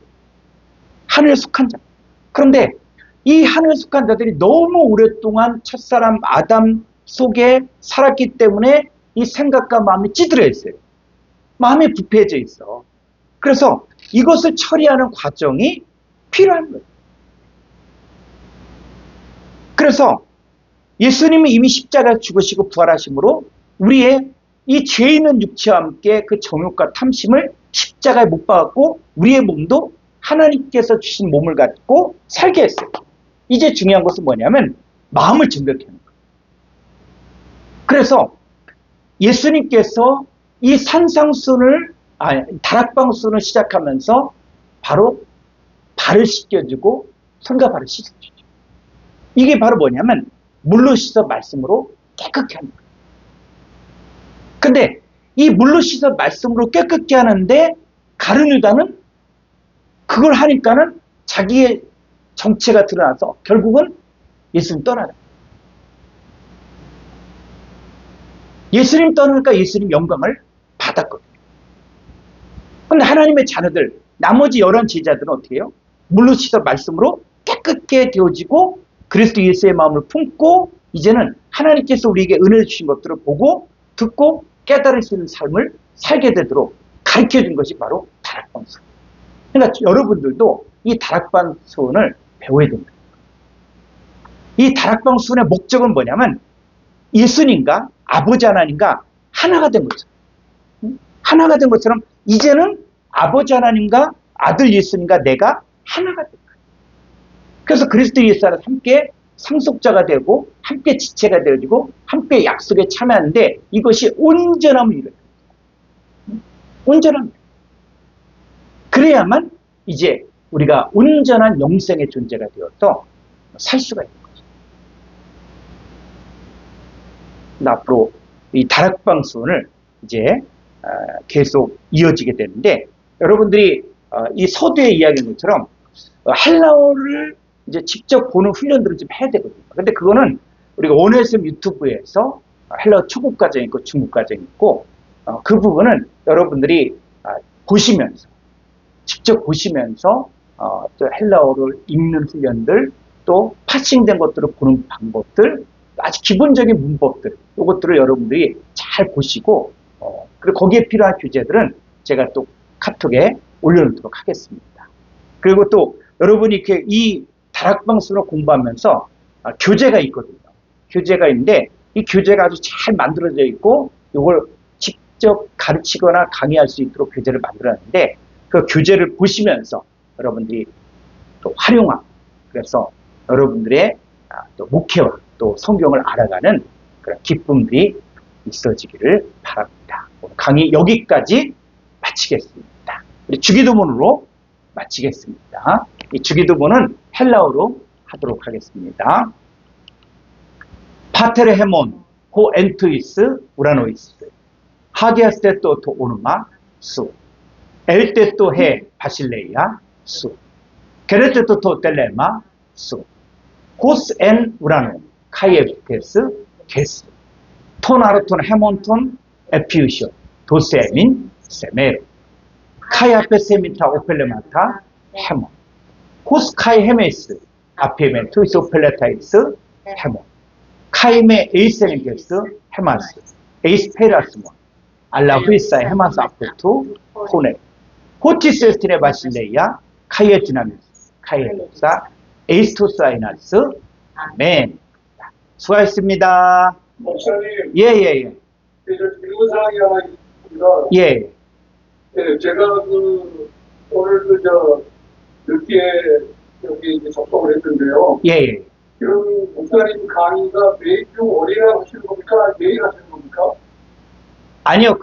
하늘에 속한 자. 그런데 이 하늘에 속한 자들이 너무 오랫동안 첫사람 아담 속에 살았기 때문에 이 생각과 마음이 찌들어 있어요. 마음이 부패해져 있어. 그래서 이것을 처리하는 과정이 필요한 거예요. 그래서 예수님이 이미 십자가에 죽으시고 부활하심으로 우리의 이 죄 있는 육체와 함께 그 정욕과 탐심을 십자가에 못 박았고 우리의 몸도 하나님께서 주신 몸을 갖고 살게 했어요. 이제 중요한 것은 뭐냐면 마음을 정결케 하는 거예요. 그래서 예수님께서 이 다락방순을 시작하면서 바로 발을 씻겨주고 손과 발을 씻어주죠. 이게 바로 뭐냐면 물로 씻어 말씀으로 깨끗게 하는 거예요. 근데 이 물로 씻어 말씀으로 깨끗게 하는데 가룟 유다는 그걸 하니까는 자기의 정체가 드러나서 결국은 예수님 떠나요. 예수님 떠나니까 예수님 영광을 받았거든요. 그런데 하나님의 자녀들, 나머지 11 제자들은 어떻게 해요? 물로 씻어 말씀으로 깨끗게 되어지고 그리스도 예수의 마음을 품고 이제는 하나님께서 우리에게 은혜를 주신 것들을 보고 듣고 깨달을 수 있는 삶을 살게 되도록 가르쳐 준 것이 바로 다락방수원. 그러니까 여러분들도 이 다락방수원을 배워야 됩니다. 이 다락방수원의 목적은 뭐냐면 예수님과 아버지 하나님과 하나가 된 것처럼, 하나가 된 것처럼 이제는 아버지 하나님과 아들 예수님과 내가 하나가 된 거예요. 그래서 그리스도 예수 안에서 함께 상속자가 되고 함께 지체가 되어지고 함께 약속에 참여하는데 이것이 온전함을 이루어요. 온전함. 그래야만 이제 우리가 온전한 영생의 존재가 되어서 살 수가 있는 거죠. 앞으로 이 다락방수원을 이제 계속 이어지게 되는데 여러분들이 이 서두에 이야기한 것처럼 헬라어를 이제 직접 보는 훈련들을 좀 해야 되거든요. 근데 그거는 우리가 원어SM 유튜브에서 헬라어 초급 과정이 있고 중급 과정이 있고 그 부분은 여러분들이 보시면서 직접 보시면서 또 헬라어를 읽는 훈련들 또 파싱된 것들을 보는 방법들 아주 기본적인 문법들 이것들을 여러분들이 잘 보시고 그리고 거기에 필요한 교재들은 제가 또 카톡에 올려놓도록 하겠습니다. 그리고 또 여러분이 이렇게 이 다락방수를 공부하면서 교재가 있거든요. 교재가 있는데 이 교재가 아주 잘 만들어져 있고 이걸 직접 가르치거나 강의할 수 있도록 교재를 만들었는데 그 교재를 보시면서 여러분들이 또 활용하고 그래서 여러분들의 또 목회와 또 성경을 알아가는 그런 기쁨들이 있어지기를 바랍니다. 오늘 강의 여기까지 마치겠습니다. 우리 주기도문으로 마치겠습니다. 이 주기도문은 헬라어로 하도록 하겠습니다. 파테르 헤몬 호 엔투이스 우라노이스 하게아스 또 오누마 수 엘테 또헤 바실레이아 수 게레테 또 텔레마 수 호스 엔 우라노 카이에테스 게스 톤아르톤 헤몬톤 에피우쇼 도세민 세메로 카이아페 세미타 오펠레마타 헤몬 호스카이 헤메스 아피멘투 이소펠레타이스 헤몬 카이메 에이세니게스 헤마스 에이스페라스몬 알라후이사 헤마스 아포투 포네 호티세스티네 바실레이아 카이에티나미스 카이에사 에이스토사이나스 아멘. 수고하셨습니다. 목사님, 예예예. 질문사항이 하나 있습니다. 예. 예, 제가 오늘 늦게 여기 이제 접속을 했는데요. 예예. 지금 목사님 강의가 매주 월요일 하시는 겁니까? 매일 하시는 겁니까? 아니요,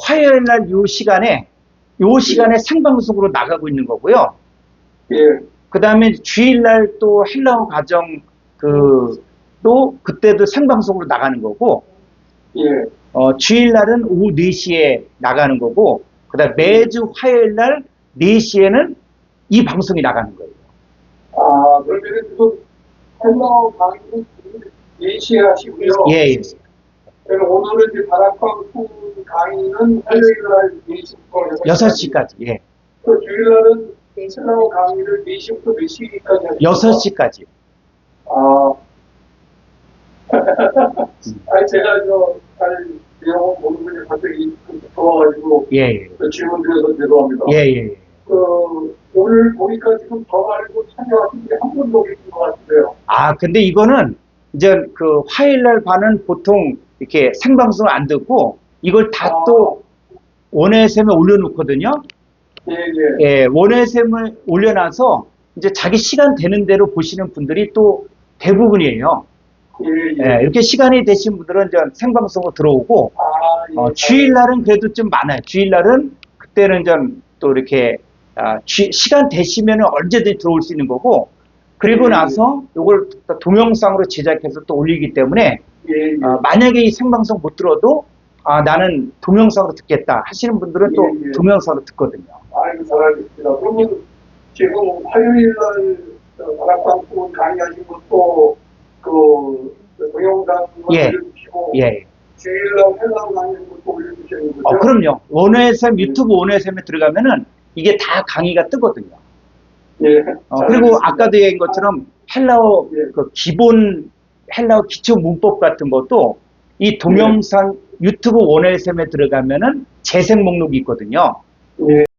화요일 날 요 시간에 생방송으로 나가고 있는 거고요. 예, 그 다음에 주일 날 또 헬라어 가정, 또 그때도 생방송으로 나가는 거고, 예. 주일 날은 오후 4시에 나가는 거고, 그 다음 매주 화요일 날 4시에는 이 방송이 나가는 거예요. 아, 그러면 지금 헬라어 강의는 4시에 하시고요. 예, 예. 그럼 오늘은 이제 다락방송 강의는 화요일 날 4시부터 6시까지, 예. 그 주일 날은 헬라어 강의를 4시부터 몇 시까지 하십니까? 6시까지. 아. 아니, 제가 잘 내용은 모르는데 갑자기 들어와가지고 예, 예. 질문 드려서 죄송합니다. 예, 예. 오늘 보니까 지금 저 말고 참여하신 게 한 분도 계신 것 같은데요. 아, 근데 이거는 이제 그 화요일날 반은 보통 이렇게 생방송을 안 듣고 이걸 다 또 원회샘에 올려놓거든요. 예, 예. 예, 원회샘을 올려놔서 이제 자기 시간 되는 대로 보시는 분들이 또 대부분이에요. 예, 예. 예, 이렇게 시간이 되신 분들은 이제 생방송으로 들어오고, 아, 예. 주일날은 그래도 좀 많아요. 주일날은 그때는 좀 또 이렇게, 시간 되시면은 언제든지 들어올 수 있는 거고, 그리고 나서 이걸 동영상으로 제작해서 또 올리기 때문에, 예, 예. 만약에 이 생방송 못 들어도, 나는 동영상으로 듣겠다 하시는 분들은 또 예, 예. 동영상으로 듣거든요. 아이고, 잘 알겠습니다. 그러면 지금 화요일날 다락방송 강의하신 것도 동영상을 예. 올려주시고, 예. 주일날 헬라어 강의하신 것도 올려주시는 거죠? 그럼요. 원회샘, 유튜브 원회샘에 들어가면은 이게 다 강의가 뜨거든요. 예. 그리고 아까도 얘기한 것처럼 헬라어 예. 그 기본 헬라어 기초 문법 같은 것도 이 동영상 유튜브 원회샘에 들어가면은 재생 목록이 있거든요. 예.